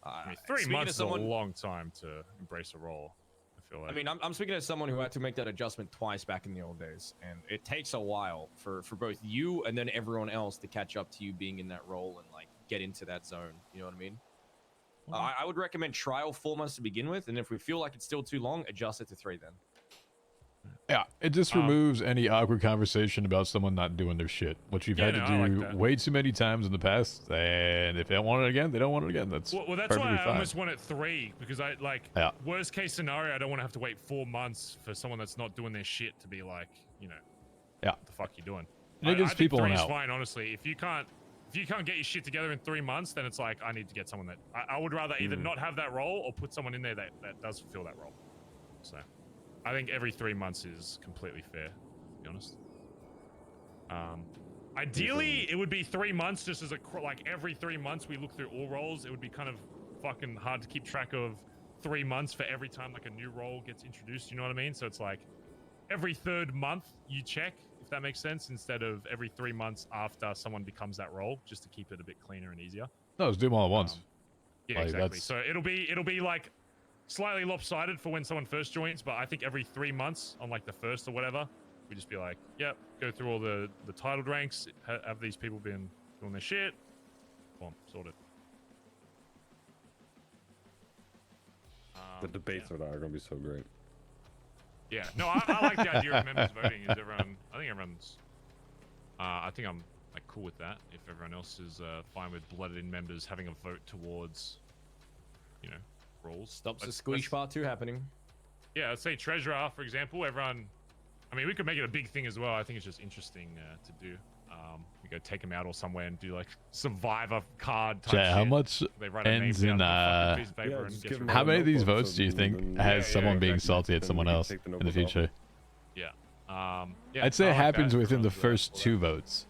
B: I mean, 3 months is a long time to embrace a role. I feel like.
D: I mean, I'm speaking as someone who had to make that adjustment twice back in the old days, and it takes a while for both you and then everyone else to catch up to you being in that role and like get into that zone. You know what I mean? I would recommend trial 4 months to begin with, and if we feel like it's still too long, adjust it to 3 then.
A: Yeah, it just removes any awkward conversation about someone not doing their shit, which we've had
B: no, I
A: to
B: like
A: do
B: that.
A: way too many times in the past. And if they don't want it again, they don't want it again. That's
B: Well, that's
A: perfectly
B: why I
A: fine.
B: almost want it 3 because I like
A: Yeah.
B: worst case scenario. I don't want to have to wait 4 months for someone that's not doing their shit to be like, you know,
A: Yeah.
B: what the fuck you doing?
A: It gives
B: I think
A: people
B: 3
A: an
B: is
A: out.
B: fine, honestly. If you can't get your shit together in 3 months, then it's like I need to get someone that I would rather either not have that role or put someone in there that does fulfill that role. So I think every 3 months is completely fair, to be honest. Ideally, it would be 3 months just as like every 3 months we look through all roles. It would be kind of fucking hard to keep track of 3 months for every time like a new role gets introduced. You know what I mean? So it's like every 3rd month you check, if that makes sense, instead of every 3 months after someone becomes that role, just to keep it a bit cleaner and easier.
A: No, let's do them all at once.
B: Yeah,
A: Like,
B: exactly.
A: that's-
B: So it'll be like slightly lopsided for when someone first joins, but I think every 3 months on like the 1st or whatever, we just be like, yep, go through all the titled ranks. Have these people been doing their shit? Boom, sorted.
C: The debates are going to be so great.
B: Yeah, no, I like the idea of members voting. I think everyone's. I think I'm like cool with that. If everyone else is fine with blooded-in members having a vote towards, you know, roles.
D: Stops the
B: Let's-
D: squeeze
B: let's-
D: part 2 happening.
B: Yeah, let's say treasurer, for example. Everyone, I mean, we could make it a big thing as well. I think it's just interesting to do. We go take them out or somewhere and do like survivor card type
A: Chat, how
B: shit.
A: much
B: They write a
A: ends
B: name
A: in,
B: down on a fucking piece of paper
C: Yeah,
B: and
C: just
B: get
C: give
B: your
C: them
A: How
C: a
A: many of these
C: notebook
A: votes
C: so
A: do you think
C: then-
A: has
B: yeah,
A: someone being
C: exactly.
A: salty at
C: Then
A: someone
C: we can
A: else
C: take the
A: in the
C: notebook off.
A: future?
B: Yeah.
A: I'd say
B: I
A: it
B: like
A: happens
B: that.
A: within the
B: Everyone's
A: first 2 votes.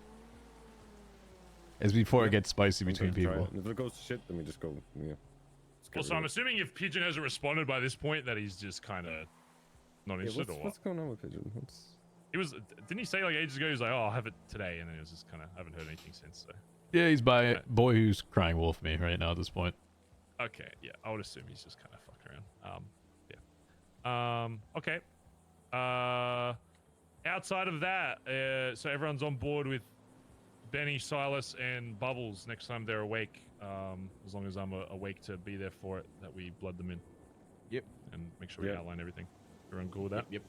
A: As before it
C: Yeah.
A: gets spicy between
C: Sometimes try
A: people.
C: it. And if it goes to shit, then we just go, yeah. Let's get
B: Also,
C: rid
B: I'm
C: of it.
B: assuming if Pigeon hasn't responded by this point, that he's just kind of not
C: Yeah,
B: interested or what?
C: what's going on with Pigeon?
B: He was. Didn't he say like ages ago? He was like, "Oh, I'll have it today," and then it was just kind of. I haven't heard anything since. So.
A: Yeah, he's by
B: Right.
A: boy who's crying wolf me right now at this point.
B: Okay, yeah, I would assume he's just kind of fucking around. Okay. Outside of that, so everyone's on board with Benny, Silas, and Bubbles next time they're awake. As long as I'm awake to be there for it, that we blood them in.
D: Yep.
B: And make sure we
C: Yep.
B: outline everything. Everyone cool with that?
D: Yep.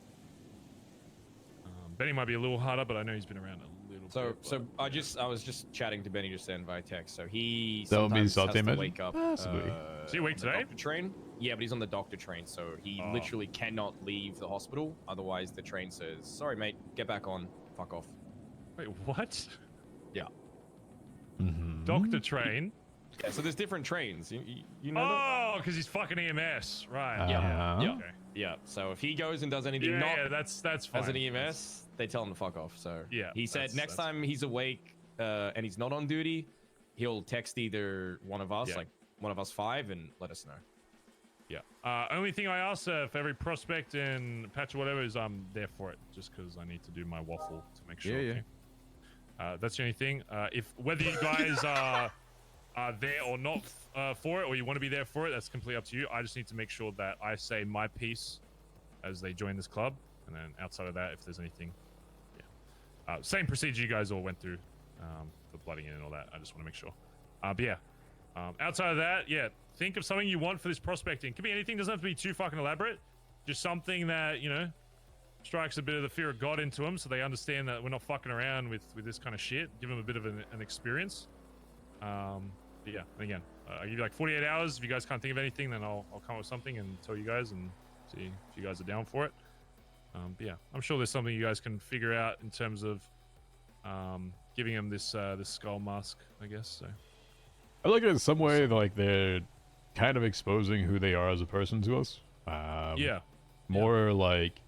B: Benny might be a little harder, but I know he's been around a little
D: So,
B: bit.
D: so
B: but,
D: I was just chatting to Benny just then via text. So he
A: That would be
D: sometimes
A: salty
D: has to
A: imagine?
D: wake up.
A: Possibly.
B: Is he awake
D: on the
B: today?
D: doctor train? Yeah, but he's on the doctor train, so he
B: Oh.
D: literally cannot leave the hospital. Otherwise, the train says, "Sorry, mate, get back on. Fuck off."
B: Wait, what?
D: Yeah.
A: Mhm.
B: Doctor train?
D: Yeah. So there's different trains. You know that?
B: Oh, because he's fucking EMS, right?
D: Yeah.
A: Uh-huh.
D: Yeah.
B: Okay.
D: Yeah. So if he goes and does anything
B: Yeah,
D: not
B: yeah, that's fine.
D: as an EMS, they tell him to fuck off. So
B: Yeah,
D: he said
B: that's-
D: next
B: that's-
D: time he's awake and he's not on duty, he'll text either one of us,
B: Yeah.
D: like one of us five, and let us know.
B: Yeah. Only thing I ask for every prospect and patch or whatever is I'm there for it, just because I need to do my waffle to make sure.
E: Yeah, yeah.
B: Okay? That's the only thing. If whether you guys are there or not for it, or you want to be there for it, that's completely up to you. I just need to make sure that I say my piece as they join this club, and then outside of that, if there's anything, yeah, same procedure you guys all went through for blooding in and all that. I just want to make sure. But yeah, outside of that, yeah, think of something you want for this prospecting. Could be anything. Doesn't have to be too fucking elaborate. Just something that strikes a bit of the fear of God into them, so they understand that we're not fucking around with this kind of shit. Give them a bit of an experience. But yeah, and again, I'll give you like 48 hours. If you guys can't think of anything, then I'll come up with something and tell you guys and see if you guys are down for it. But yeah, I'm sure there's something you guys can figure out in terms of giving them this skull mask, I guess. So
A: I look at it some way like they're kind of exposing who they are as a person to us.
B: yeah,
A: More like,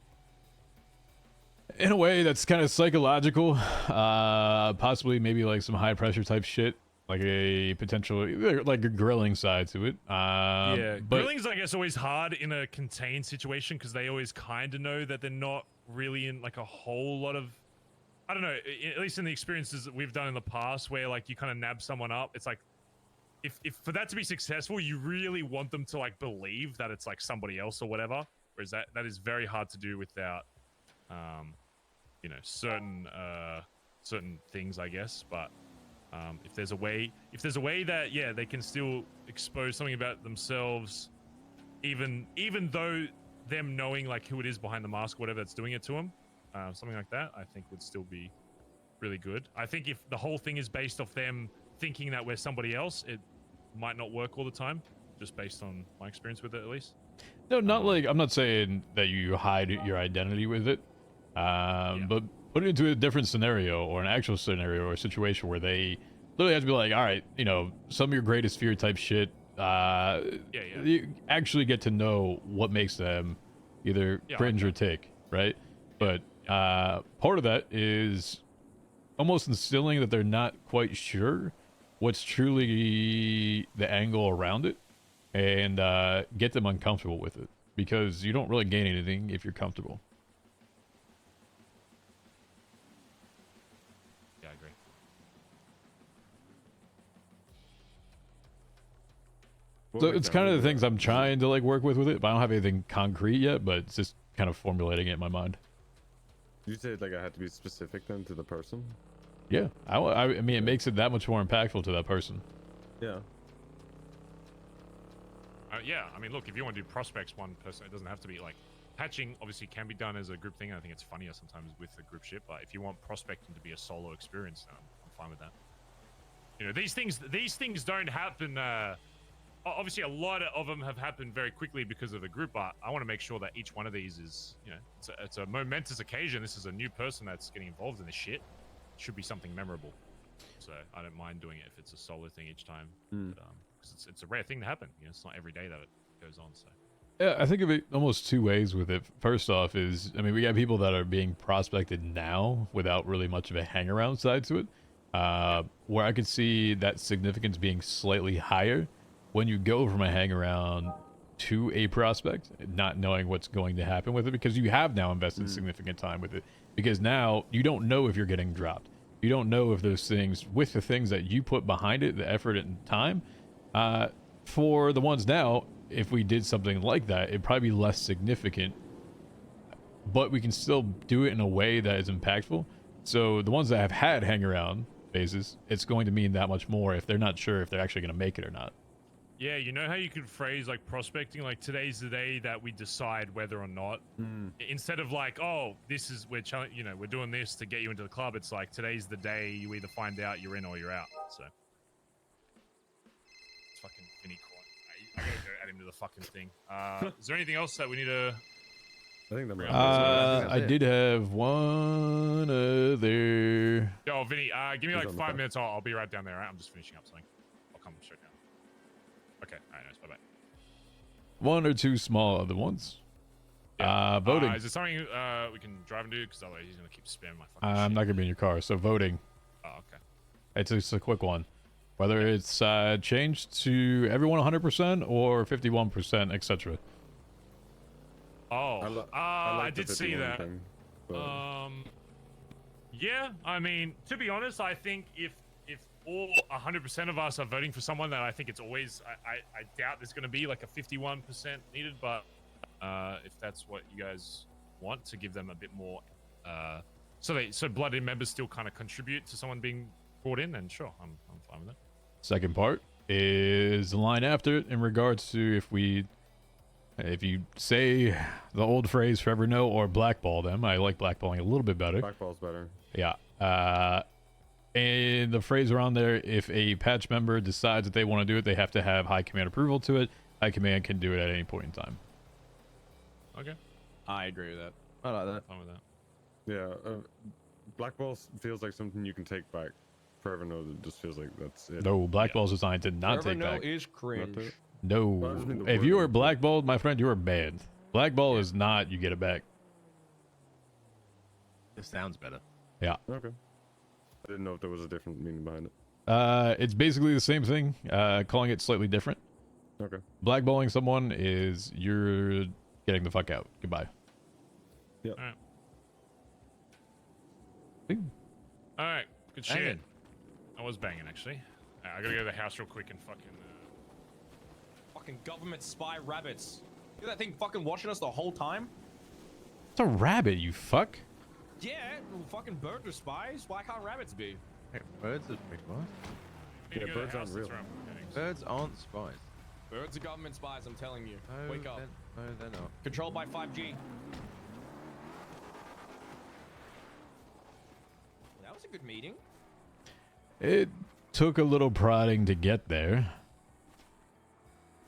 A: in a way that's kind of psychological, possibly maybe like some high pressure type shit, like a potential, like a grilling side to it.
B: yeah.
A: But
B: Grilling's, I guess, always hard in a contained situation because they always kind of know that they're not really in like a whole lot of, I don't know, at least in the experiences that we've done in the past where like you kind of nab someone up, it's like, if for that to be successful, you really want them to like believe that it's like somebody else or whatever. Whereas that is very hard to do without, certain things, I guess. But if there's a way that they can still expose something about themselves, even though them knowing like who it is behind the mask, whatever that's doing it to them, something like that, I think would still be really good. I think if the whole thing is based off them thinking that we're somebody else, it might not work all the time, just based on my experience with it, at least.
A: no, not like, I'm not saying that you hide your identity with it, but put it into a different scenario or an actual scenario or a situation where they literally have to be like, all right, some of your greatest fear type shit, you actually get to know what makes them either cringe or tick, right? But part of that is almost instilling that they're not quite sure what's truly the angle around it, and get them uncomfortable with it, because you don't really gain anything if you're comfortable.
B: Yeah, I agree.
A: So it's kind of the things I'm trying to like work with it, but I don't have anything concrete yet, but it's just kind of formulating it in my mind.
C: You said like I had to be specific then to the person.
A: Yeah, I mean, it makes it that much more impactful to that person.
C: Yeah.
B: Yeah, I mean, look, if you want to do prospects one person, it doesn't have to be like patching. Obviously, can be done as a group thing. I think it's funnier sometimes with the group shit. But if you want prospecting to be a solo experience, then I'm fine with that. These things don't happen. Obviously, a lot of them have happened very quickly because of the group. But I want to make sure that each one of these is, it's a momentous occasion. This is a new person that's getting involved in this shit. It should be something memorable. So I don't mind doing it if it's a solo thing each time. But, because it's a rare thing to happen. It's not every day that it goes on. So
A: Yeah, I think of it almost two ways with it. First off is, I mean, we got people that are being prospected now without really much of a hang around side to it, where I could see that significance being slightly higher when you go from a hang around to a prospect, not knowing what's going to happen with it, because you have now invested significant time with it, because now you don't know if you're getting dropped. You don't know if those things, with the things that you put behind it, the effort and time, for the ones now, if we did something like that, it'd probably be less significant, but we can still do it in a way that is impactful. So the ones that have had hang around, basis, it's going to mean that much more if they're not sure if they're actually going to make it or not.
B: Yeah, you know how you could phrase like prospecting, like today's the day that we decide whether or not. Instead of like, oh, this is we're we're doing this to get you into the club. It's like today's the day you either find out you're in or you're out. So it's fucking Vinny Court. I gotta go add him to the fucking thing. Is there anything else that we need to?
C: I think that might
A: I did have one other.
B: Yo, Vinny, give me
C: He's
B: like
C: on the
B: 5
C: phone.
B: minutes. I'll be right down there. Right? I'm just finishing up something. I'll come straight down. Okay. All right. Nice. Bye bye.
A: One or two small other ones. Voting.
B: Is there something we can drive and do? Because otherwise he's gonna keep spamming my fucking.
A: I'm
B: shit.
A: not going to be in your car, so voting.
B: Oh, okay.
A: It's just a quick one. Whether it's changed to everyone 100% or 51%, etc.
B: Oh,
C: I
B: I
C: like the
B: did see
C: 51
B: that.
C: thing, but-
B: Yeah, I mean, to be honest, I think if all 100% of us are voting for someone, that I think it's always. I doubt there's going to be like a 51% needed, but if that's what you guys want to give them a bit more, so blooded members still kind of contribute to someone being brought in, then sure, I'm fine with that.
A: Second part is the line after it in regards to if you say the old phrase forever no or blackball them. I like blackballing a little bit better.
C: Blackball's better.
A: Yeah. And the phrase around there, if a patch member decides that they want to do it, they have to have high command approval to it. High command can do it at any point in time.
B: Okay,
D: I agree with that.
E: I like that.
B: fine with that.
C: Yeah, blackball feels like something you can take back. Forever no, it just feels like that's it.
A: No, blackball's designed to not
D: Forever
A: take
D: no
A: back.
D: is cringe.
C: Not to-
A: No.
C: Well, I just mean the
A: If
C: word
A: you
C: of
A: are
C: it.
A: blackballed, my friend, you are banned. Blackball is not you get it back.
E: This sounds better.
A: Yeah.
C: Okay. I didn't know if there was a different meaning behind it.
A: It's basically the same thing, calling it slightly different.
C: Okay.
A: Blackballing someone is you're getting the fuck out. Goodbye.
C: Yep.
B: All right.
A: Ooh.
B: All right, good shit.
E: Banging.
B: I was banging actually. I gotta go to the house real quick and fucking.
D: Fucking government spy rabbits. You that thing fucking watching us the whole time?
A: It's a rabbit, you fuck.
D: Yeah, fucking birds are spies. Why can't rabbits be?
E: Hey, birds are big what?
B: Need to
C: Yeah,
B: go to the
C: birds aren't
B: house,
C: real.
B: that's where I'm heading.
E: Birds aren't spies.
D: Birds are government spies, I'm telling you.
E: No,
D: Wake up.
E: No, they're not.
D: Controlled by 5G. That was a good meeting.
A: It took a little prodding to get there.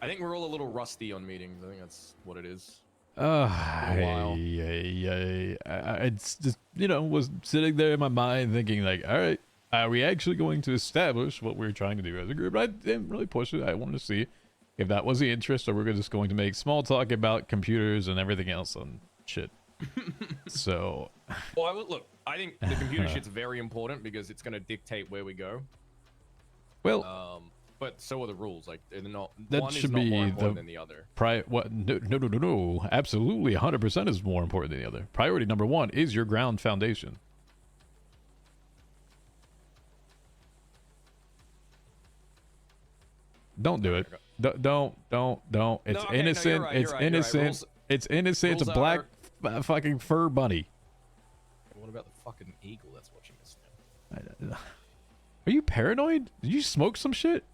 D: I think we're all a little rusty on meetings. I think that's what it is.
A: I it's just, was sitting there in my mind thinking like, all right, are we actually going to establish what we're trying to do as a group? I didn't really push it. I wanted to see if that was the interest, or we're just going to make small talk about computers and everything else and shit. So,
D: Well, look, I think the computer shit's very important because it's going to dictate where we go.
A: well,
D: But so are the rules. Like, they're not,
A: That
D: one is
A: should
D: not more
A: be
D: important
A: the-
D: than the other.
A: what? No. Absolutely, 100% is more important than the other. Priority number one is your ground foundation. Don't do it. Don't. It's
D: No, okay, no, you're
A: innocent.
D: right,
A: It's
D: you're right, you're right.
A: innocent.
D: Rules-
A: It's innocent. It's a
D: rules
A: black fucking fur bunny.
D: What about the fucking eagle that's watching us now?
A: Are you paranoid? Did you smoke some shit?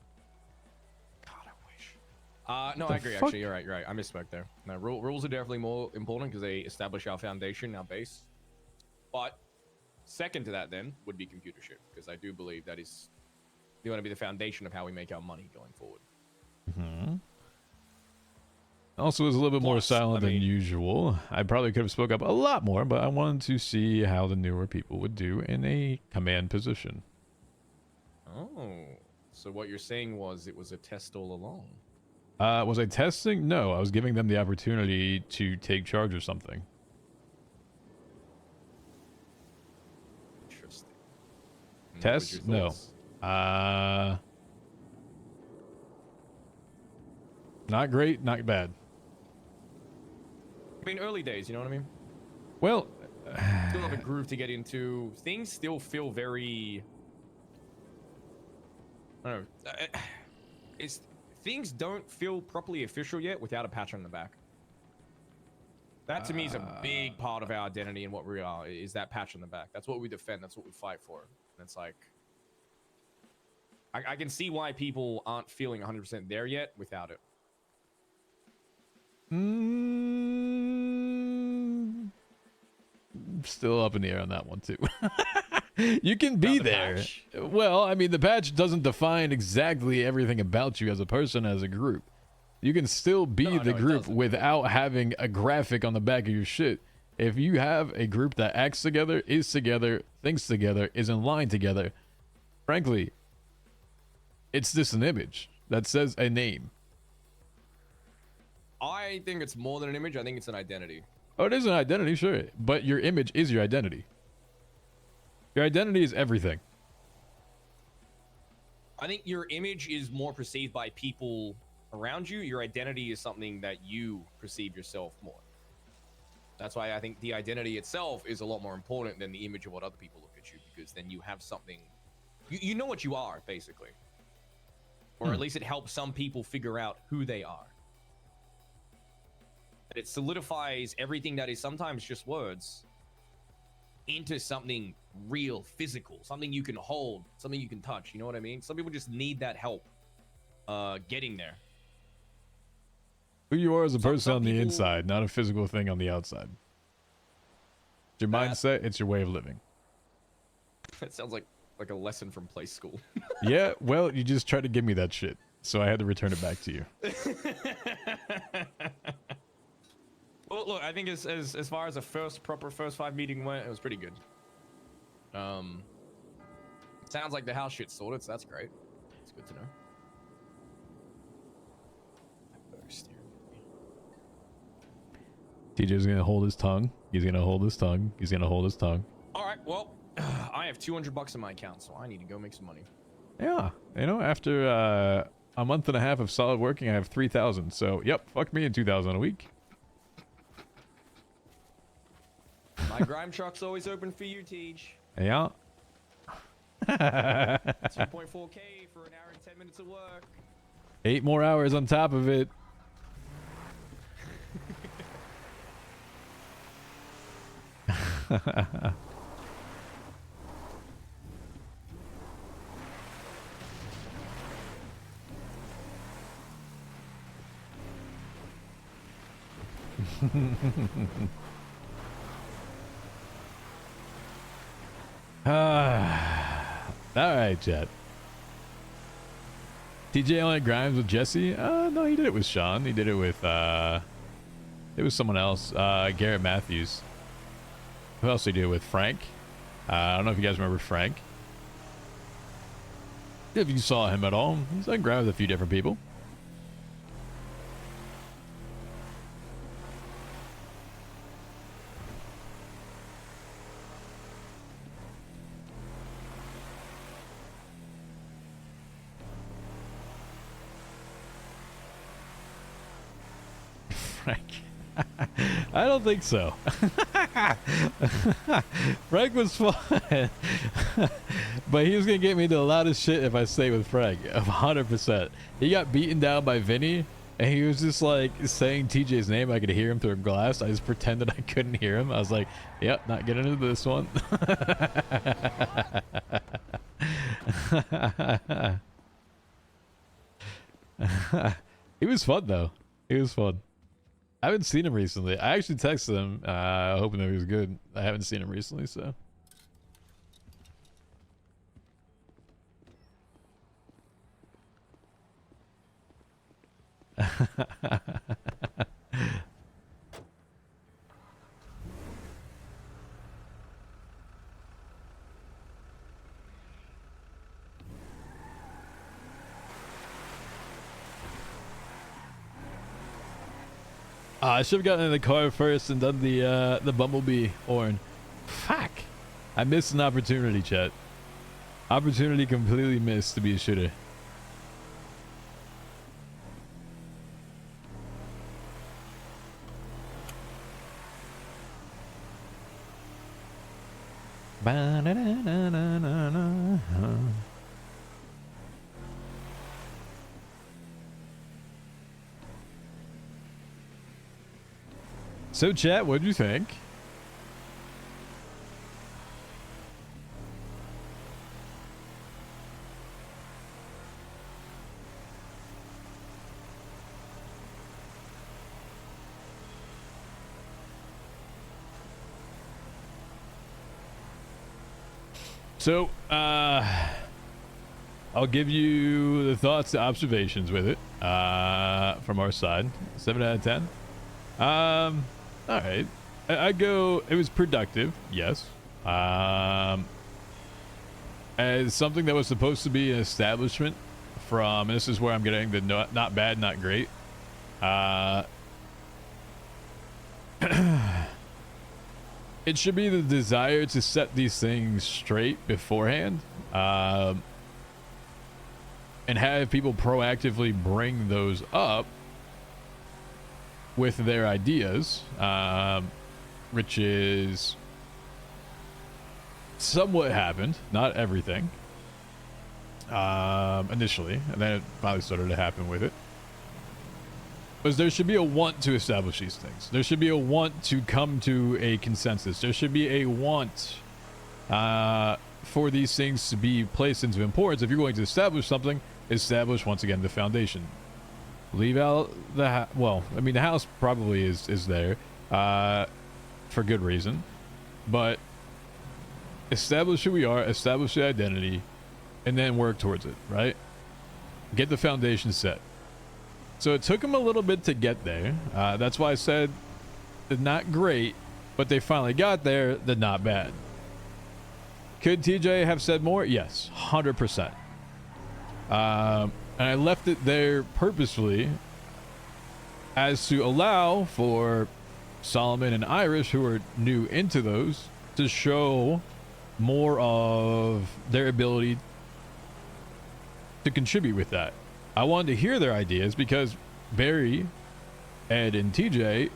D: God, I wish. No,
A: The
D: I agree.
A: fuck?
D: Actually, you're right. I misspoke there. No, rules are definitely more important because they establish our foundation, our base. But second to that, then, would be computer shit because I do believe that is going to be the foundation of how we make our money going forward.
A: Also, was a little bit more
D: Plus,
A: silent
D: I
A: than
D: mean-
A: usual. I probably could have spoke up a lot more, but I wanted to see how the newer people would do in a command position.
D: Oh, so what you're saying was it was a test all along.
A: Was I testing? No, I was giving them the opportunity to take charge of something.
D: Interesting. And what was
A: Test?
D: your
A: No.
D: thoughts?
A: Not great, not bad.
D: I mean, early days, you know what I mean?
A: Well,
D: Still have a groove to get into. Things still feel very. I don't know. Things don't feel properly official yet without a patch on the back. That to me is a big part of our identity and what we are. Is that patch on the back? That's what we defend. That's what we fight for. And it's like, I can see why people aren't feeling 100% there yet without it.
A: Still up in the air on that one too. You can be
D: About the
A: there.
D: patch?
A: Well, I mean, the patch doesn't define exactly everything about you as a person, as a group. You can still be
D: No,
A: the
D: it
A: group
D: doesn't.
A: without having a graphic on the back of your shit. If you have a group that acts together, is together, thinks together, is in line together, frankly, it's just an image that says a name.
D: I think it's more than an image. I think it's an identity.
A: Oh, it is an identity, sure. But your image is your identity. Your identity is everything.
D: I think your image is more perceived by people around you. Your identity is something that you perceive yourself more. That's why I think the identity itself is a lot more important than the image of what other people look at you, because then you have something, you know what you are, basically. Or at least it helps some people figure out who they are. It solidifies everything that is sometimes just words into something real, physical, something you can hold, something you can touch. You know what I mean? Some people just need that help getting there.
A: Who you are as a person
D: Some
A: on the
D: people-
A: inside, not a physical thing on the outside. It's your mindset, it's your way of living.
D: That sounds like a lesson from play school.
A: Yeah, well, you just tried to give me that shit, so I had to return it back to you.
D: Well, look, I think as far as a proper first 5 meeting went, it was pretty good. Sounds like the house shit's sorted, so that's great. It's good to know.
A: TJ's gonna hold his tongue. He's gonna hold his tongue. He's gonna hold his tongue.
D: All right, well, I have $200 in my account, so I need to go make some money.
A: Yeah, you know, after a month and a half of solid working, I have 3,000. So, yep, fuck me in 2,000 a week.
D: My grime truck's always open for you, Teach.
A: Yeah.
D: 2.4K for an hour and 10 minutes of work.
A: 8 more hours on top of it. All right, Jet. TJ only grimes with Jesse? No, he did it with Sean. He did it with, it was someone else. Garrett Matthews. Who else did he do it with? Frank? I don't know if you guys remember Frank. If you saw him at all, he's like grimed with a few different people. Frank. I don't think so. Frank was fun. But he was going to get me the loudest shit if I stay with Frank. 100%. He got beaten down by Vinny, and he was just like saying TJ's name. I could hear him through a glass. I just pretended I couldn't hear him. I was like, yep, not getting into this one. He was fun, though. He was fun. I haven't seen him recently. I actually texted him, hoping that he was good. I haven't seen him recently, so. I should have gotten in the car first and done the bumblebee horn. Fuck. I missed an opportunity, chat. Opportunity completely missed to be a shooter. So, chat, what'd you think? So, I'll give you the thoughts, the observations with it, from our side. 7 out of 10. All right. I go, it was productive, yes. As something that was supposed to be an establishment from, and this is where I'm getting the not bad, not great. It should be the desire to set these things straight beforehand, and have people proactively bring those up with their ideas, which is somewhat happened, not everything, initially, and then it finally started to happen with it. Was there should be a want to establish these things. There should be a want to come to a consensus. There should be a want for these things to be placed into importance. If you're going to establish something, establish once again the foundation. Leave out the well, I mean the house probably is there for good reason, but establish who we are, establish the identity, and then work towards it. Right? Get the foundation set. So it took them a little bit to get there. That's why I said they're not great, but they finally got there. They're not bad. Could TJ have said more? Yes, 100%. And I left it there purposefully as to allow for Solomon and Irish, who are new into those, to show more of their ability to contribute with that. I wanted to hear their ideas because Barry, Ed, and TJ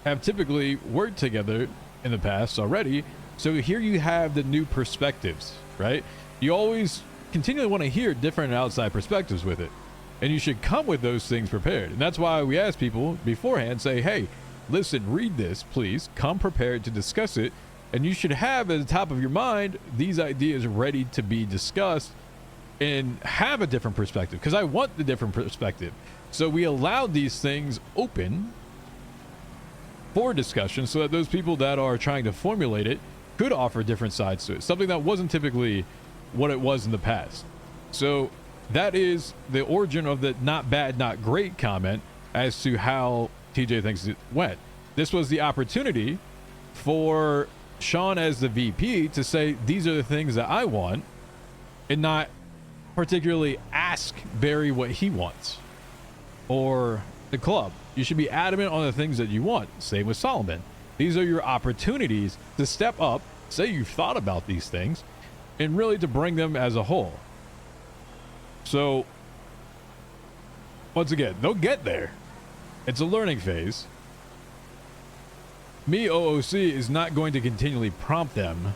A: have typically worked together in the past already. So here you have the new perspectives, right? You always continually want to hear different outside perspectives with it. And you should come with those things prepared. And that's why we ask people beforehand, say, hey, listen, read this, please. Come prepared to discuss it. And you should have at the top of your mind these ideas ready to be discussed and have a different perspective, because I want the different perspective. So we allowed these things open for discussion so that those people that are trying to formulate it could offer different sides to it, something that wasn't typically what it was in the past. So that is the origin of the not bad, not great comment as to how TJ thinks it went. This was the opportunity for Sean as the VP to say, these are the things that I want, and not particularly ask Barry what he wants or the club. You should be adamant on the things that you want. Same with Solomon. These are your opportunities to step up, say you've thought about these things, and really to bring them as a whole. So once again, they'll get there. It's a learning phase. Me, OOC, is not going to continually prompt them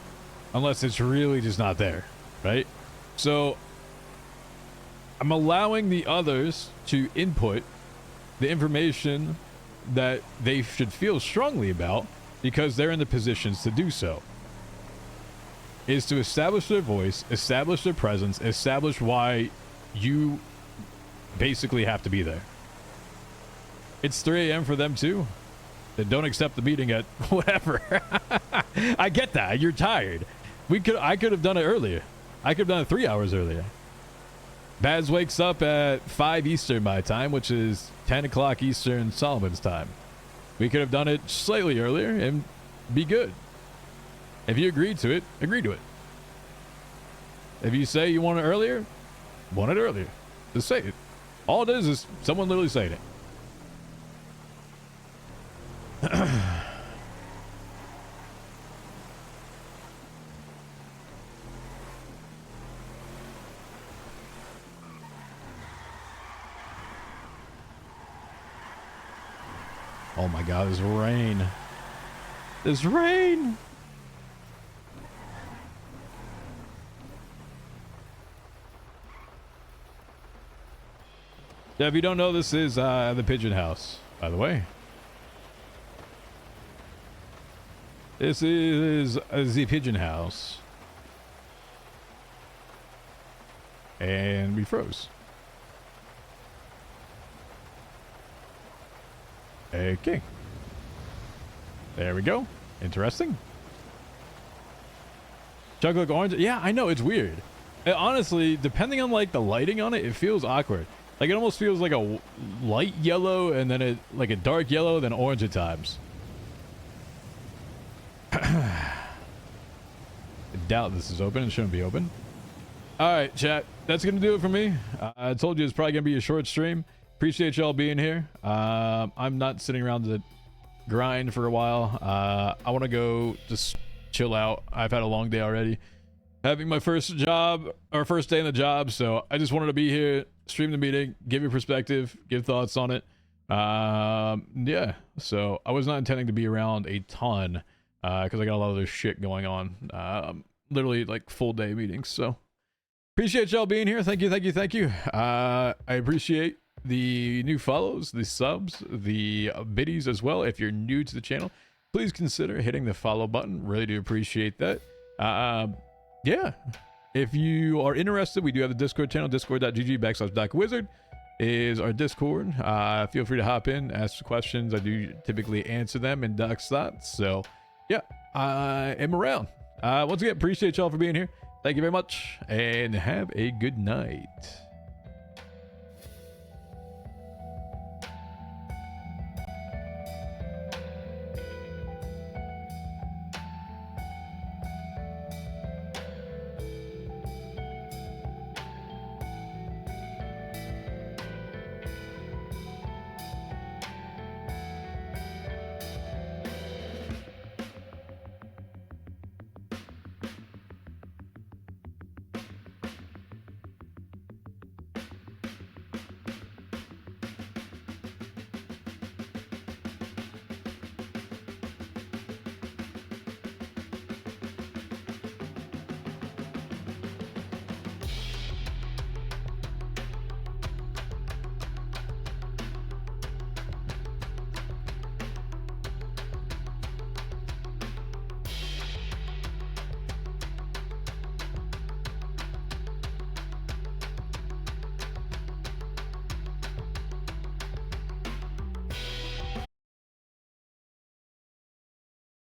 A: unless it's really just not there, right? So I'm allowing the others to input the information that they should feel strongly about because they're in the positions to do so. Is to establish their voice, establish their presence, establish why you basically have to be there. It's 3 a.m. for them too. They don't accept the meeting at whatever. I get that. You're tired. I could have done it earlier. I could have done it 3 hours earlier. Baz wakes up at 5 Eastern my time, which is 10 o'clock Eastern Solomon's time. We could have done it slightly earlier and be good. If you agree to it, agree to it. If you say you want it earlier, want it earlier. Just say it. All it is someone literally saying it. Oh my God, there's rain. There's rain. Yeah, if you don't know, this is the Pigeon House, by the way. This is the Pigeon House. And we froze. Okay. There we go. Interesting. Chocolate orange. Yeah, I know, it's weird. Honestly, depending on like the lighting on it, it feels awkward. Like it almost feels like a light yellow and then like a dark yellow, then orange at times. I doubt this is open. It shouldn't be open. All right, chat. That's gonna do it for me. I told you it's probably gonna be a short stream. Appreciate y'all being here. I'm not sitting around to grind for a while. I want to go just chill out. I've had a long day already. Having my first job or first day in the job, so I just wanted to be here, stream the meeting, give your perspective, give thoughts on it. Yeah, so I was not intending to be around a ton because I got a lot of this shit going on. Literally like full day meetings. So appreciate y'all being here. Thank you. I appreciate the new follows, the subs, the biddies as well. If you're new to the channel, please consider hitting the follow button. Really do appreciate that. Yeah, if you are interested, we do have the Discord channel. Discord.gg/DocWizard is our Discord. Feel free to hop in, ask questions. I do typically answer them in Doc's thoughts. So yeah, I am around. Once again, appreciate y'all for being here. Thank you very much and have a good night.